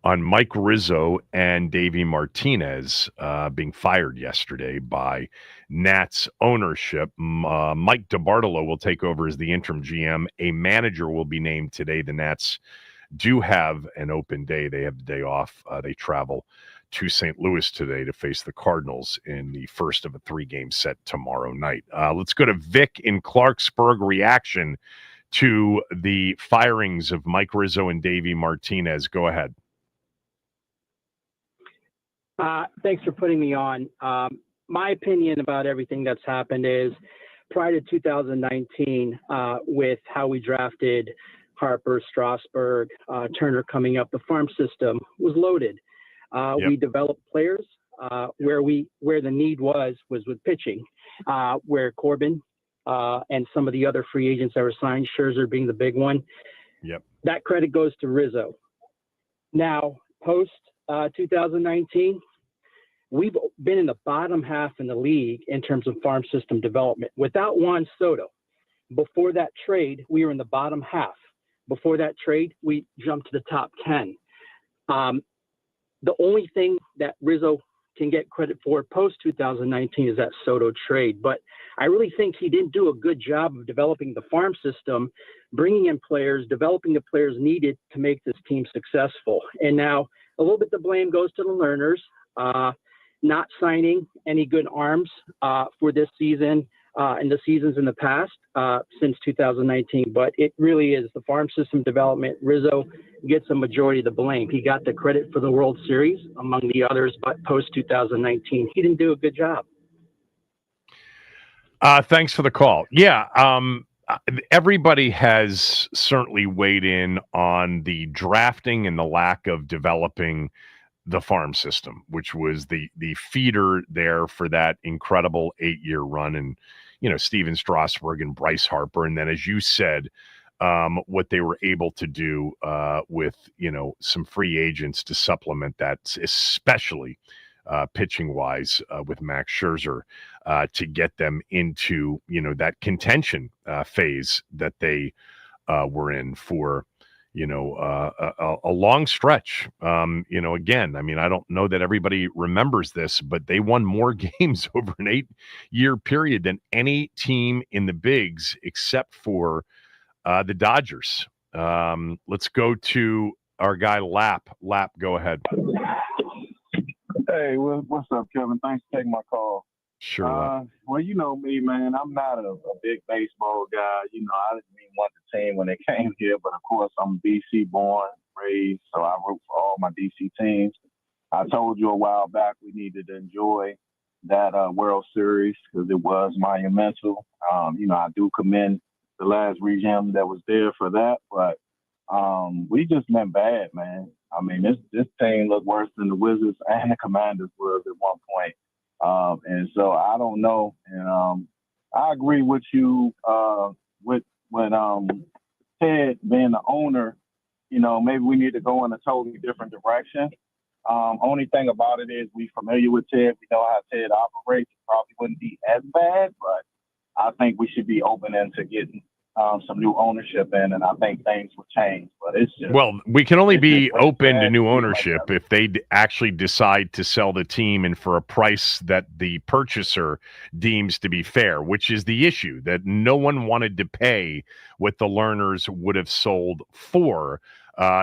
on Mike Rizzo and Davey Martinez being fired yesterday by Nats ownership. Mike DiBartolo will take over as the interim GM. A manager will be named today. The Nats do have an open day. They have the day off. They travel to St. Louis today to face the Cardinals in the first of a 3-game set tomorrow night. Let's go to Vic in Clarksburg. Reaction to the firings of Mike Rizzo and Davey Martinez. Go ahead. Thanks for putting me on. My opinion about everything that's happened is prior to 2019, with how we drafted Harper, Strasburg, Turner coming up, the farm system was loaded. We developed players where the need was with pitching, where Corbin and some of the other free agents that were signed, Scherzer being the big one. Yep. That credit goes to Rizzo. Now, post 2019, we've been in the bottom half in the league in terms of farm system development. Without Juan Soto, before that trade, we were in the bottom half. Before that trade, we jumped to the top 10. The only thing that Rizzo can get credit for post 2019 is that Soto trade. But I really think he didn't do a good job of developing the farm system, bringing in players, developing the players needed to make this team successful. And now a little bit the blame goes to the learners, not signing any good arms for this season and the seasons in the past since 2019. But it really is the farm system development. Rizzo gets a majority of the blame. He got the credit for the World Series among the others, but post 2019, he didn't do a good job. Thanks for the call. Yeah, everybody has certainly weighed in on the drafting and the lack of developing the farm system, which was the feeder there for that incredible 8-year run. And, Steven Strasburg and Bryce Harper. And then, as you said, what they were able to do with, some free agents to supplement that, especially pitching wise with Max Scherzer to get them into, that contention phase that they were in for, a long stretch. Again, I don't know that everybody remembers this, but they won more games over an 8-year period than any team in the bigs except for the Dodgers. Let's go to our guy, Lap. Lap, go ahead. Hey, what's up, Kevin? Thanks for taking my call. Sure. Well, you know me, man. I'm not a big baseball guy. I didn't even want the team when they came here, but of course I'm DC born, raised, so I root for all my DC teams. I told you a while back we needed to enjoy that World Series because it was monumental. I do commend the last regime that was there for that, but we just been bad, man. This team looked worse than the Wizards and the Commanders was at one point. And so I don't know. And I agree with you with when Ted being the owner, maybe we need to go in a totally different direction. Only thing about it is we familiar with Ted. We know how Ted operates. It probably wouldn't be as bad, but I think we should be open into getting some new ownership in, and I think things will change. But it's just, we can only be open to new ownership if they actually decide to sell the team and for a price that the purchaser deems to be fair, which is the issue, that no one wanted to pay what the Lerners would have sold for.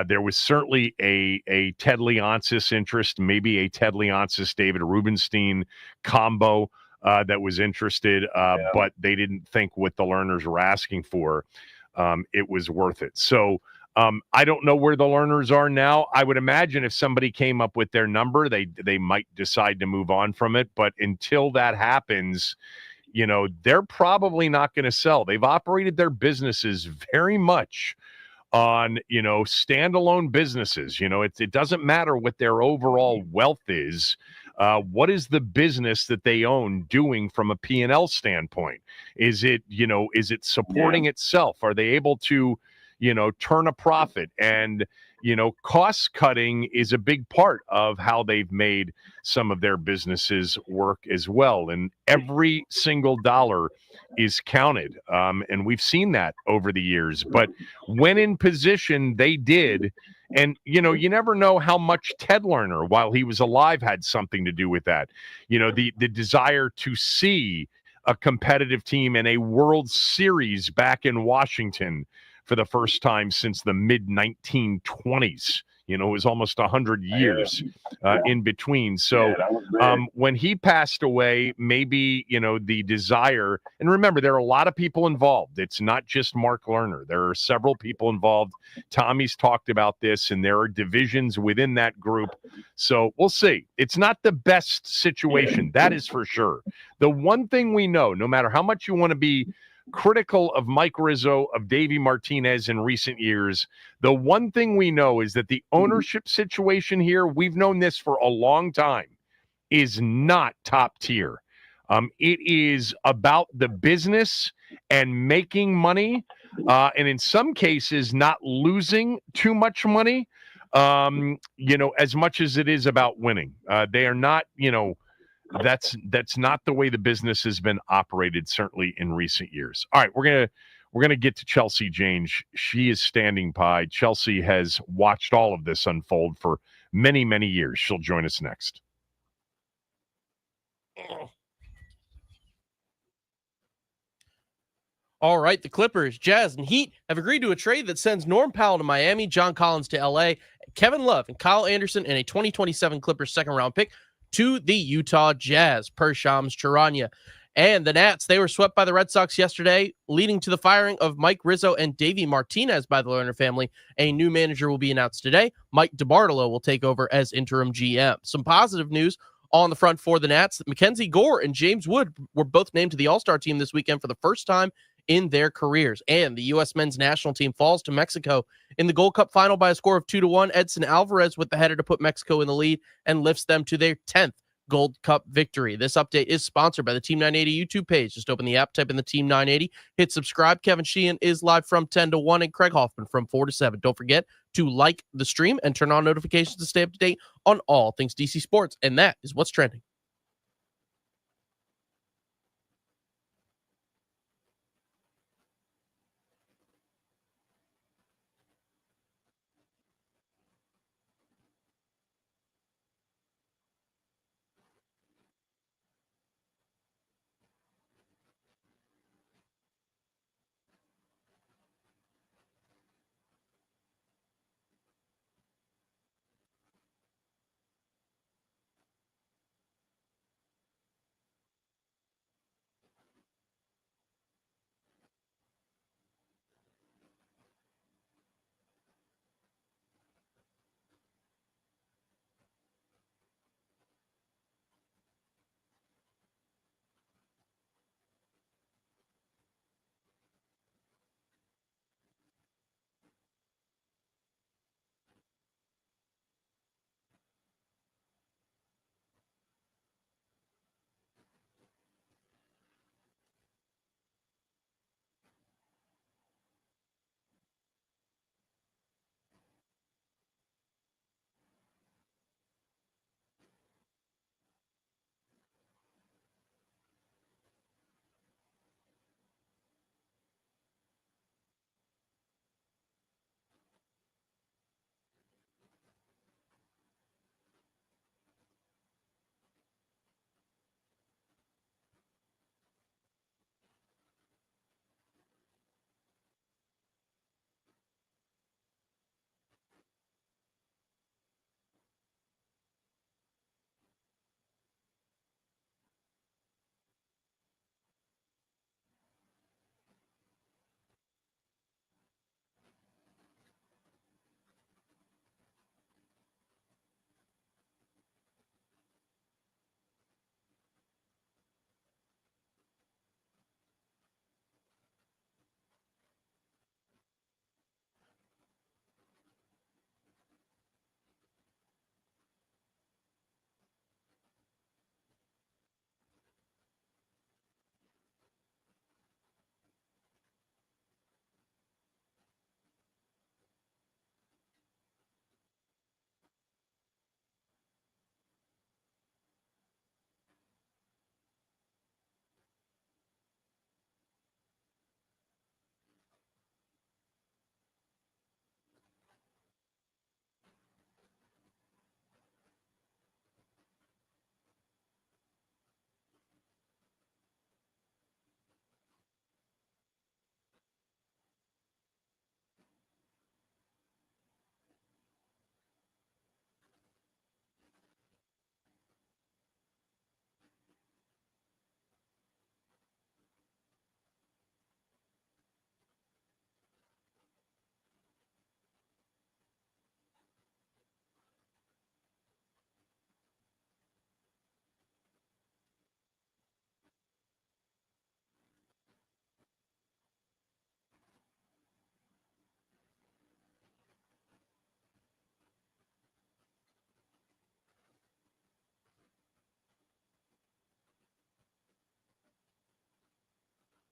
There was certainly a Ted Leonsis interest, maybe a Ted Leonsis, David Rubenstein combo that was interested, but they didn't think what the Lerners were asking for, it was worth it. So I don't know where the Lerners are now. I would imagine if somebody came up with their number, they might decide to move on from it. But until that happens, they're probably not going to sell. They've operated their businesses very much on, standalone businesses. It doesn't matter what their overall wealth is. What is the business that they own doing from a P&L standpoint? Is it supporting itself? Are they able to, turn a profit. And, cost cutting is a big part of how they've made some of their businesses work as well. And every single dollar is counted. And we've seen that over the years. But when in position, they did. And, you never know how much Ted Lerner, while he was alive, had something to do with that. The desire to see a competitive team in a World Series back in Washington for the first time since the mid-1920s. It was almost 100 years in between. So when he passed away, maybe, the desire, and remember, there are a lot of people involved. It's not just Mark Lerner. There are several people involved. Tommy's talked about this, and there are divisions within that group. So we'll see. It's not the best situation. That is for sure. The one thing we know, no matter how much you want to be critical of Mike Rizzo, of Davey Martinez in recent years, the one thing we know is that the ownership situation here, we've known this for a long time, is not top tier. It is about the business and making money, and in some cases not losing too much money, as much as it is about winning. They are not, that's not the way the business has been operated, certainly in recent years. All right, we're gonna get to Chelsea Janes. She is standing by. Chelsea has watched all of this unfold for many, many years. She'll join us next. All right, the Clippers, Jazz, and Heat have agreed to a trade that sends Norm Powell to Miami, John Collins to LA, Kevin Love and Kyle Anderson, and a 2027 Clippers second-round pick to the Utah Jazz, per Shams Charania. And the Nats, they were swept by the Red Sox yesterday, leading to the firing of Mike Rizzo and Davey Martinez by the Lerner family. A new manager will be announced today. Mike DiBartolo will take over as interim GM. Some positive news on the front for the Nats. Mackenzie Gore and James Wood were both named to the All-Star team this weekend for the first time in their careers. And the U.S. men's national team falls to Mexico in the Gold Cup final by a score of 2-1. Edson Alvarez with the header to put Mexico in the lead and lifts them to their 10th Gold Cup victory. This update is sponsored by the Team 980 YouTube page. Just open the app, type in the Team 980, hit subscribe. Kevin Sheehan is live from 10 to 1 and Craig Hoffman from 4 to 7. Don't forget to like the stream and turn on notifications to stay up to date on all things DC sports. And that is what's trending.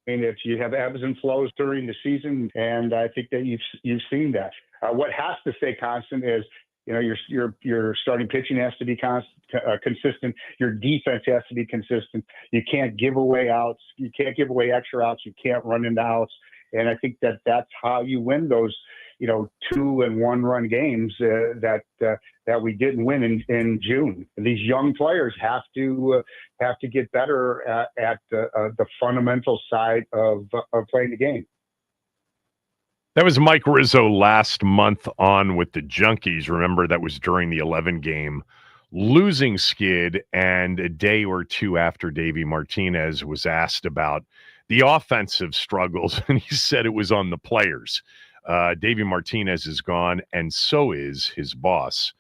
I mean, you have ebbs and flows during the season, and I think that you've seen that. What has to stay constant is, your starting pitching has to be consistent. Your defense has to be consistent. You can't give away outs. You can't give away extra outs. You can't run into outs. And I think that's how you win those, 2 and 1 run games that we didn't win in June. And these young players have to get better at the fundamental side of playing the game. That was Mike Rizzo last month on with the Junkies. Remember, that was during the 11-game losing skid, and a day or two after Davey Martinez was asked about the offensive struggles, and he said it was on the players. Davey Martinez is gone, and so is his boss,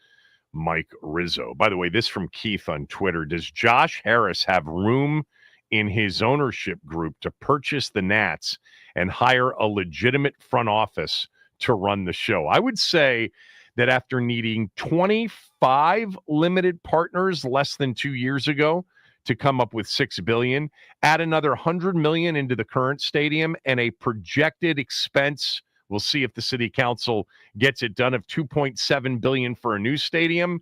Mike Rizzo. By the way, this from Keith on Twitter. Does Josh Harris have room in his ownership group to purchase the Nats and hire a legitimate front office to run the show? I would say that after needing 25 limited partners less than 2 years ago to come up with $6 billion, add another $100 million into the current stadium and a projected expense, we'll see if the city council gets it done, of $2.7 billion for a new stadium.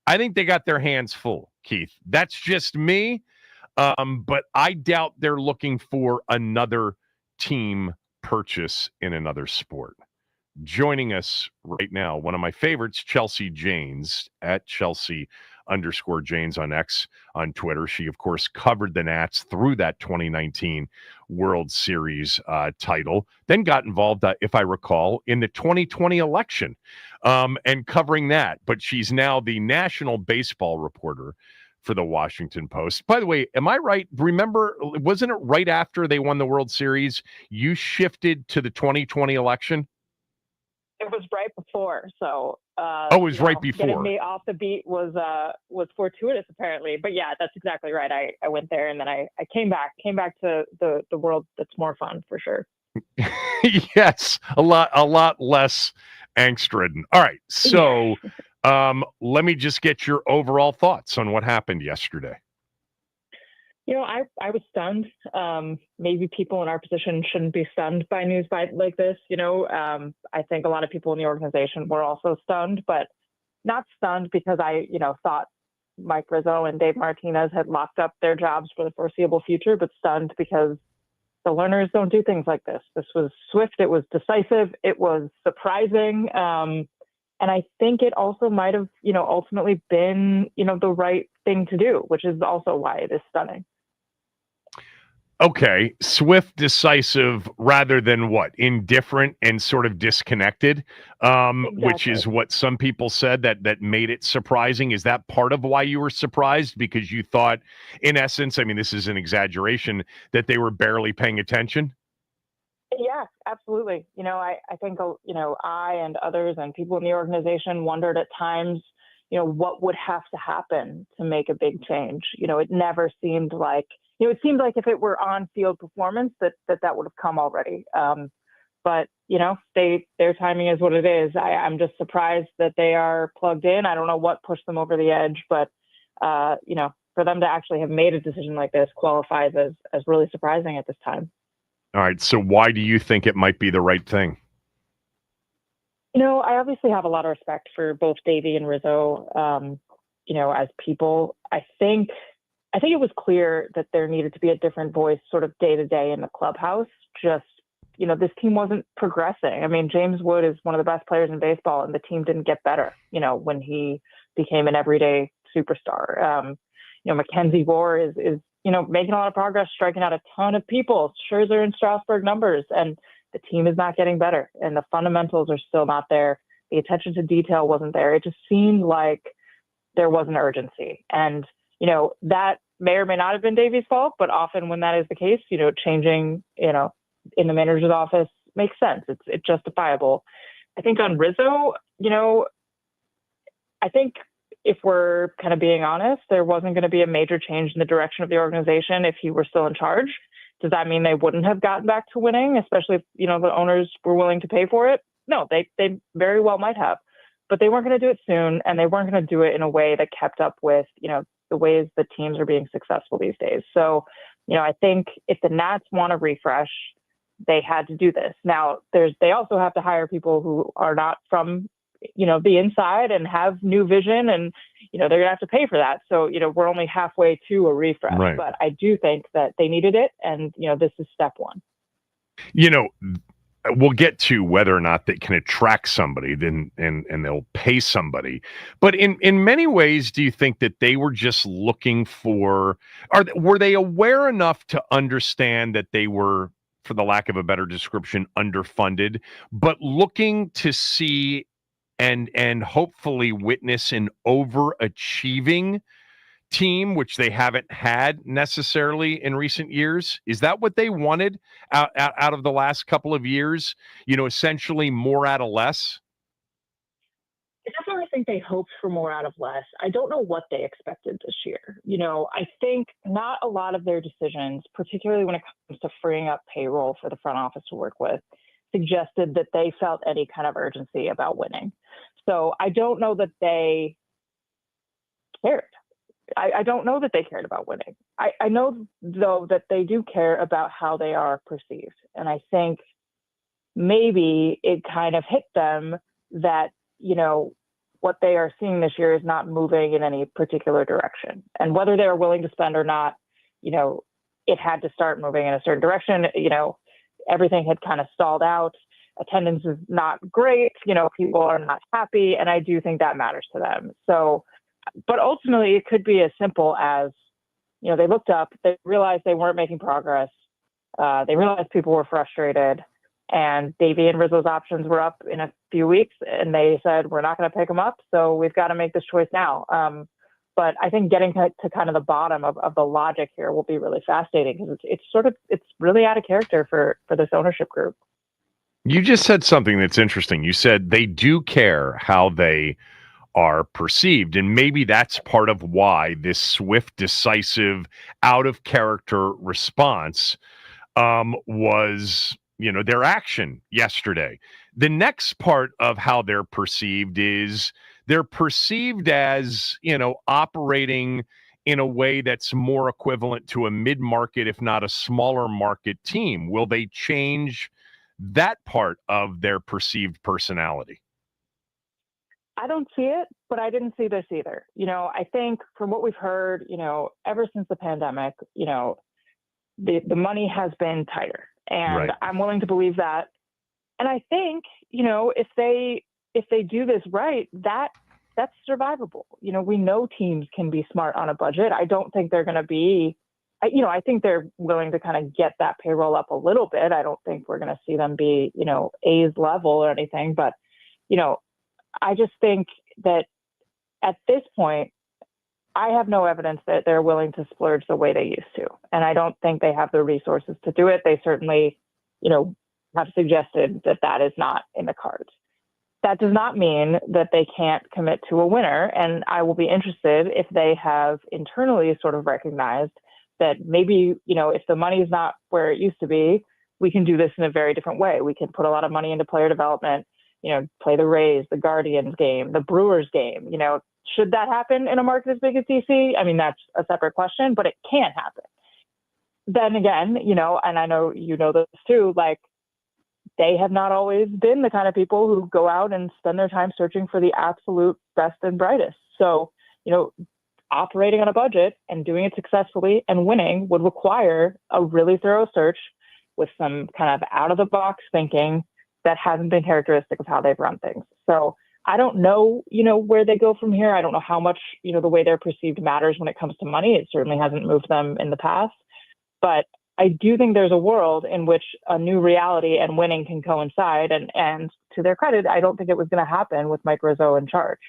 I think they got their hands full, Keith. That's just me. But I doubt they're looking for another team purchase in another sport. Joining us right now, one of my favorites, Chelsea Janes, at Chelsea_Janes on X on Twitter. She, of course, covered the Nats through that 2019 World Series title, then got involved, if I recall, in the 2020 election and covering that. But she's now the national baseball reporter for the Washington Post. By the way, am I right? Remember, wasn't it right after they won the World Series, you shifted to the 2020 election? It was right before. So it was right before. Getting me off the beat was fortuitous, apparently. But yeah, that's exactly right. I went there, and then I came back to the world that's more fun, for sure. Yes, a lot less angst-ridden. All right, so let me just get your overall thoughts on what happened yesterday. I was stunned. Maybe people in our position shouldn't be stunned by news like this. I think a lot of people in the organization were also stunned, but not stunned because I, thought Mike Rizzo and Dave Martinez had locked up their jobs for the foreseeable future, but stunned because the Lerners don't do things like this. This was swift. It was decisive. It was surprising. And I think it also might have, ultimately been, the right thing to do, which is also why it is stunning. Okay, swift, decisive, rather than what? Indifferent and sort of disconnected, Exactly. Which is what some people said that made it surprising. Is that part of why you were surprised? Because you thought, in essence, I mean, this is an exaggeration, that they were barely paying attention? Yeah, absolutely. I think, I and others and people in the organization wondered at times, what would have to happen to make a big change. It never seemed like, it seemed like if it were on-field performance that would have come already. But, their timing is what it is. I'm just surprised that they are plugged in. I don't know what pushed them over the edge, but, for them to actually have made a decision like this qualifies as really surprising at this time. All right. So why do you think it might be the right thing? I obviously have a lot of respect for both Davey and Rizzo, as people. I think it was clear that there needed to be a different voice sort of day to day in the clubhouse. Just, this team wasn't progressing. I mean, James Wood is one of the best players in baseball, and the team didn't get better, when he became an everyday superstar. Mackenzie Gore is making a lot of progress, striking out a ton of people. Scherzer and Strasburg numbers, and the team is not getting better, and the fundamentals are still not there. The attention to detail wasn't there. It just seemed like there was an urgency, and that may or may not have been Davey's fault, but often when that is the case, changing, in the manager's office makes sense. It's justifiable. I think on Rizzo, I think if we're kind of being honest, there wasn't going to be a major change in the direction of the organization if he were still in charge. Does that mean they wouldn't have gotten back to winning, especially if, the owners were willing to pay for it? No, they very well might have, but they weren't going to do it soon, and they weren't going to do it in a way that kept up with, the ways that teams are being successful these days. So I think if the Nats want to refresh, they had to do this. Now, they also have to hire people who are not from, the inside and have new vision, and, they're going to have to pay for that. So, we're only halfway to a refresh, Right. but I do think that they needed it. And, this is step one. We'll get to whether or not they can attract somebody and they'll pay somebody. But in many ways, do you think that they were just looking for, were they aware enough to understand that they were, for the lack of a better description, underfunded, but looking to see and hopefully witness an overachieving team, which they haven't had necessarily in recent years? Is that what they wanted out of the last couple of years? Essentially more out of less? I definitely think they hoped for more out of less. I don't know what they expected this year. I think not a lot of their decisions, particularly when it comes to freeing up payroll for the front office to work with, suggested that they felt any kind of urgency about winning. So I don't know that they cared. I don't know that they cared about winning. I know, though, that they do care about how they are perceived. And I think maybe it kind of hit them that, what they are seeing this year is not moving in any particular direction. And whether they're willing to spend or not, it had to start moving in a certain direction. Everything had kind of stalled out. Attendance is not great. People are not happy. And I do think that matters to them. So, but ultimately, it could be as simple as, they looked up, they realized they weren't making progress. They realized people were frustrated, and Davey and Rizzo's options were up in a few weeks, and they said, we're not going to pick them up, so we've got to make this choice now. But I think getting to kind of the bottom of the logic here will be really fascinating, because it's really out of character for this ownership group. You just said something that's interesting. You said they do care how they are perceived. And maybe that's part of why this swift, decisive, out of character response was, their action yesterday. The next part of how they're perceived is they're perceived as, operating in a way that's more equivalent to a mid-market, if not a smaller market team. Will they change that part of their perceived personality? I don't see it, but I didn't see this either. I think from what we've heard, ever since the pandemic, the money has been tighter, and right. I'm willing to believe that. And I think, if they do this right, that's survivable. We know teams can be smart on a budget. I don't think they're going to be, I think they're willing to kind of get that payroll up a little bit. I don't think we're going to see them be, A's level or anything, but, I just think that at this point, I have no evidence that they're willing to splurge the way they used to. And I don't think they have the resources to do it. They certainly, have suggested that that is not in the cards. That does not mean that they can't commit to a winner. And I will be interested if they have internally sort of recognized that maybe, if the money is not where it used to be, we can do this in a very different way. We can put a lot of money into player development, play the Rays, the Guardians game, the Brewers game. Should that happen in a market as big as DC? I mean, that's a separate question, but it can happen. Then again, and I know this too, like, they have not always been the kind of people who go out and spend their time searching for the absolute best and brightest. So, operating on a budget and doing it successfully and winning would require a really thorough search with some kind of out-of-the-box thinking that hasn't been characteristic of how they've run things. So I don't know, where they go from here. I don't know how much, the way they're perceived matters when it comes to money. It certainly hasn't moved them in the past. But I do think there's a world in which a new reality and winning can coincide. And to their credit, I don't think it was going to happen with Mike Rizzo in charge.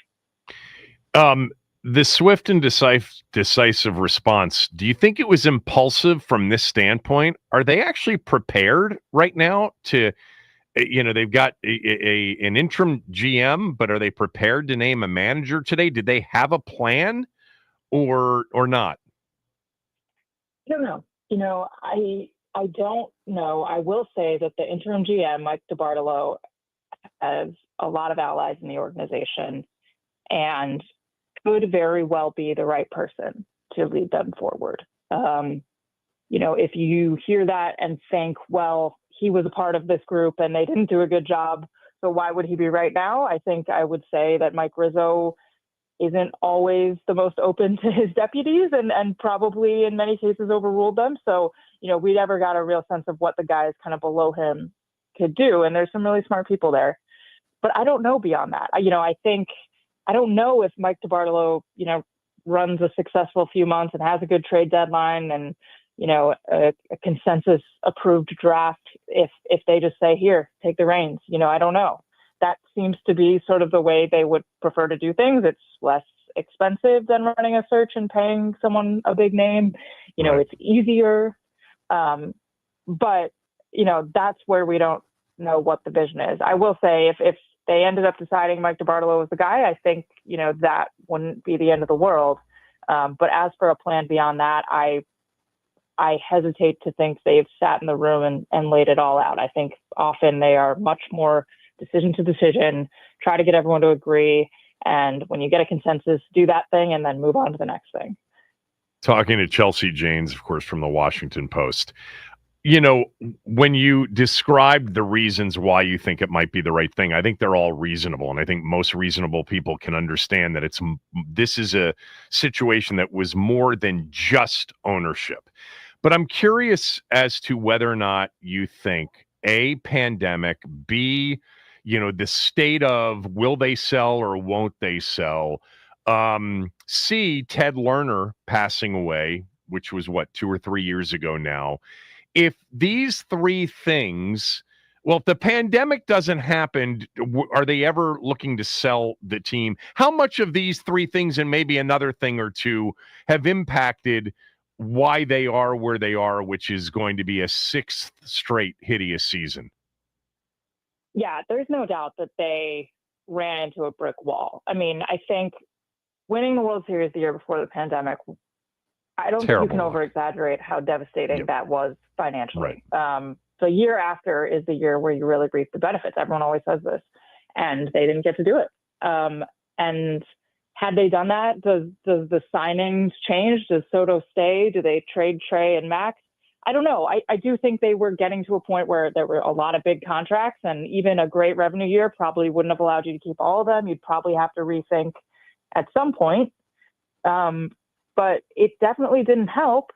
The swift and decisive response, do you think it was impulsive from this standpoint? Are they actually prepared right now to, they've got an interim GM, but are they prepared to name a manager today? Did they have a plan or not? I don't know. I don't know. I will say that the interim GM, Mike DeBartolo, has a lot of allies in the organization and could very well be the right person to lead them forward. if you hear that and think, well, he was a part of this group and they didn't do a good job, so why would he be right now? I think I would say that Mike Rizzo isn't always the most open to his deputies and probably in many cases overruled them. So, we never got a real sense of what the guys kind of below him could do. And there's some really smart people there. But I don't know beyond that. I don't know if Mike DiBartolo, runs a successful few months and has a good trade deadline and, a consensus approved draft if they just say, here, take the reins. I don't know. That seems to be sort of the way they would prefer to do things. It's less expensive than running a search and paying someone a big name. It's easier. But, that's where we don't know what the vision is. I will say if they ended up deciding Mike DiBartolo was the guy, I think, that wouldn't be the end of the world. But as for a plan beyond that, I hesitate to think they've sat in the room and laid it all out. I think often they are much more decision to decision, try to get everyone to agree. And when you get a consensus, do that thing and then move on to the next thing. Talking to Chelsea Janes, of course, from the Washington Post. When you described the reasons why you think it might be the right thing, I think they're all reasonable. And I think most reasonable people can understand that this is a situation that was more than just ownership. But I'm curious as to whether or not you think A, pandemic, B, the state of will they sell or won't they sell? C, Ted Lerner passing away, which was 2 or 3 years ago now. If these three things, if the pandemic doesn't happen, are they ever looking to sell the team? How much of these three things and maybe another thing or two have impacted why they are where they are, which is going to be a 6th straight hideous season? Yeah, there's no doubt that they ran into a brick wall. I mean, I think winning the World Series the year before the pandemic, I don't think you can over-exaggerate how devastating that was financially. Right. The year after is the year where you really reap the benefits. Everyone always says this, and they didn't get to do it. And had they done that, does the signings change? Does Soto stay? Do they trade Trey and Max? I don't know. I do think they were getting to a point where there were a lot of big contracts, and even a great revenue year probably wouldn't have allowed you to keep all of them. You'd probably have to rethink at some point. But it definitely didn't help.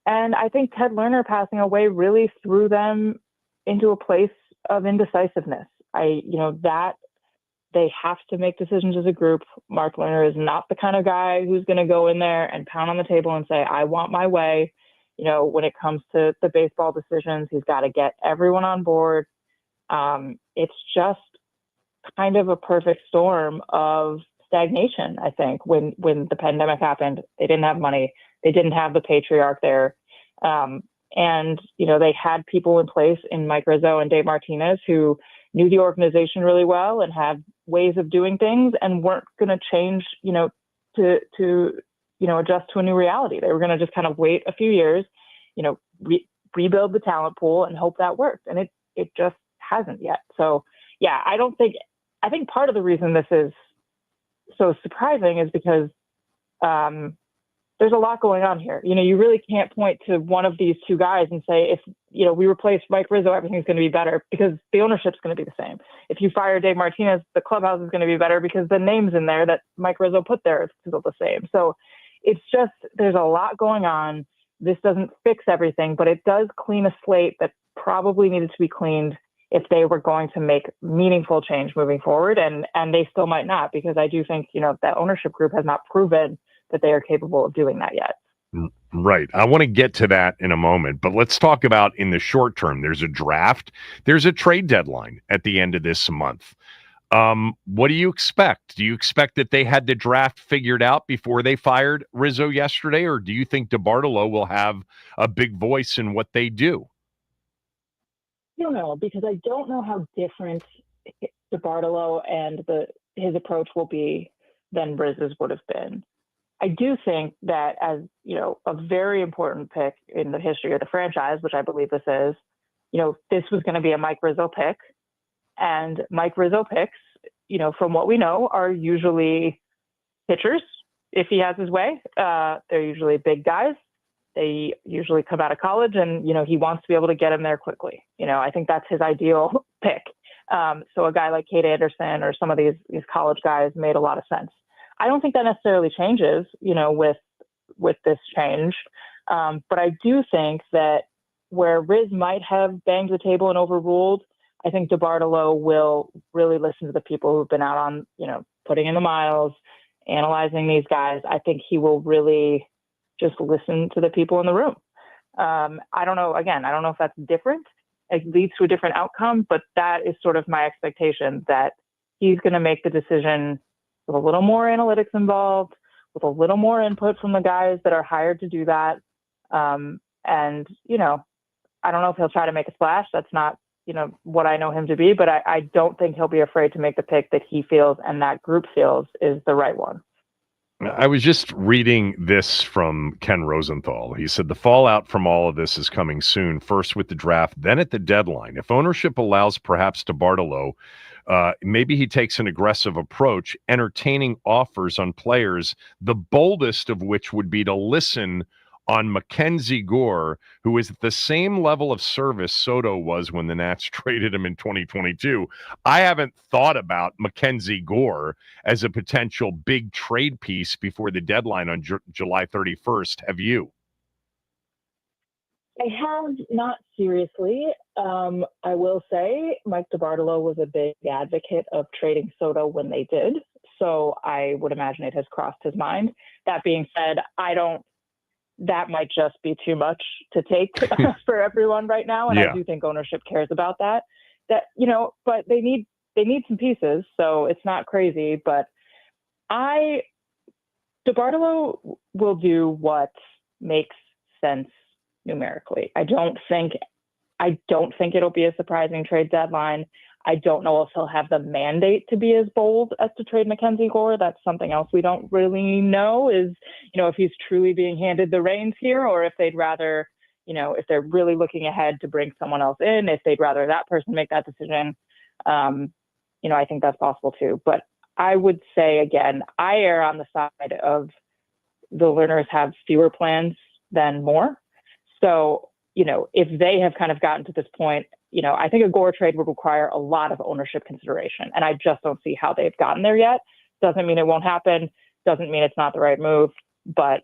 And I think Ted Lerner passing away really threw them into a place of indecisiveness. That they have to make decisions as a group. Mark Lerner is not the kind of guy who's going to go in there and pound on the table and say, I want my way. When it comes to the baseball decisions, he's got to get everyone on board. It's just kind of a perfect storm of stagnation. I think when the pandemic happened, they didn't have money. They didn't have the patriarch there. And, they had people in place in Mike Rizzo and Dave Martinez who knew the organization really well and had ways of doing things and weren't going to change, to adjust to a new reality. They were going to just kind of wait a few years, rebuild the talent pool and hope that worked. And it just hasn't yet. So, yeah, I think part of the reason this is so surprising is because there's a lot going on here. You really can't point to one of these two guys and say, if, we replace Mike Rizzo, everything's going to be better, because the ownership's going to be the same. If you fire Dave Martinez, the clubhouse is going to be better because the names in there that Mike Rizzo put there is still the same. So it's just, there's a lot going on. This doesn't fix everything, but it does clean a slate that probably needed to be cleaned if they were going to make meaningful change moving forward. And they still might not, because I do think, that ownership group has not proven that they are capable of doing that yet. Right. I want to get to that in a moment, but let's talk about in the short term. There's a draft. There's a trade deadline at the end of this month. What do you expect? Do you expect that they had the draft figured out before they fired Rizzo yesterday, or do you think DiBartolo will have a big voice in what they do? I don't know, because I don't know how different DiBartolo and his approach will be than Rizzo's would have been. I do think that as, a very important pick in the history of the franchise, which I believe this is, this was going to be a Mike Rizzo pick. And Mike Rizzo picks, from what we know, are usually pitchers, if he has his way. They're usually big guys. They usually come out of college and, he wants to be able to get him there quickly. I think that's his ideal pick. So a guy like Cade Anderson or some of these college guys made a lot of sense. I don't think that necessarily changes, with this change. But I do think that where Riz might have banged the table and overruled, I think DeBartolo will really listen to the people who've been out on, putting in the miles, analyzing these guys. I think he will really just listen to the people in the room. I don't know. Again, I don't know if that's different. It leads to a different outcome, but that is sort of my expectation, that he's going to make the decision with a little more analytics involved, with a little more input from the guys that are hired to do that. And, I don't know if he'll try to make a splash. That's not, what I know him to be, but I don't think he'll be afraid to make the pick that he feels and that group feels is the right one. I was just reading this from Ken Rosenthal. He said the fallout from all of this is coming soon, first with the draft, then at the deadline. If ownership allows perhaps DeBartolo, maybe he takes an aggressive approach, entertaining offers on players, the boldest of which would be to listen on Mackenzie Gore, who is at the same level of service Soto was when the Nats traded him in 2022. I haven't thought about Mackenzie Gore as a potential big trade piece before the deadline on July 31st. Have you? I have not seriously. I will say Mike DeBartolo was a big advocate of trading Soto when they did. So I would imagine it has crossed his mind. That being said, that might just be too much to take for everyone right now. And I do think ownership cares about that, but they need some pieces. So it's not crazy, but DeBartolo will do what makes sense numerically. I don't think it'll be a surprising trade deadline. I don't know if he'll have the mandate to be as bold as to trade Mackenzie Gore. That's something else we don't really know is, if he's truly being handed the reins here, or if they'd rather, if they're really looking ahead to bring someone else in, if they'd rather that person make that decision. I think that's possible too. But I would say, again, I err on the side of the learners have fewer plans than more. So, if they have kind of gotten to this point, I think a Gore trade would require a lot of ownership consideration. And I just don't see how they've gotten there yet. Doesn't mean it won't happen. Doesn't mean it's not the right move. But,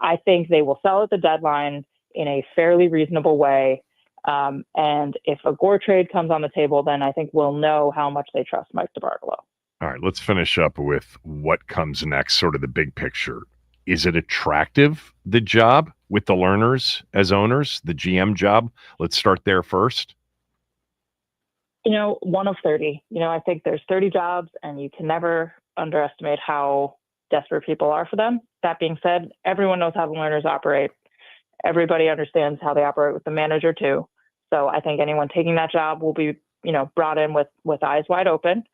I think they will sell at the deadline in a fairly reasonable way. And if a Gore trade comes on the table, then I think we'll know how much they trust Mike DeBartolo. All right, let's finish up with what comes next, sort of the big picture. Is it attractive, the job with the learners as owners, the GM job? Let's start there first. 1 of 30. I think there's 30 jobs, and you can never underestimate how desperate people are for them. That being said, everyone knows how the learners operate. Everybody understands how they operate with the manager too. So I think anyone taking that job will be, brought in with eyes wide open.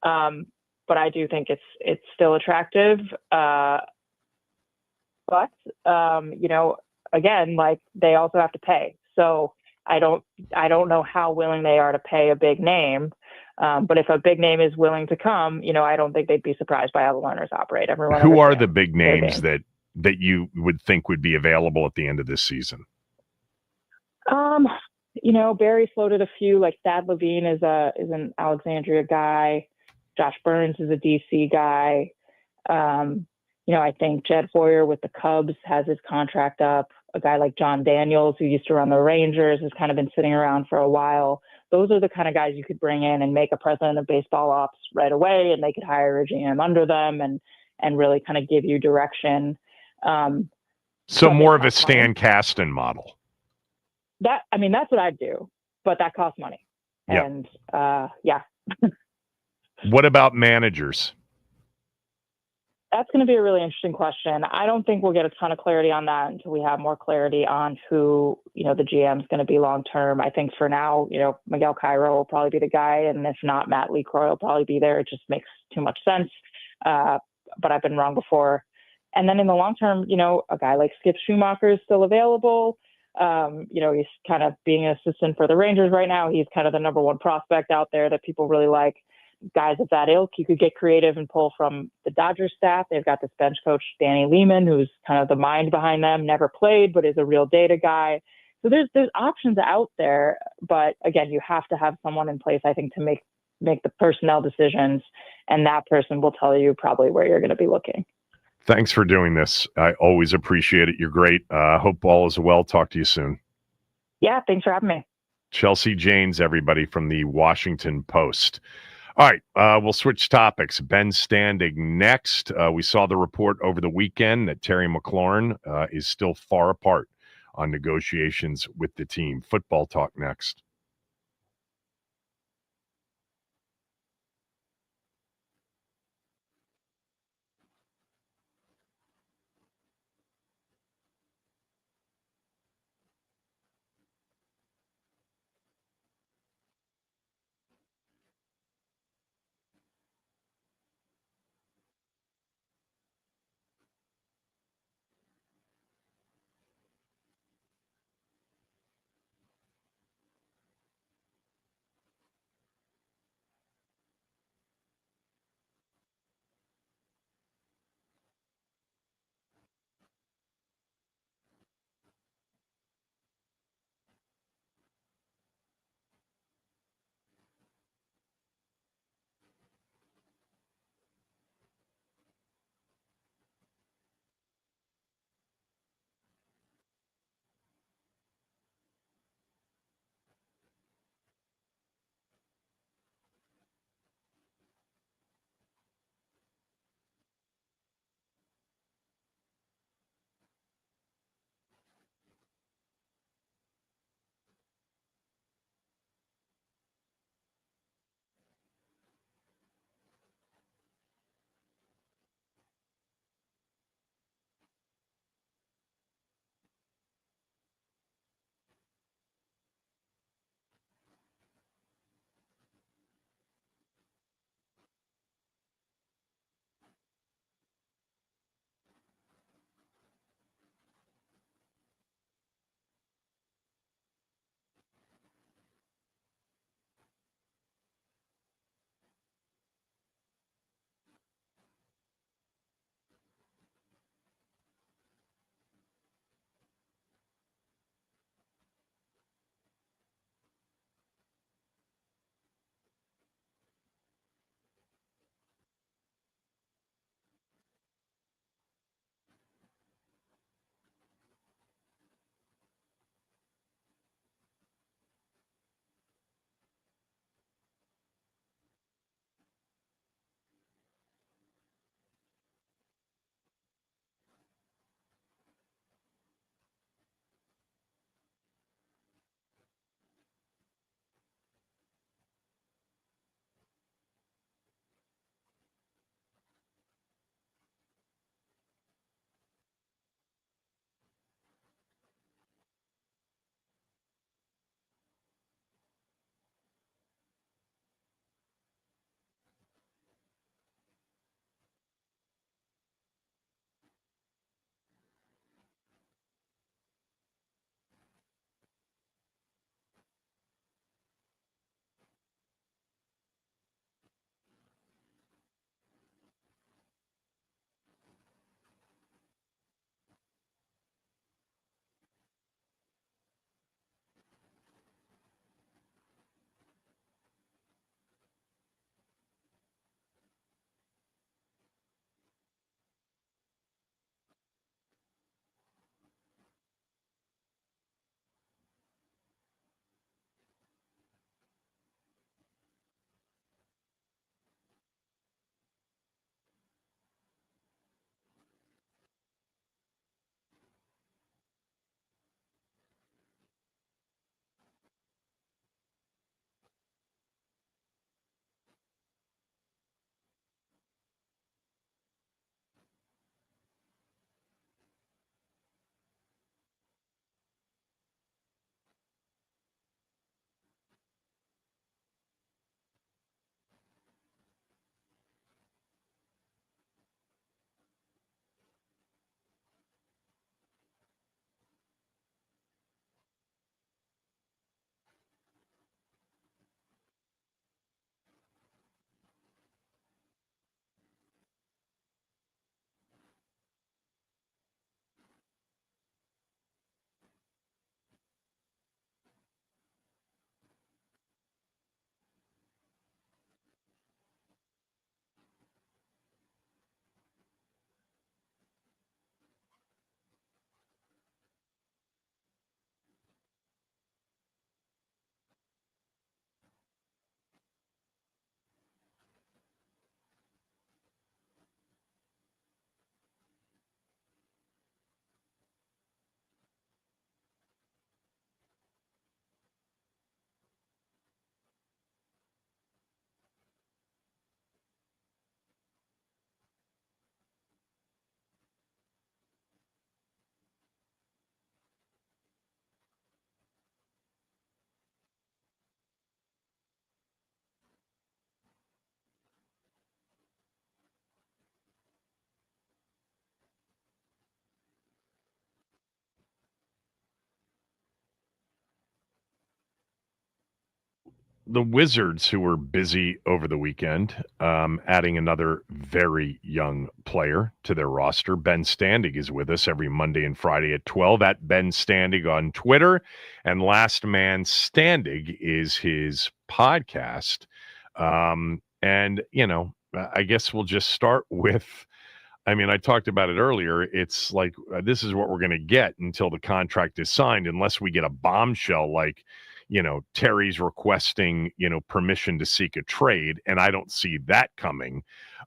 But I do think it's still attractive. But again, like they also have to pay. So I don't know how willing they are to pay a big name. But if a big name is willing to come, I don't think they'd be surprised by how the learners operate. Everyone. Who are the big names that you would think would be available at the end of this season? Barry floated a few, like Thad Levine is an Alexandria guy. Josh Burns is a DC guy. I think Jed Hoyer with the Cubs has his contract up. A guy like John Daniels, who used to run the Rangers, has kind of been sitting around for a while. Those are the kind of guys you could bring in and make a president of baseball ops right away, and they could hire a GM under them and really kind of give you direction. So more of a Stan Kasten model. That's what I'd do, but that costs money. Yep. And yeah. What about managers? That's going to be a really interesting question. I don't think we'll get a ton of clarity on that until we have more clarity on who, the GM is going to be long-term. I think for now, Miguel Cairo will probably be the guy. And if not, Matt LeCroy will probably be there. It just makes too much sense. But I've been wrong before. And then in the long term, a guy like Skip Schumacher is still available. He's kind of being an assistant for the Rangers right now. He's kind of the number one prospect out there that people really like. guys of that ilk. You could get creative and pull from the Dodgers staff. They've got this bench coach, Danny Lehman, who's kind of the mind behind them, never played, but is a real data guy. So there's options out there, but again, you have to have someone in place, I think, to make the personnel decisions, and that person will tell you probably where you're going to be looking. Thanks for doing this. I always appreciate it. You're great. Hope all is well. Talk to you soon. Yeah, thanks for having me. Chelsea Janes, everybody, from the Washington Post. All right, we'll switch topics. Ben Standing next. We saw the report over the weekend that Terry McLaurin is still far apart on negotiations with the team. Football talk next. the Wizards, who were busy over the weekend, adding another very young player to their roster. Ben Standig is with us every Monday and Friday at 12 at Ben Standig on Twitter. And Last Man Standig is his podcast. And, I guess we'll just start with, I talked about it earlier. It's like, this is what we're going to get until the contract is signed, unless we get a bombshell like, Terry's requesting, permission to seek a trade. And I don't see that coming.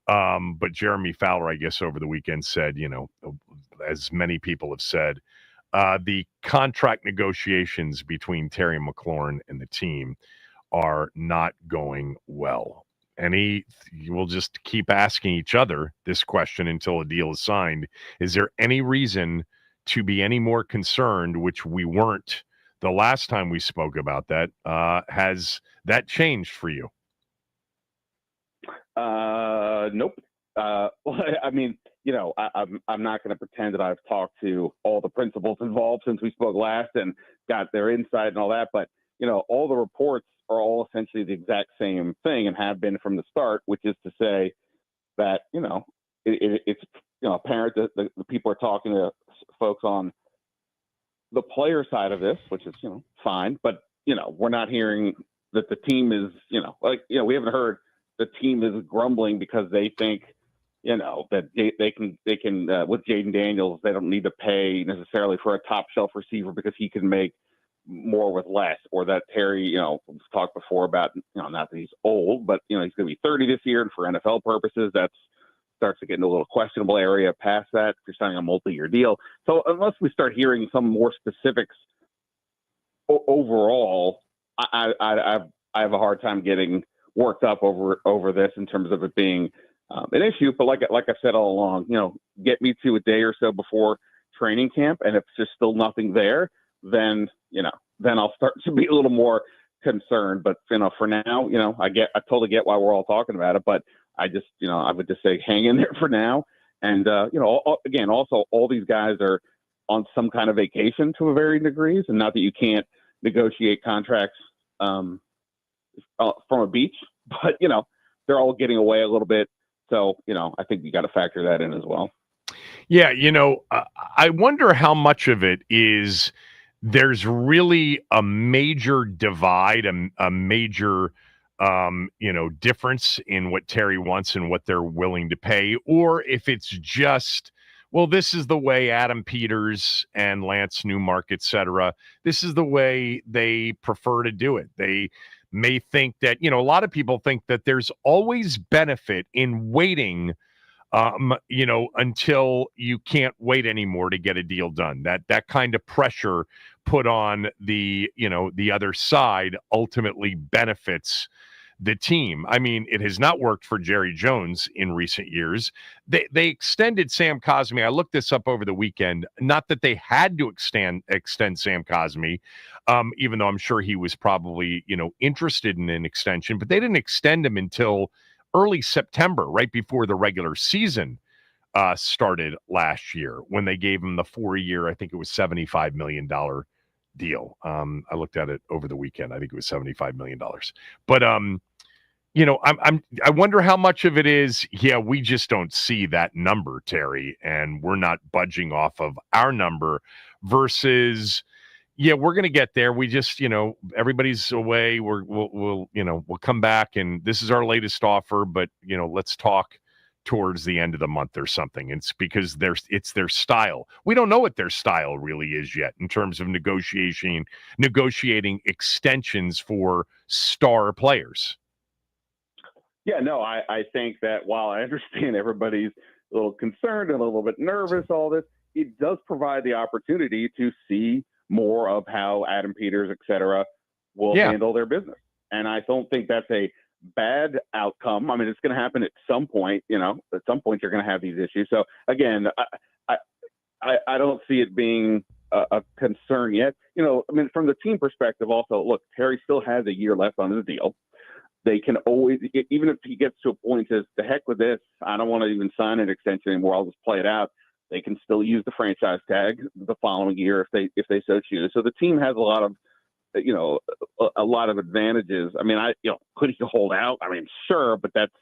But Jeremy Fowler, I guess, over the weekend said, as many people have said, the contract negotiations between Terry McLaurin and the team are not going well. And we'll just keep asking each other this question until a deal is signed. Is there any reason to be any more concerned, which we weren't the last time we spoke about that? Has that changed for you? Nope. I'm not going to pretend that I've talked to all the principals involved since we spoke last and got their insight and all that. But, all the reports are all essentially the exact same thing and have been from the start, which is to say that, it's apparent that the people are talking to folks on the player side of this, which is, fine. But, we're not hearing that the team is, we haven't heard the team is grumbling because they think, that they can with Jaden Daniels, they don't need to pay necessarily for a top shelf receiver because he can make more with less, or that Terry, we've talked before about, not that he's old, but, he's going to be 30 this year. And for NFL purposes, that starts to get into a little questionable area past that if you're signing a multi-year deal. So unless we start hearing some more specifics overall, I have a hard time getting worked up over this in terms of it being an issue. But like I said all along, get me to a day or so before training camp, and if there's still nothing there, then I'll start to be a little more concerned. But for now, I totally get why we're all talking about it. But I just, I would just say hang in there for now. And again, also all these guys are on some kind of vacation to a varying degrees, and not that you can't negotiate contracts from a beach, but they're all getting away a little bit. So I think you got to factor that in as well. Yeah, I wonder how much of it is there's really a major divide, a major difference in what Terry wants and what they're willing to pay, or if it's just, well, this is the way Adam Peters and Lance Newmark, et cetera, this is the way they prefer to do it. They may think that, a lot of people think that there's always benefit in waiting until you can't wait anymore to get a deal done. That kind of pressure put on the other side ultimately benefits the team. It has not worked for Jerry Jones in recent years. They extended Sam Cosmi. I looked this up over the weekend. Not that they had to extend Sam Cosmi, even though I'm sure he was probably, interested in an extension, but they didn't extend him until early September, right before the regular season started last year, when they gave him the 4-year, I think it was $75 million deal. I looked at it over the weekend. I think it was $75 million. But I wonder how much of it is, we just don't see that number, Terry, and we're not budging off of our number, versus, we're going to get there. We just, everybody's away. We'll come back, and this is our latest offer, but let's talk towards the end of the month or something. It's because it's their style. We don't know what their style really is yet in terms of negotiating extensions for star players. Yeah, no, I think that while I understand everybody's a little concerned and a little bit nervous, all this, it does provide the opportunity to see more of how Adam Peters, et cetera, will handle their business. And I don't think that's a bad outcome. It's going to happen at some point. At some point you're going to have these issues. So again, I don't see it being a concern yet. From the team perspective, also, look, Terry still has a year left on his deal. They can always, even if he gets to a point says, the heck with this, I don't want to even sign an extension anymore, I'll just play it out. They can still use the franchise tag the following year if they so choose. So the team has a lot of a lot of advantages. I mean, could he hold out? I mean, sure, but that's,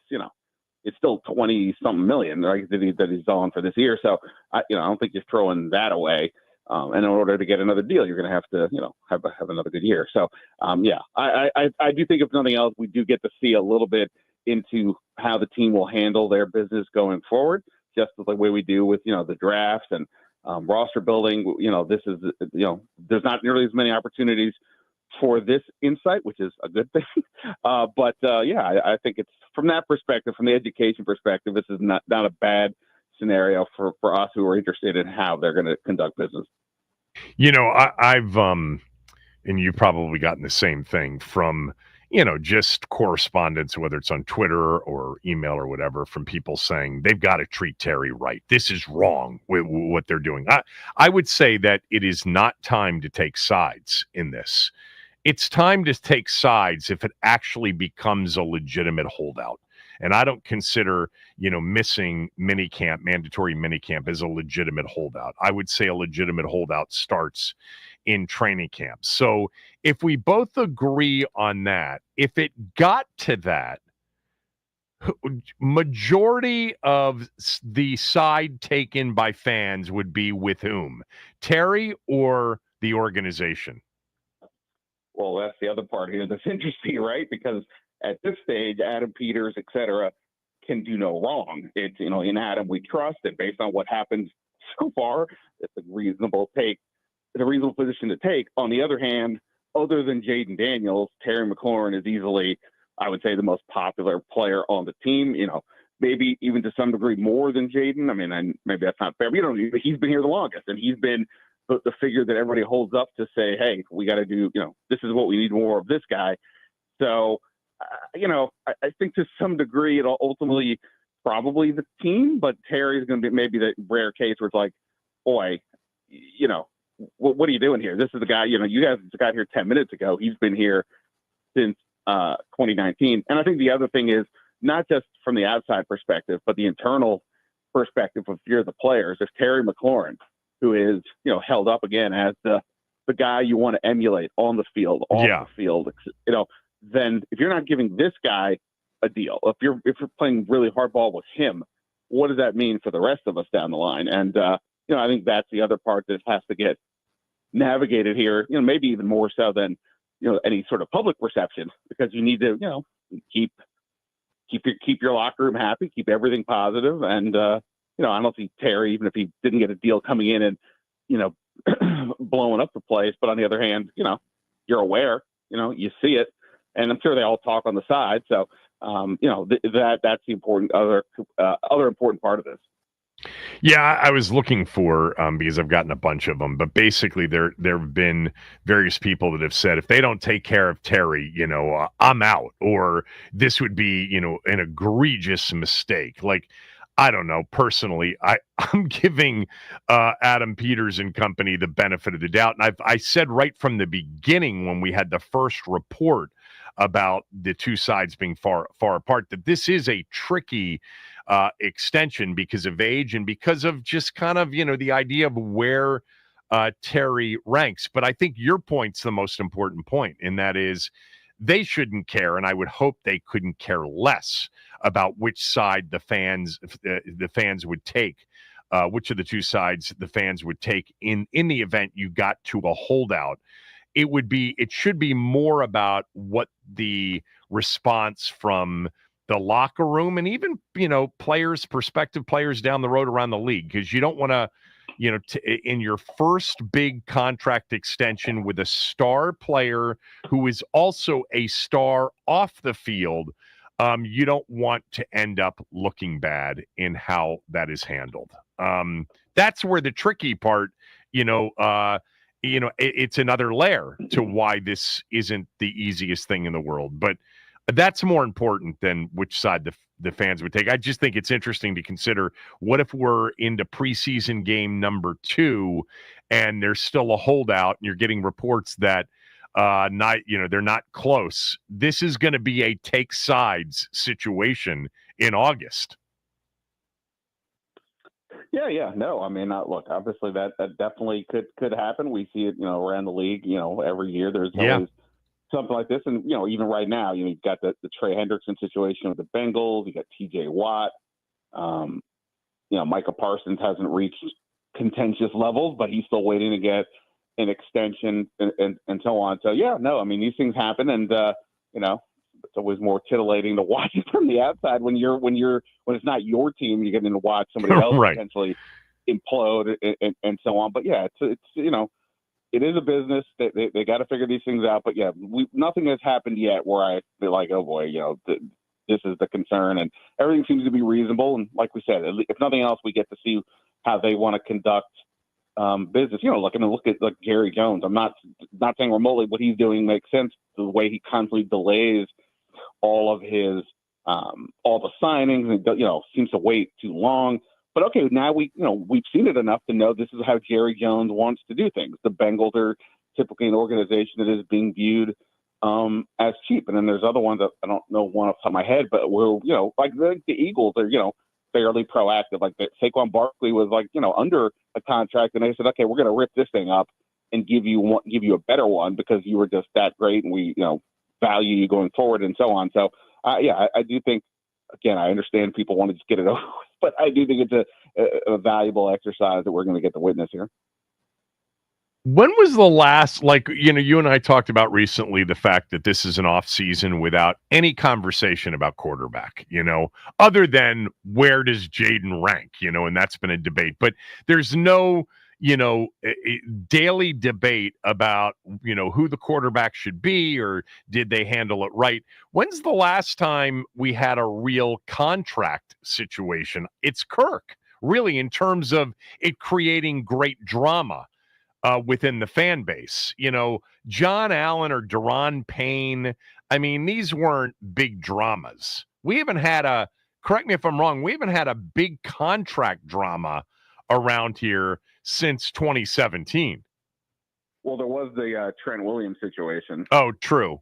it's still 20-something million, right, that he's on for this year. So, I don't think you're throwing that away. And in order to get another deal, you're going to have to, have another good year. So, I do think if nothing else, we do get to see a little bit into how the team will handle their business going forward, just the way we do with, the drafts and roster building. This is, there's not nearly as many opportunities for this insight, which is a good thing. I think it's from that perspective, from the education perspective, this is not a bad scenario for us who are interested in how they're going to conduct business. I've and you've probably gotten the same thing from, just correspondence, whether it's on Twitter or email or whatever, from people saying they've got to treat Terry right. This is wrong with what they're doing. I would say that it is not time to take sides in this. It's time to take sides if it actually becomes a legitimate holdout. And I don't consider, missing mandatory minicamp as a legitimate holdout. I would say a legitimate holdout starts in training camp. So if we both agree on that, if it got to that, majority of the side taken by fans would be with whom? Terry or the organization? Well, that's the other part here that's interesting, right? Because at this stage, Adam Peters, et cetera, can do no wrong. It's, in Adam we trust, and based on what happens so far, it's a reasonable position to take. On the other hand, other than Jaden Daniels, Terry McLaurin is easily, I would say, the most popular player on the team. Maybe even to some degree more than Jaden. I mean, maybe that's not fair, but he's been here the longest, and he's been the figure that everybody holds up to say, hey, we got to do, this is what we need more of this guy. So, I think to some degree it'll ultimately probably the team, but Terry's going to be maybe the rare case where it's like, boy, what are you doing here? This is the guy, you guys got here 10 minutes ago. He's been here since 2019. And I think the other thing is not just from the outside perspective, but the internal perspective of fear of the players. There's Terry McLaurin, who is, held up again as the guy you want to emulate on the field, off the field, then if you're not giving this guy a deal, if you're playing really hardball with him, what does that mean for the rest of us down the line? And, I think that's the other part that has to get navigated here, maybe even more so than, any sort of public perception, because you need to, keep your locker room happy, keep everything positive. And, I don't see Terry, even if he didn't get a deal, coming in and, blowing up the place. But on the other hand, you're aware, you see it, and I'm sure they all talk on the side. So, that's the important other important part of this. Yeah, I was looking for, because I've gotten a bunch of them, but basically there have been various people that have said, if they don't take care of Terry, I'm out, or this would be, an egregious mistake. Like, I don't know, personally, I'm giving Adam Peters and company the benefit of the doubt. And I said right from the beginning when we had the first report about the two sides being far apart that this is a tricky extension because of age and because of just kind of, the idea of where Terry ranks. But I think your point's the most important point, and that is they shouldn't care, and I would hope they couldn't care less about which side the fans would take, which of the two sides the fans would take in the event you got to a holdout. It should be more about what the response from the locker room and even, prospective players down the road around the league, because you don't want to, in your first big contract extension with a star player who is also a star off the field, you don't want to end up looking bad in how that is handled. That's where the tricky part, it's another layer to why this isn't the easiest thing in the world. But that's more important than which side the fans would take. I just think it's interesting to consider, what if we're into preseason game number 2 and there's still a holdout and you're getting reports that they're not close. This is going to be a take sides situation in August. Yeah. No, I mean, look, obviously that definitely could happen. We see it, around the league, every year. There's always something like this. And, even right now, you've got the Trey Hendrickson situation with the Bengals. You got TJ Watt. Micah Parsons hasn't reached contentious levels, but he's still waiting to get an extension and so on. So, yeah, no, I mean, these things happen. And, it's always more titillating to watch it from the outside when it's not your team. You're getting to watch somebody else right. potentially implode and so on. But yeah, it's it is a business. They got to figure these things out. But yeah, nothing has happened yet where I feel like, oh boy, this is the concern, and everything seems to be reasonable. And like we said, if nothing else, we get to see how they want to conduct business. Look at like Jerry Jones. I'm not saying remotely what he's doing makes sense. The way he constantly delays all of his all the signings and seems to wait too long. But okay, now we've seen it enough to know this is how Jerry Jones wants to do things. The Bengals are typically an organization that is being viewed as cheap, and then there's other ones that I don't know one off the top of my head, but like the Eagles are fairly proactive. Like Saquon Barkley was under a contract, and they said, okay, we're going to rip this thing up and give you a better one because you were just that great, and we value you going forward and so on. So I do think, again, I understand people want to just get it over, but I do think it's a valuable exercise that we're going to get to witness here. When was the last, you and I talked about recently the fact that this is an off season without any conversation about quarterback, other than where does Jaden rank, and that's been a debate, but there's no, daily debate about, who the quarterback should be or did they handle it right? When's the last time we had a real contract situation? It's Kirk, really, in terms of it creating great drama within the fan base. John Allen or Daron Payne, I mean, these weren't big dramas. We haven't had correct me if I'm wrong, we haven't had a big contract drama around here since 2017. Well, there was the Trent Williams situation. Oh, true.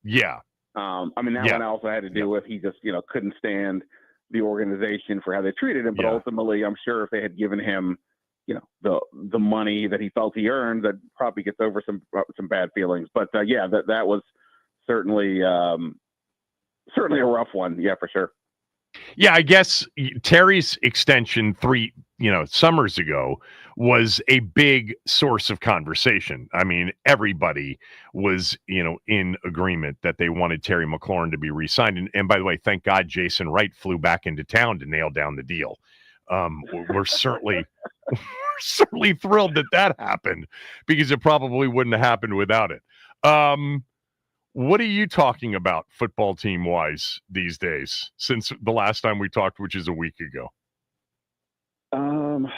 Yeah. That one also had to do with he just, couldn't stand the organization for how they treated him. But ultimately, I'm sure if they had given him, the money that he felt he earned, that probably gets over some bad feelings. But that was certainly a rough one. Yeah, for sure. Yeah, I guess Terry's extension 3, summers ago was a big source of conversation. I mean, everybody was, in agreement that they wanted Terry McLaurin to be re-signed. And by the way, thank God Jason Wright flew back into town to nail down the deal. We're certainly thrilled that happened because it probably wouldn't have happened without it. What are you talking about football team wise these days since the last time we talked, which is a week ago? I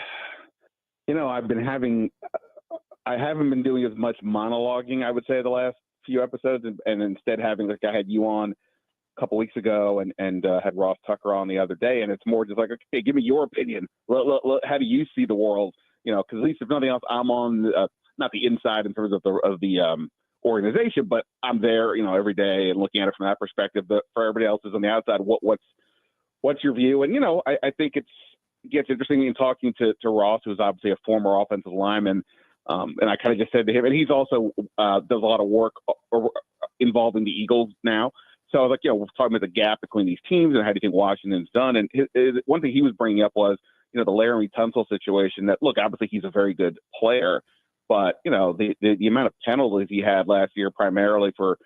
haven't been doing as much monologuing, I would say, the last few episodes, and instead having, like, I had you on a couple weeks ago and had Ross Tucker on the other day, and it's more just like, okay, give me your opinion. How do you see the world? Because at least if nothing else, I'm on not the inside in terms of the organization, but I'm there, every day and looking at it from that perspective. But for everybody else who's on the outside, what's your view? And I think it gets interesting in talking to Ross, who's obviously a former offensive lineman, and I kind of just said to him, and he's also does a lot of work involving the Eagles now. So I was like, we're talking about the gap between these teams and how do you think Washington's done? And one thing he was bringing up was, the Laramie Tunsil situation. That, look, obviously he's a very good player, but the amount of penalties he had last year, primarily for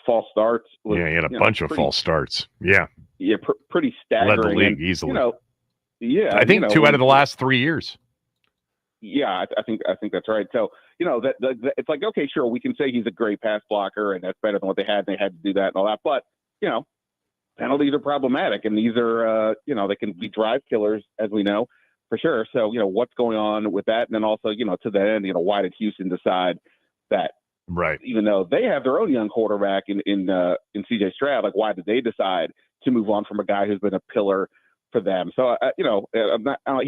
false starts. Was, he had a bunch of false starts. Yeah, pretty staggering. Led the league easily. I think 2 out of the last 3 years. Yeah, I think that's right. So that it's like, okay, sure, we can say he's a great pass blocker, and that's better than what they had. And they had to do that and all that, but penalties are problematic, and these are they can be drive killers, as we know, for sure. So what's going on with that, and then also to the end, why did Houston decide that? Right. Even though they have their own young quarterback in CJ Stroud, like, why did they decide to move on from a guy who's been a pillar for them? So he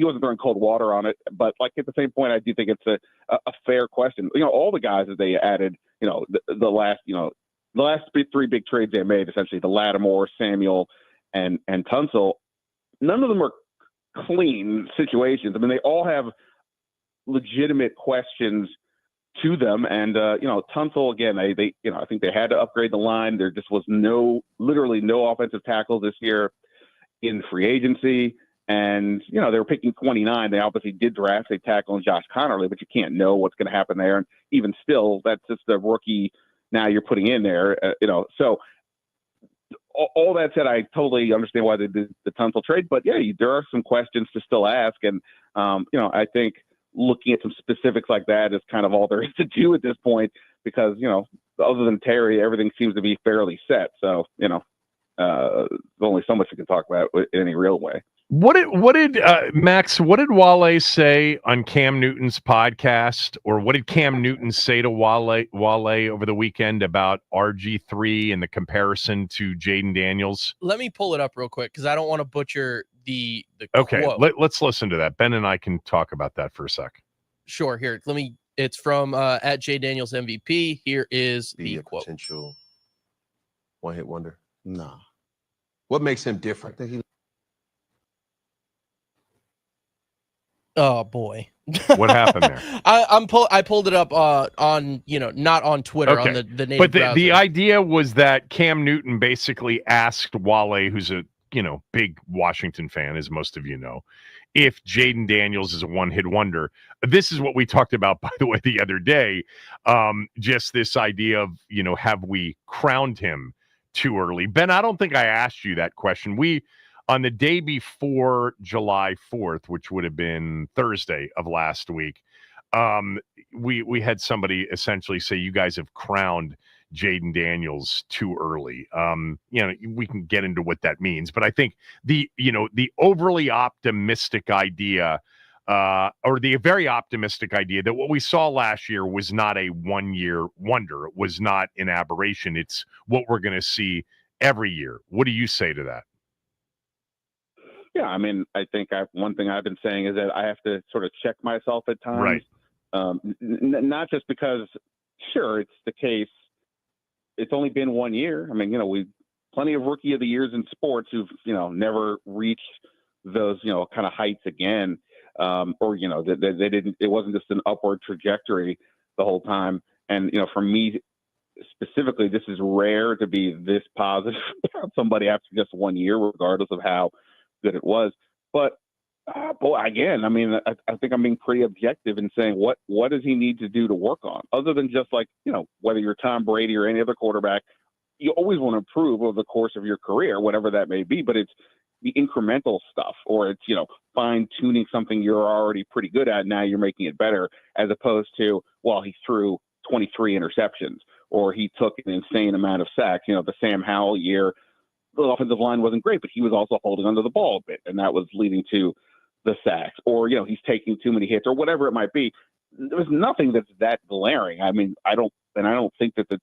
wasn't throwing cold water on it, but like at the same point, I do think it's a fair question. All the guys that they added, the last 3 big trades they made, essentially the Lattimore, Samuel, and Tunsil, none of them are clean situations. I mean, they all have legitimate questions to them. And, Tunsil, again, they I think they had to upgrade the line. There just was literally no offensive tackle this year in free agency. And, they were picking 29. They obviously did draft a tackle in Josh Connerly, but you can't know what's going to happen there. And even still, that's just a rookie now you're putting in there, So all that said, I totally understand why they did the Tunsil trade. But, yeah, there are some questions to still ask. And, I think looking at some specifics like that is kind of all there is to do at this point because, other than Terry, everything seems to be fairly set. So, there's only so much you can talk about in any real way. What did Max? What did Wale say on Cam Newton's podcast, or what did Cam Newton say to Wale over the weekend about RG3 and the comparison to Jaden Daniels? Let me pull it up real quick because I don't want to butcher the Okay, quote. let's listen to that. Ben and I can talk about that for a sec. Sure. Here, it's from at J Daniels MVP. Here is the quote. Potential one-hit wonder. Nah. What makes him different? I think he. Oh boy, what happened there? I pulled it up on not on Twitter, on the native but browser. The idea was that Cam Newton basically asked Wale, who's a big Washington fan, as most of you know, if Jaden Daniels is a one-hit wonder. This is what we talked about, by the way, the other day. Just this idea of have we crowned him too early? Ben, I don't think I asked you that question. On the day before July 4th, which would have been Thursday of last week, we had somebody essentially say you guys have crowned Jaden Daniels too early. We can get into what that means, but I think the overly optimistic idea, or the very optimistic idea that what we saw last year was not a one-year wonder, it was not an aberration. It's what we're going to see every year. What do you say to that? Yeah, I mean, I think one thing I've been saying is that I have to sort of check myself at times. Right. Not just because, sure, it's the case. It's only been 1 year. I mean, we've plenty of rookie of the years in sports who've, never reached those, kind of heights again. Or, they didn't, it wasn't just an upward trajectory the whole time. And, for me specifically, this is rare to be this positive about somebody after just 1 year, regardless of how good it was. But again, I mean, I think I'm being pretty objective in saying what does he need to do to work on, other than just like, whether you're Tom Brady or any other quarterback, you always want to improve over the course of your career, whatever that may be. But it's the incremental stuff, or it's, fine tuning something you're already pretty good at. Now you're making it better, as opposed to, well, he threw 23 interceptions or he took an insane amount of sacks. The Sam Howell year, the offensive line wasn't great, but he was also holding onto the ball a bit, and that was leading to the sacks. Or, he's taking too many hits or whatever it might be. There's nothing that's that glaring. I mean, I don't think that the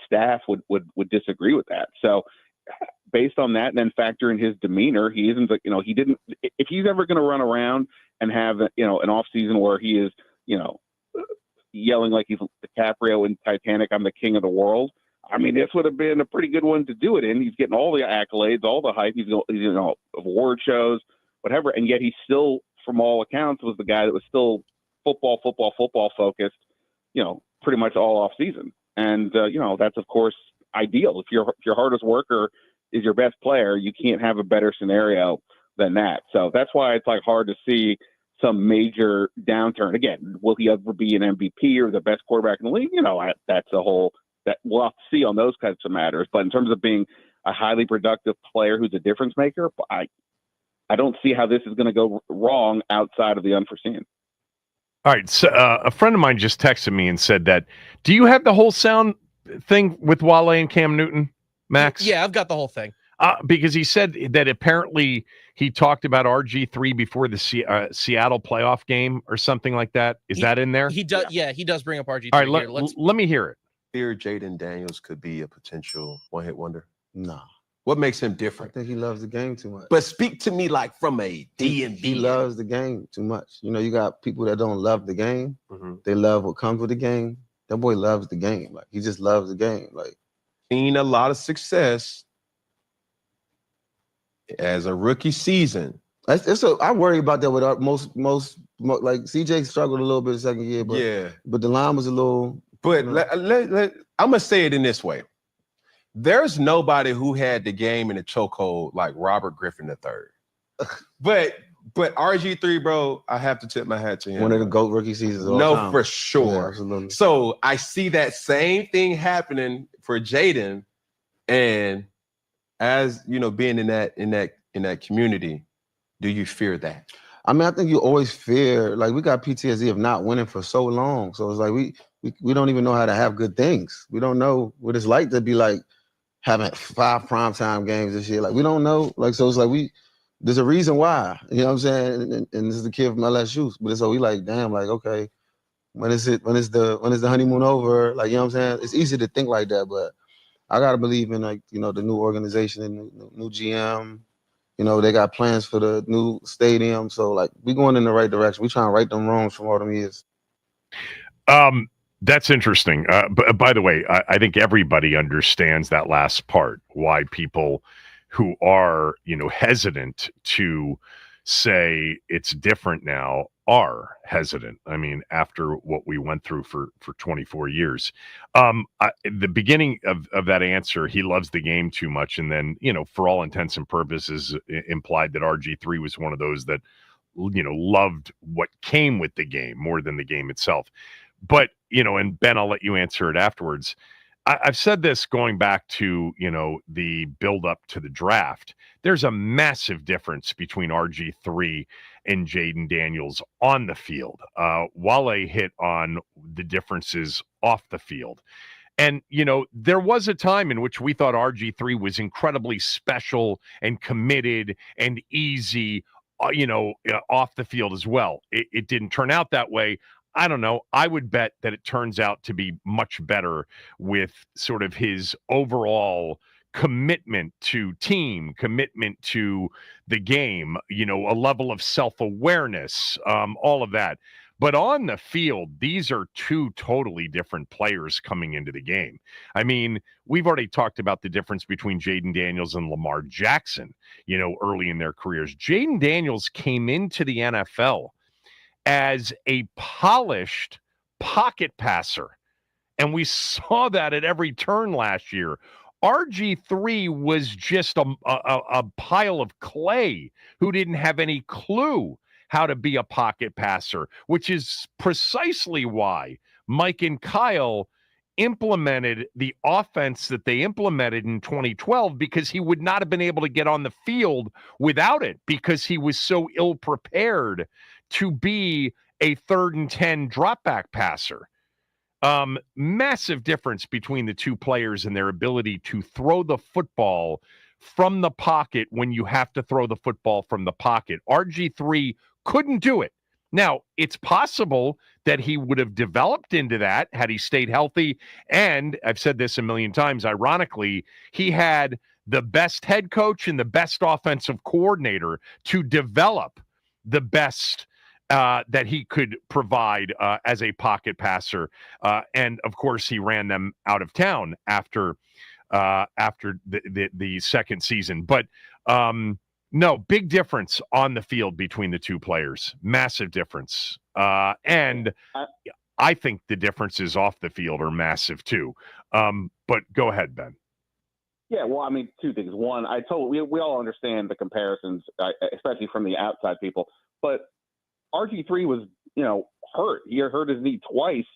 staff would disagree with that. So based on that, and then factor in his demeanor, he isn't, he didn't, if he's ever going to run around and have, an off season where he is, yelling like he's DiCaprio in Titanic, I'm the king of the world. I mean, this would have been a pretty good one to do it in. He's getting all the accolades, all the hype. He's award shows, whatever. And yet he still, from all accounts, was the guy that was still football focused, pretty much all off season. And, that's, of course, ideal. If your hardest worker is your best player, you can't have a better scenario than that. So that's why it's like hard to see some major downturn. Again, will he ever be an MVP or the best quarterback in the league? That's a whole that we'll have to see on those kinds of matters. But in terms of being a highly productive player who's a difference maker, I don't see how this is going to go wrong outside of the unforeseen. All right. So a friend of mine just texted me and said that, do you have the whole sound thing with Wale and Cam Newton, Max? Yeah, I've got the whole thing. Because he said that apparently he talked about RG3 before the Seattle playoff game or something like that. Is that in there? He does. Yeah, he does bring up RG3. All right, let me hear it. Fear Jaden Daniels could be a potential one-hit wonder? Nah. What makes him different? I think he loves the game too much. But speak to me like from a DMV. He loves the game too much. You got people that don't love the game. Mm-hmm. They love what comes with the game. That boy loves the game. Like, he just loves the game. Like, seen a lot of success as a rookie season. I worry about that with most like CJ struggled a little bit the second year, but the line was a little. But I'm gonna say it in this way: there's nobody who had the game in the chokehold like Robert Griffin III. but RG3, bro, I have to tip my hat to him. One of the GOAT rookie seasons of all time. For sure. Yeah, absolutely. So I see that same thing happening for Jaden, and as you know, being in that community, do you fear that? I mean, I think you always fear, like we got PTSD of not winning for so long. So it's like we don't even know how to have good things. We don't know what it's like to be like having 5 primetime games this year. Like we don't know. Like so it's like there's a reason why. You know what I'm saying? And this is the kid from LSU. But so we like, damn, like, okay, when is the honeymoon over? Like, you know what I'm saying? It's easy to think like that, but I gotta believe in like, you know, the new organization and new GM. You know, they got plans for the new stadium. So, like, we going in the right direction. We trying to right them wrongs from all them years. That's interesting. By the way, I think everybody understands that last part, why people who are, you know, hesitant to say it's different now are hesitant. I mean, after what we went through for 24 years. The beginning of that answer, he loves the game too much. And then, you know, for all intents and purposes, implied that RG3 was one of those that, you know, loved what came with the game more than the game itself. But, you know, and Ben, I'll let you answer it afterwards. I've said this going back to, you know, the build up to the draft. There's a massive difference between RG3 and Jaden Daniels on the field. Wale hit on the differences off the field. And, you know, there was a time in which we thought RG3 was incredibly special and committed and easy, off the field as well. It didn't turn out that way. I don't know. I would bet that it turns out to be much better with sort of his overall commitment to team, commitment to the game, you know, a level of self-awareness, all of that. But on the field, these are two totally different players coming into the game. I mean, we've already talked about the difference between Jaden Daniels and Lamar Jackson, you know, early in their careers. Jaden Daniels came into the NFL as a polished pocket passer. And we saw that at every turn last year. RG3 was just a pile of clay who didn't have any clue how to be a pocket passer, which is precisely why Mike and Kyle implemented the offense that they implemented in 2012, because he would not have been able to get on the field without it, because he was so ill-prepared to be a 3rd and 10 drop back passer. Massive difference between the two players and their ability to throw the football from the pocket when you have to throw the football from the pocket. RG3 couldn't do it. Now, it's possible that he would have developed into that had he stayed healthy. And I've said this a million times, ironically, he had the best head coach and the best offensive coordinator to develop the best that he could provide as a pocket passer. And of course, he ran them out of town after the second season. But no, big difference on the field between the two players. Massive difference. And I think the differences off the field are massive too. But go ahead, Ben. Yeah, well, I mean, two things. One, we all understand the comparisons, especially from the outside people. But RG3 was, you know, hurt. He hurt his knee twice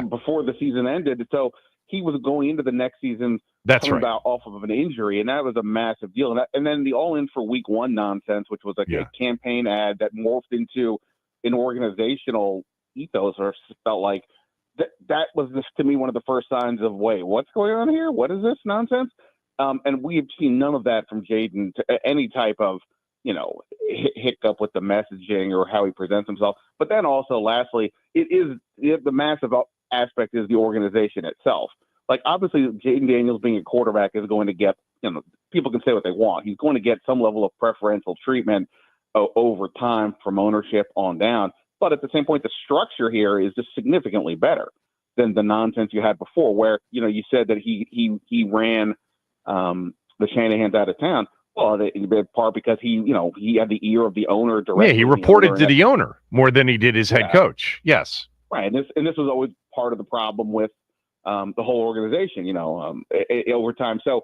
before the season ended. So he was going into the next season about off of an injury, and that was a massive deal. And then the all-in for week one nonsense, which was like a campaign ad that morphed into an organizational ethos, or felt like that was just, to me, one of the first signs of, wait, what's going on here? What is this nonsense? And we've seen none of that from Jaden, any type of, you know, hiccup with the messaging or how he presents himself. But then also, lastly, the massive aspect is the organization itself. Like, obviously, Jaden Daniels being a quarterback is going to get, you know, people can say what they want. He's going to get some level of preferential treatment over time from ownership on down. But at the same point, the structure here is just significantly better than the nonsense you had before, where, you know, you said that he ran the Shanahans out of town. Well, in part because he had the ear of the owner directly. Yeah, he reported to the owner more than he did his head coach. Yes. Right, and this was always part of the problem with the whole organization, over time. So,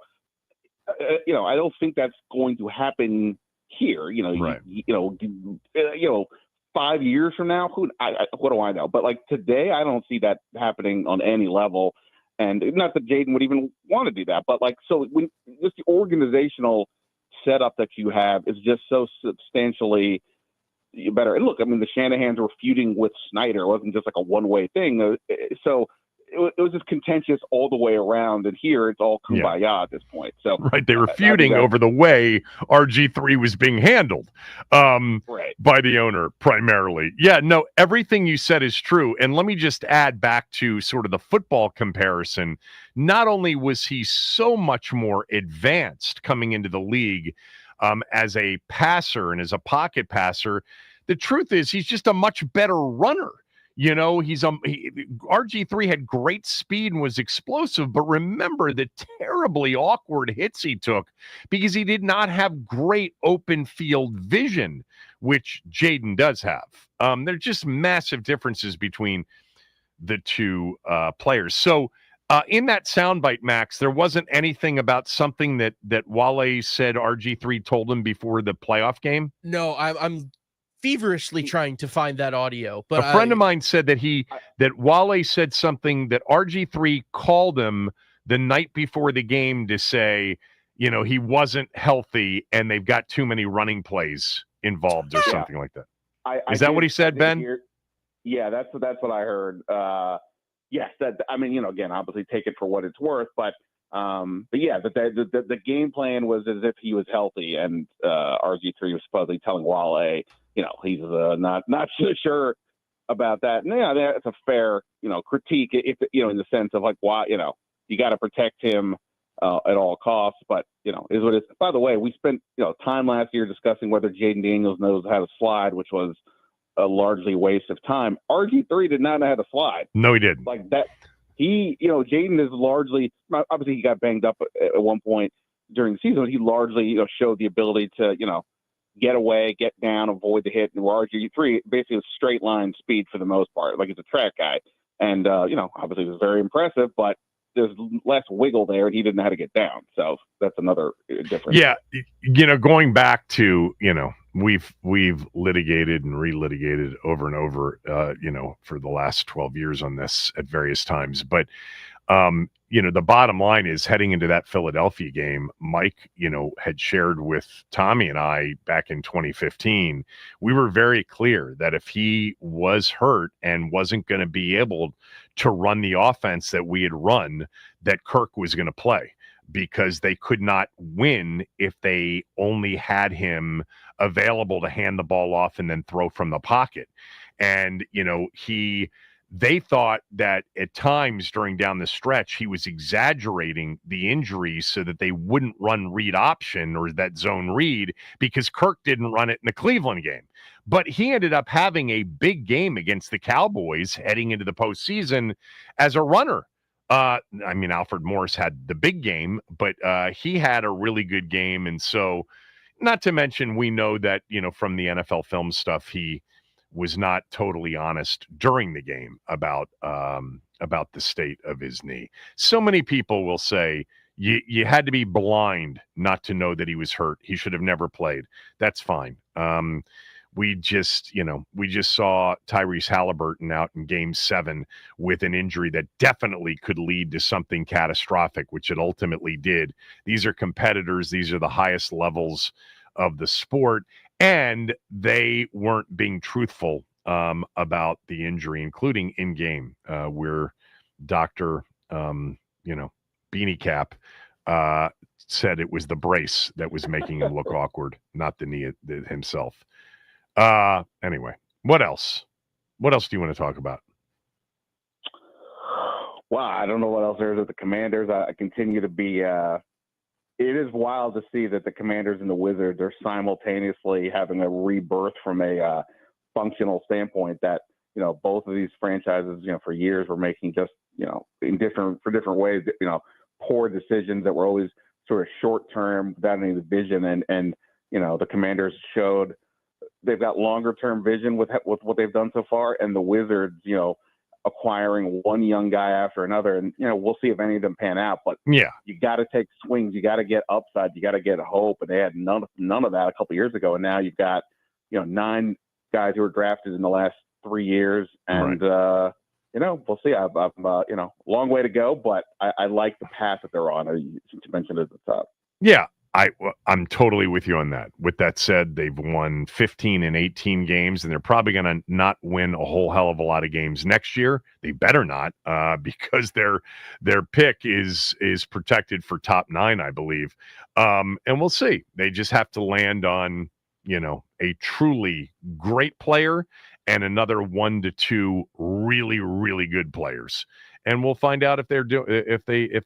I don't think that's going to happen here. Right. 5 years from now, what do I know? But like today, I don't see that happening on any level. And not that Jaden would even want to do that, but when just the organizational setup that you have is just so substantially better. And look, I mean, the Shanahans were feuding with Snyder. It wasn't just like a one-way thing. So it was just contentious all the way around. And here it's all kumbaya at this point. So right, they were feuding over the way RG3 was being handled by the owner primarily. Yeah, no, everything you said is true. And let me just add back to sort of the football comparison. Not only was he so much more advanced coming into the league as a passer and as a pocket passer, the truth is he's just a much better runner. RG3 had great speed and was explosive, but remember the terribly awkward hits he took because he did not have great open field vision, which Jaden does have. There are just massive differences between the two players. So in that soundbite, Max, there wasn't anything about something that Wale said RG3 told him before the playoff game? No, I'm feverishly trying to find that audio. But a friend of mine said that Wale said something that RG3 called him the night before the game to say, he wasn't healthy and they've got too many running plays involved or something like that. Is that what he said, Ben? Yeah, that's what I heard. Yes, again, obviously take it for what it's worth, but yeah, the game plan was as if he was healthy, and RG3 was supposedly telling Wale, he's not so sure about that. And yeah, that's a fair, critique, if in the sense of like, why, you got to protect him at all costs. But is what it is. By the way, we spent time last year discussing whether Jaden Daniels knows how to slide, which was a largely waste of time. RG3 did not know how to slide. No, he didn't. Like that. He, Jaden is largely, obviously he got banged up at one point during the season, but he largely, showed the ability to, get away, get down, avoid the hit. And RG3 basically was straight line speed for the most part. Like he's a track guy. And, obviously it was very impressive, but there's less wiggle there and he didn't know how to get down. So that's another difference. Yeah. Going back to, we've litigated and relitigated over and over, for the last 12 years on this at various times. But, the bottom line is heading into that Philadelphia game, Mike, had shared with Tommy and I back in 2015, we were very clear that if he was hurt and wasn't going to be able to run the offense that we had run, that Kirk was going to play because they could not win if they only had him available to hand the ball off and then throw from the pocket. And, they thought that at times during down the stretch, he was exaggerating the injuries so that they wouldn't run read option or that zone read because Kirk didn't run it in the Cleveland game. But he ended up having a big game against the Cowboys heading into the postseason as a runner. Alfred Morris had the big game, but he had a really good game. And so not to mention, we know that, from the NFL film stuff, he was not totally honest during the game about the state of his knee. So many people will say you had to be blind not to know that he was hurt. He should have never played. That's fine. We just saw Tyrese Halliburton out in Game 7 with an injury that definitely could lead to something catastrophic, which it ultimately did. These are competitors. These are the highest levels of the sport. And they weren't being truthful about the injury, including in game, where Dr. Beanie Cap said it was the brace that was making him look awkward, not the knee himself. Anyway, what else? What else do you want to talk about? Wow, I don't know what else there is with the Commanders. I continue to be it is wild to see that the Commanders and the Wizards are simultaneously having a rebirth from a functional standpoint that, both of these franchises, for years were making just, for different ways, poor decisions that were always sort of short term without any vision. And the Commanders showed they've got longer term vision with what they've done so far, and the Wizards, acquiring one young guy after another, and we'll see if any of them pan out. But yeah, you got to take swings, you got to get upside, you got to get hope, and they had none of that a couple years ago, and now you've got 9 guys who were drafted in the last 3 years, and right. we'll see. I've long way to go, but I like the path that they're on. Since you mentioned it at the top. Yeah, I'm totally with you on that. With that said, they've won 15 and 18 games, and they're probably going to not win a whole hell of a lot of games next year. They better not, because their pick is protected for top 9, I believe. And we'll see. They just have to land on a truly great player and another 1 to 2 really, really good players. And we'll find out if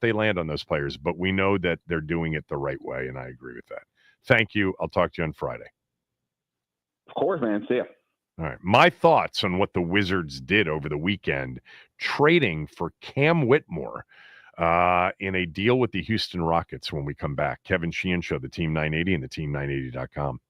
they land on those players. But we know that they're doing it the right way, and I agree with that. Thank you. I'll talk to you on Friday. Of course, man. See ya. All right. My thoughts on what the Wizards did over the weekend, trading for Cam Whitmore in a deal with the Houston Rockets when we come back. Kevin Sheehan Show, the Team 980 and the Team980.com.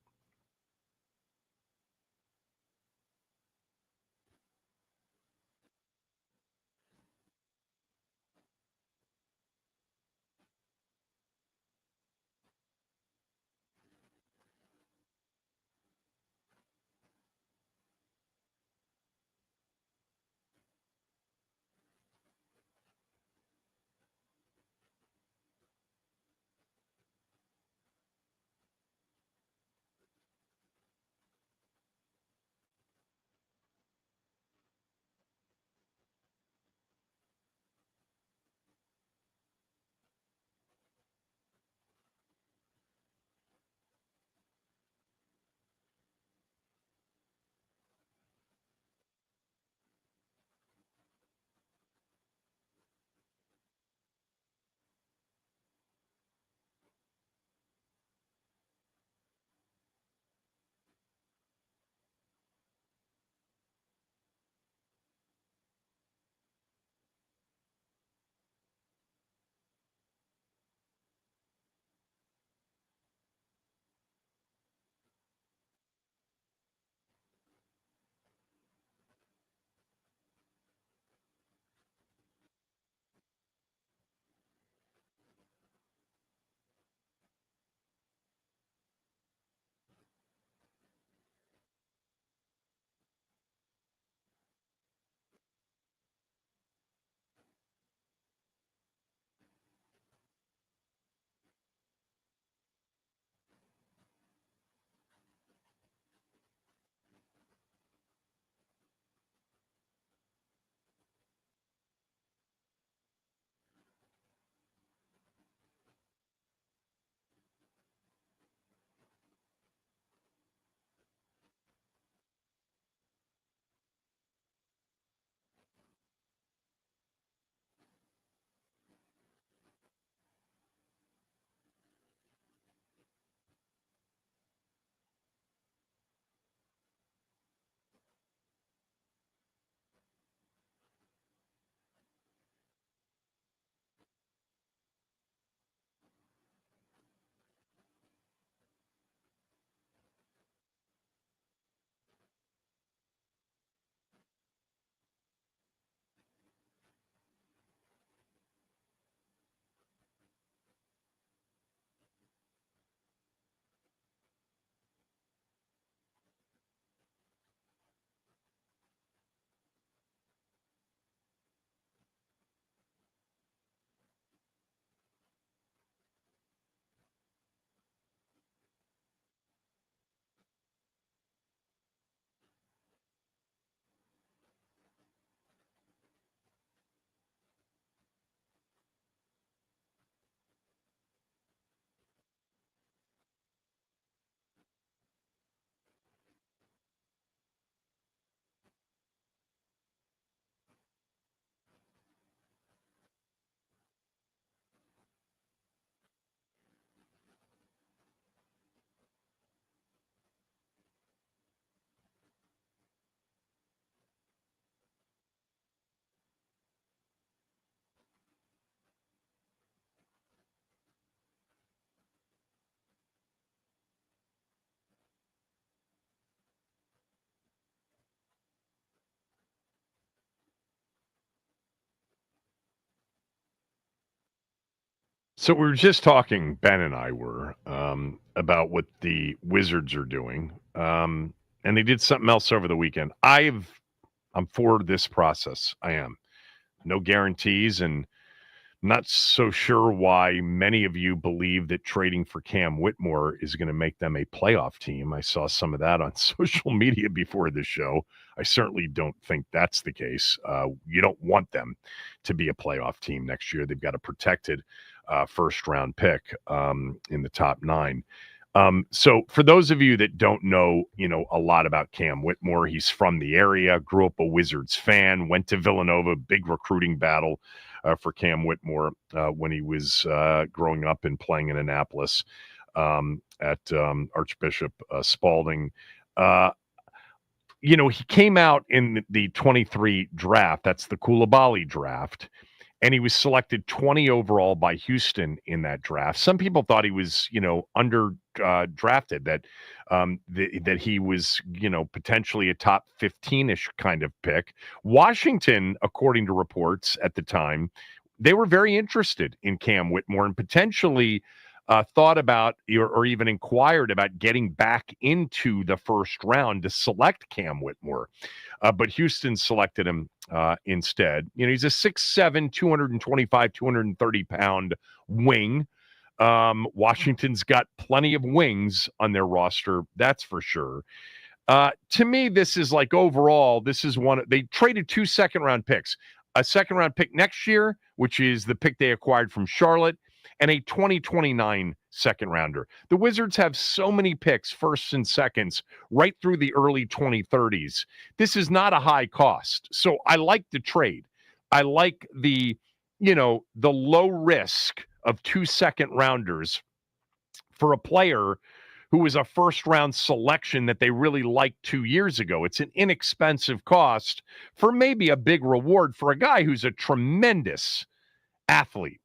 So we were just talking, Ben and I were, about what the Wizards are doing. And they did something else over the weekend. I'm for this process. I am. No guarantees, and not so sure why many of you believe that trading for Cam Whitmore is going to make them a playoff team. I saw some of that on social media before the show. I certainly don't think that's the case. You don't want them to be a playoff team next year. They've got a protected first-round pick in the top 9. So for those of you that don't know, a lot about Cam Whitmore, he's from the area, grew up a Wizards fan, went to Villanova, big recruiting battle for Cam Whitmore when he was growing up and playing in Annapolis at Archbishop Spalding. He came out in the 23 draft. That's the Coulibaly draft. And he was selected 20 overall by Houston in that draft. Some people thought he was, under drafted, that he was, potentially a top 15-ish kind of pick. Washington, according to reports at the time, they were very interested in Cam Whitmore and potentially thought about or even inquired about getting back into the first round to select Cam Whitmore. But Houston selected him instead. He's a 6'7", 225, 230-pound wing. Washington's got plenty of wings on their roster, that's for sure. To me, this is like overall, this is they traded 2 second-round picks. A second-round pick next year, which is the pick they acquired from Charlotte, and a 2029 second-rounder. The Wizards have so many picks, firsts and seconds, right through the early 2030s. This is not a high cost. So I like the trade. I like the low risk of 2 second-rounders for a player who was a first-round selection that they really liked 2 years ago. It's an inexpensive cost for maybe a big reward for a guy who's a tremendous athlete.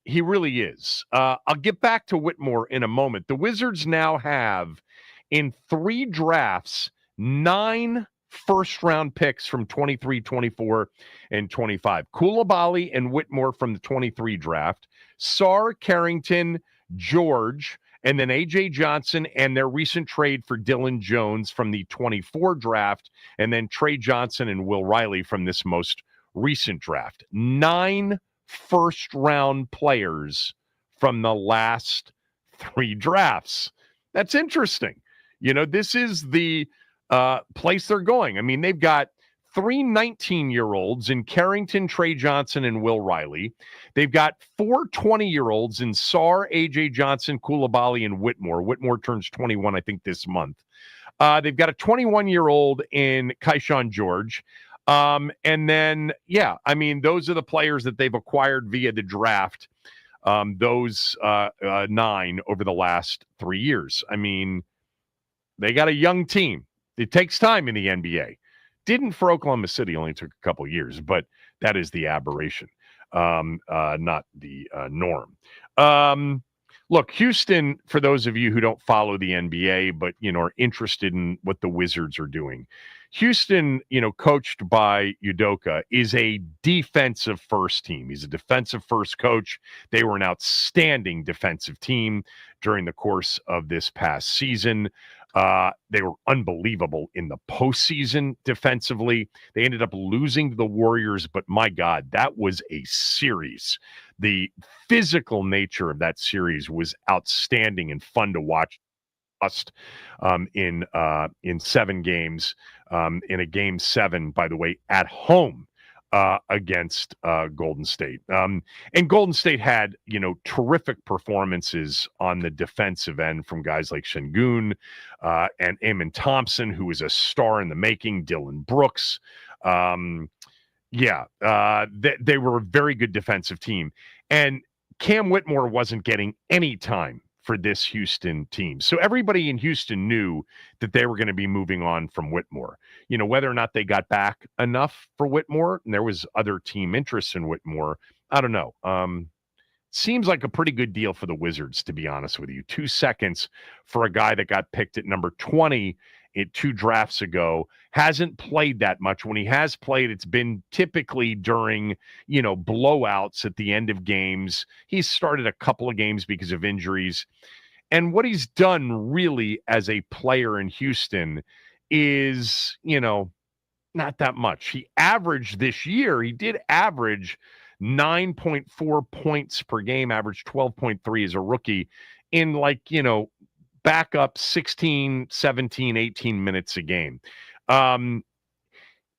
He really is. I'll get back to Whitmore in a moment. The Wizards now have, in 3 drafts, 9 first-round picks from 23, 24, and 25. Coulibaly and Whitmore from the 23 draft. Sarr, Carrington, George, and then A.J. Johnson and their recent trade for Dylan Jones from the 24 draft, and then Trey Johnson and Will Riley from this most recent draft. 9 first-round players from the last 3 drafts. That's interesting. This is the place they're going. I mean, they've got 3 19-year-olds in Carrington, Trey Johnson, and Will Riley. They've got 4 20-year-olds in Sarr, A.J. Johnson, Coulibaly, and Whitmore. Whitmore turns 21, I think, this month. They've got a 21-year-old in Keyshawn George. And then, those are the players that they've acquired via the draft, those 9 over the last 3 years. I mean, they got a young team. It takes time in the NBA. Didn't for Oklahoma City, only took a couple years, but that is the aberration, not the norm. Look, Houston, for those of you who don't follow the NBA, but, are interested in what the Wizards are doing. Houston, coached by Udoka, is a defensive first team. He's a defensive first coach. They were an outstanding defensive team during the course of this past season. They were unbelievable in the postseason defensively. They ended up losing to the Warriors, but my God, that was a series. The physical nature of that series was outstanding and fun to watch. In 7 games, in a game 7, by the way, at home against Golden State. And Golden State had, terrific performances on the defensive end from guys like Şengün and Amen Thompson, who was a star in the making, Dylan Brooks. They were a very good defensive team. And Cam Whitmore wasn't getting any time for this Houston team. So everybody in Houston knew that they were going to be moving on from Whitmore. Whether or not they got back enough for Whitmore, and there was other team interest in Whitmore, I don't know. Seems like a pretty good deal for the Wizards, to be honest with you. 2 seconds for a guy that got picked at number 20 2 drafts ago, hasn't played that much. When he has played, it's been typically during, blowouts at the end of games. He's started a couple of games because of injuries. And what he's done really as a player in Houston is, not that much. He averaged this year, he did average 9.4 points per game, averaged 12.3 as a rookie in back up 16, 17, 18 minutes a game.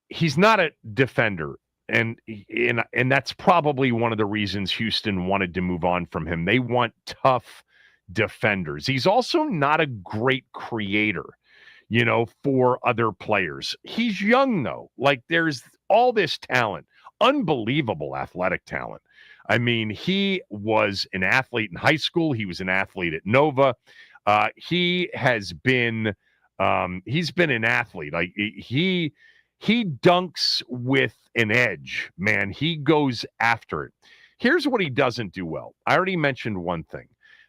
He's not a defender. And that's probably one of the reasons Houston wanted to move on from him. They want tough defenders. He's also not a great creator, for other players. He's young, though. There's all this talent, unbelievable athletic talent. I mean, he was an athlete in high school. He was an athlete at Nova. He has been, he's been an athlete. He dunks with an edge, man. He goes after it. Here's what he doesn't do well. I already mentioned one thing,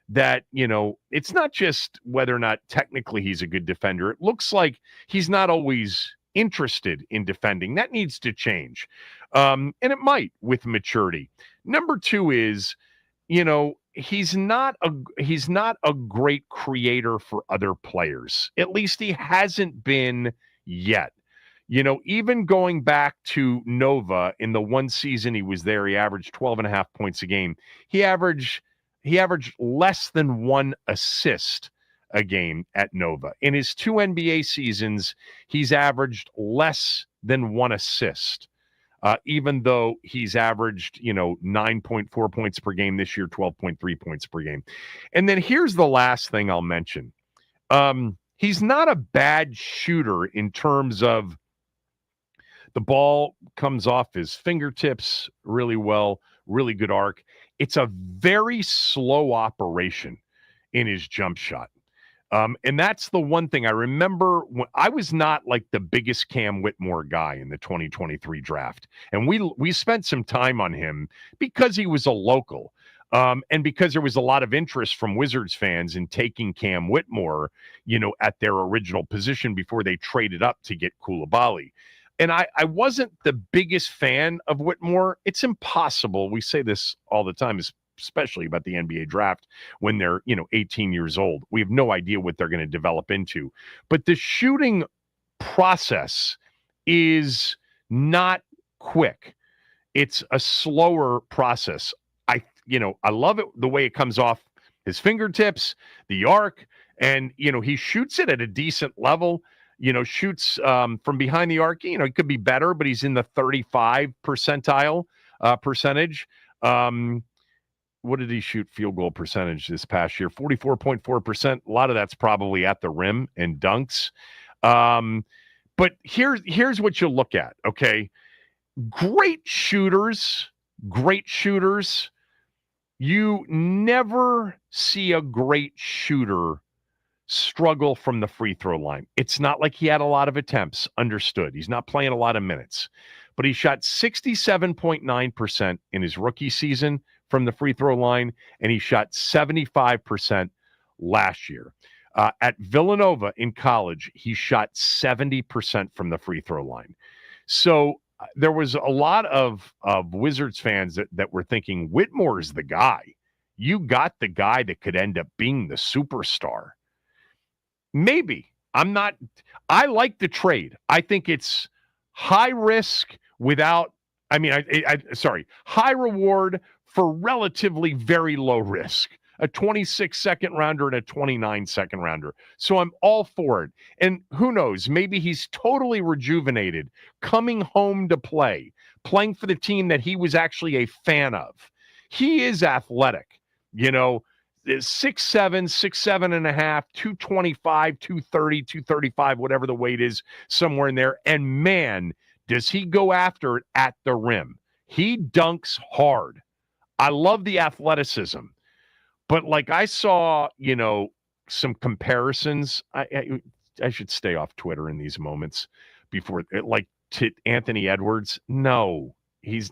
that, it's not just whether or not technically he's a good defender. It looks like he's not always interested in defending. That needs to change. And it might with maturity. Number 2 is, he's not a great creator for other players. At least he hasn't been yet. Even going back to Nova in the one season he was there, he averaged 12.5 points a game. He averaged less than 1 assist a game at Nova. In his 2 NBA seasons, he's averaged less than 1 assist, even though he's averaged, 9.4 points per game this year, 12.3 points per game. And then here's the last thing I'll mention. He's not a bad shooter in terms of the ball comes off his fingertips really well, really good arc. It's a very slow operation in his jump shot. And that's the one thing I remember when I was not the biggest Cam Whitmore guy in the 2023 draft. And we spent some time on him because he was a local. And because there was a lot of interest from Wizards fans in taking Cam Whitmore, at their original position before they traded up to get Coulibaly. And I wasn't the biggest fan of Whitmore. It's impossible. We say this all the time, especially about the NBA draft, when they're, 18 years old. We have no idea what they're going to develop into. But the shooting process is not quick. It's a slower process. I love it the way it comes off his fingertips, the arc, and, he shoots it at a decent level. Shoots from behind the arc. He could be better, but he's in the 35 percentile percentage. What did he shoot field goal percentage this past year? 44.4%. A lot of that's probably at the rim and dunks. But here's what you look at, okay? Great shooters. You never see a great shooter struggle from the free throw line. It's not like he had a lot of attempts. Understood. He's not playing a lot of minutes. But he shot 67.9% in his rookie season from the free throw line, and he shot 75% last year. At Villanova in college, he shot 70% from the free throw line. So there was a lot of Wizards fans that were thinking, Whitmore's the guy. You got the guy that could end up being the superstar. Maybe. I like the trade. I think it's high risk high reward for relatively very low risk. A 26 second rounder and a 29 second rounder. So I'm all for it. And who knows, maybe he's totally rejuvenated, coming home to play, playing for the team that he was actually a fan of. He is athletic, 6'7", 6'7.5", 225, 230, 235, whatever the weight is, somewhere in there. And man, does he go after it at the rim. He dunks hard. I love the athleticism. But I saw, some comparisons. I should stay off Twitter in these moments before, to Anthony Edwards. No, He's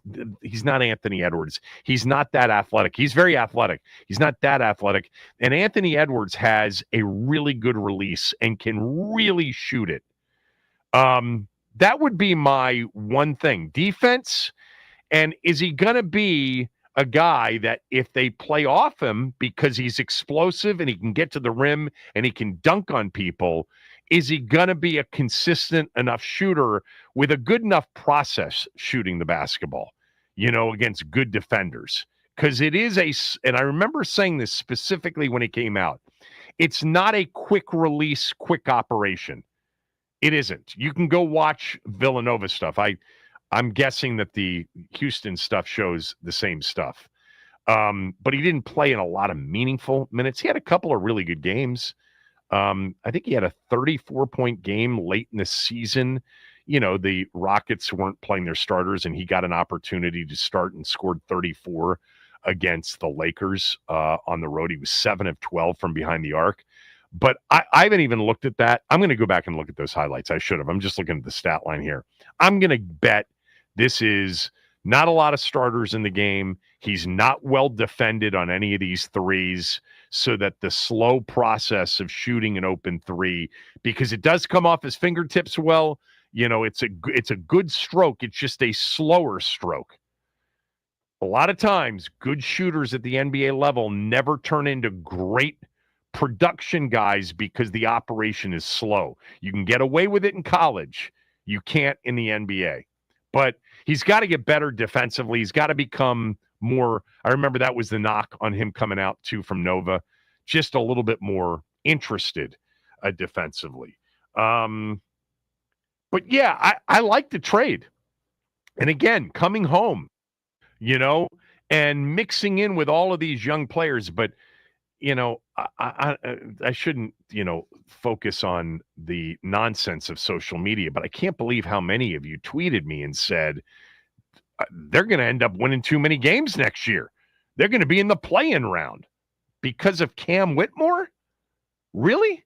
not Anthony Edwards. He's not that athletic. He's very athletic. He's not that athletic. And Anthony Edwards has a really good release and can really shoot it. That would be my one thing. Defense, and is he going to be a guy that if they play off him because he's explosive and he can get to the rim and he can dunk on people, is he going to be a consistent enough shooter with a good enough process shooting the basketball, against good defenders? Because it is and I remember saying this specifically when it came out, it's not a quick release, quick operation. It isn't. You can go watch Villanova stuff. I'm guessing that the Houston stuff shows the same stuff. But he didn't play in a lot of meaningful minutes. He had a couple of really good games. I think he had a 34-point game late in the season. The Rockets weren't playing their starters, and he got an opportunity to start and scored 34 against the Lakers on the road. He was 7 of 12 from behind the arc. But I haven't even looked at that. I'm going to go back and look at those highlights. I should have. I'm just looking at the stat line here. I'm going to bet this is not a lot of starters in the game. He's not well defended on any of these threes, so that the slow process of shooting an open three, because it does come off his fingertips well, it's a good stroke. It's just a slower stroke. A lot of times, good shooters at the NBA level never turn into great production guys because the operation is slow. You can get away with it in college. You can't in the NBA. But he's got to get better defensively. He's got to become more. I remember that was the knock on him coming out too from Nova, just a little bit more interested defensively. But yeah, I like the trade. And again, coming home, and mixing in with all of these young players. But I shouldn't, focus on the nonsense of social media, but I can't believe how many of you tweeted me and said they're going to end up winning too many games next year. They're going to be in the play-in round because of Cam Whitmore? Really?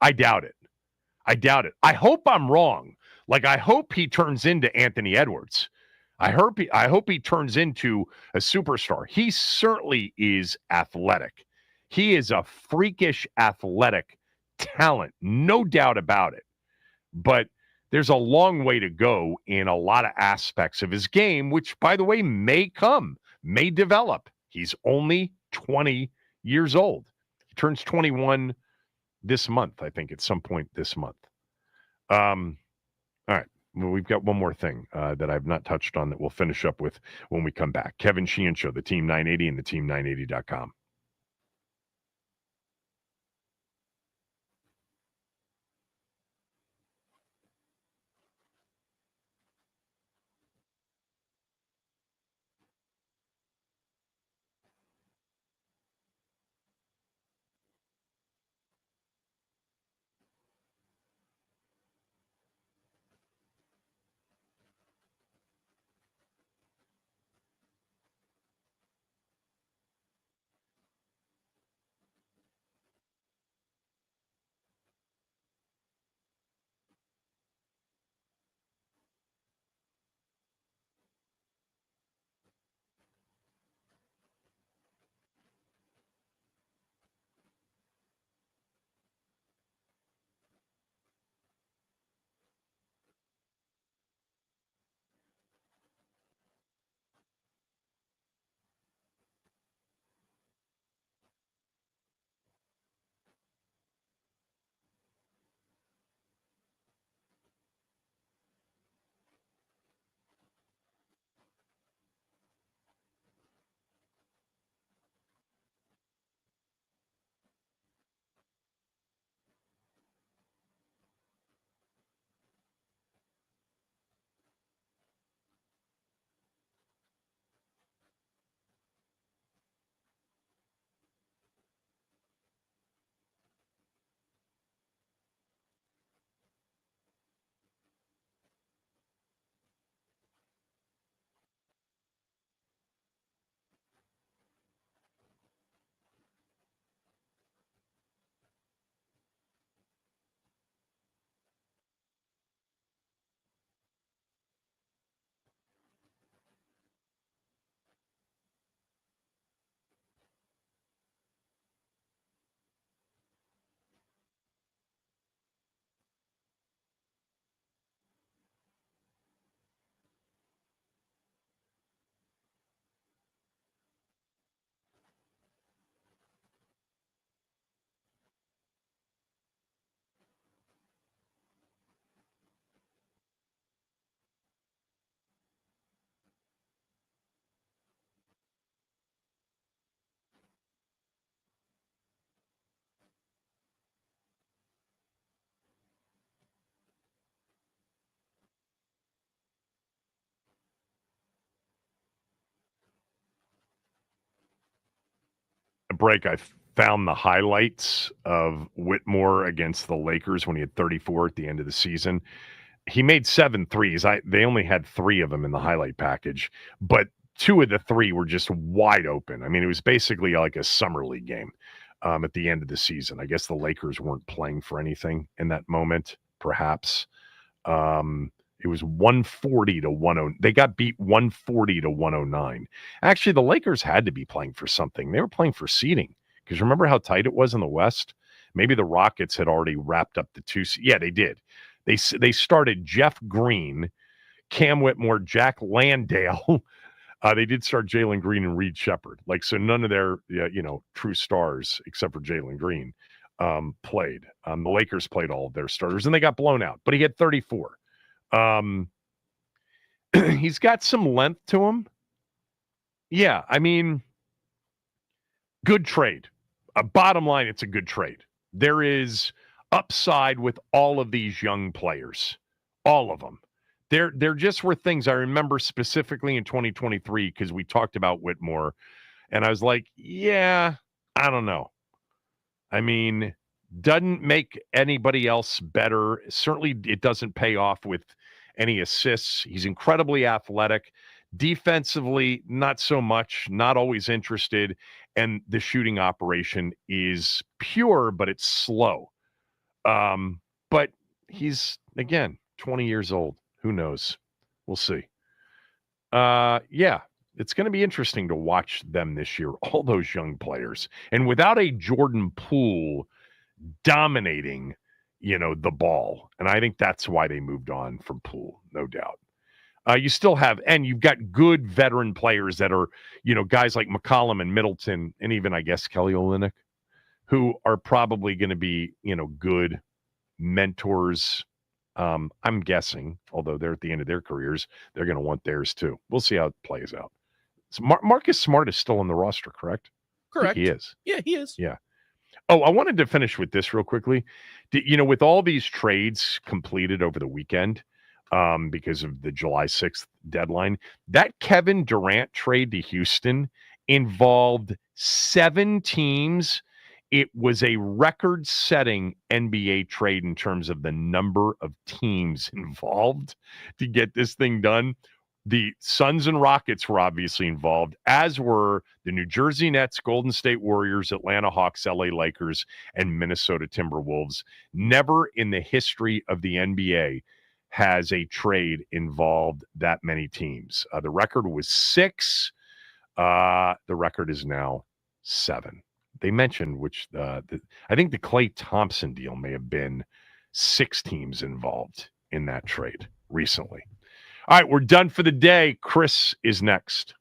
I doubt it. I hope I'm wrong. I hope he turns into Anthony Edwards. I hope he turns into a superstar. He certainly is athletic. He is a freakish athletic talent, no doubt about it. But there's a long way to go in a lot of aspects of his game, which, by the way, may develop. He's only 20 years old. He turns 21 this month, I think, at some point this month. All right. Well, we've got one more thing that I've not touched on that we'll finish up with when we come back. Kevin Sheehan Show, the Team 980 and the Team980.com. break, I found the highlights of Whitmore against the Lakers when he had 34 at the end of the season. He made 7 threes. They only had 3 of them in the highlight package, but 2 of the 3 were just wide open. I mean, it was basically like a summer league game at the end of the season. I guess the Lakers weren't playing for anything in that moment, perhaps. It was 140 to 109. They got beat 140 to 109. Actually, the Lakers had to be playing for something. They were playing for seeding because remember how tight it was in the West? Maybe the Rockets had already wrapped up the 2. Yeah, they did. They started Jeff Green, Cam Whitmore, Jack Landale. They did start Jalen Green and Reed Shepherd. So none of their true stars except for Jalen Green played. The Lakers played all of their starters and they got blown out. But he had 34. He's got some length to him. Yeah, I mean, good trade. Bottom line, it's a good trade. There is upside with all of these young players, all of them. There just were things I remember specifically in 2023 because we talked about Whitmore, and I was like, yeah, I don't know. I mean, doesn't make anybody else better. Certainly, it doesn't pay off with any assists. He's incredibly athletic. Defensively, not so much, not always interested, and the shooting operation is pure, but it's slow. But he's, again, 20 years old. Who knows? We'll see. Yeah, it's going to be interesting to watch them this year, all those young players. And without a Jordan Poole dominating, the ball. And I think that's why they moved on from Poole, no doubt. You still have, and you've got good veteran players that are, guys like McCollum and Middleton, and even, I guess, Kelly Olynyk, who are probably going to be, good mentors. I'm guessing, although they're at the end of their careers, they're going to want theirs too. We'll see how it plays out. So Marcus Smart is still on the roster, correct? Correct. He is. Yeah, he is. Yeah. Oh, I wanted to finish with this real quickly. With all these trades completed over the weekend, because of the July 6th deadline, that Kevin Durant trade to Houston involved 7 teams. It was a record-setting NBA trade in terms of the number of teams involved to get this thing done. The Suns and Rockets were obviously involved, as were the New Jersey Nets, Golden State Warriors, Atlanta Hawks, LA Lakers, and Minnesota Timberwolves. Never in the history of the NBA has a trade involved that many teams. The record was 6. The record is now 7. They mentioned which I think the Klay Thompson deal may have been 6 teams involved in that trade recently. All right, we're done for the day. Chris is next.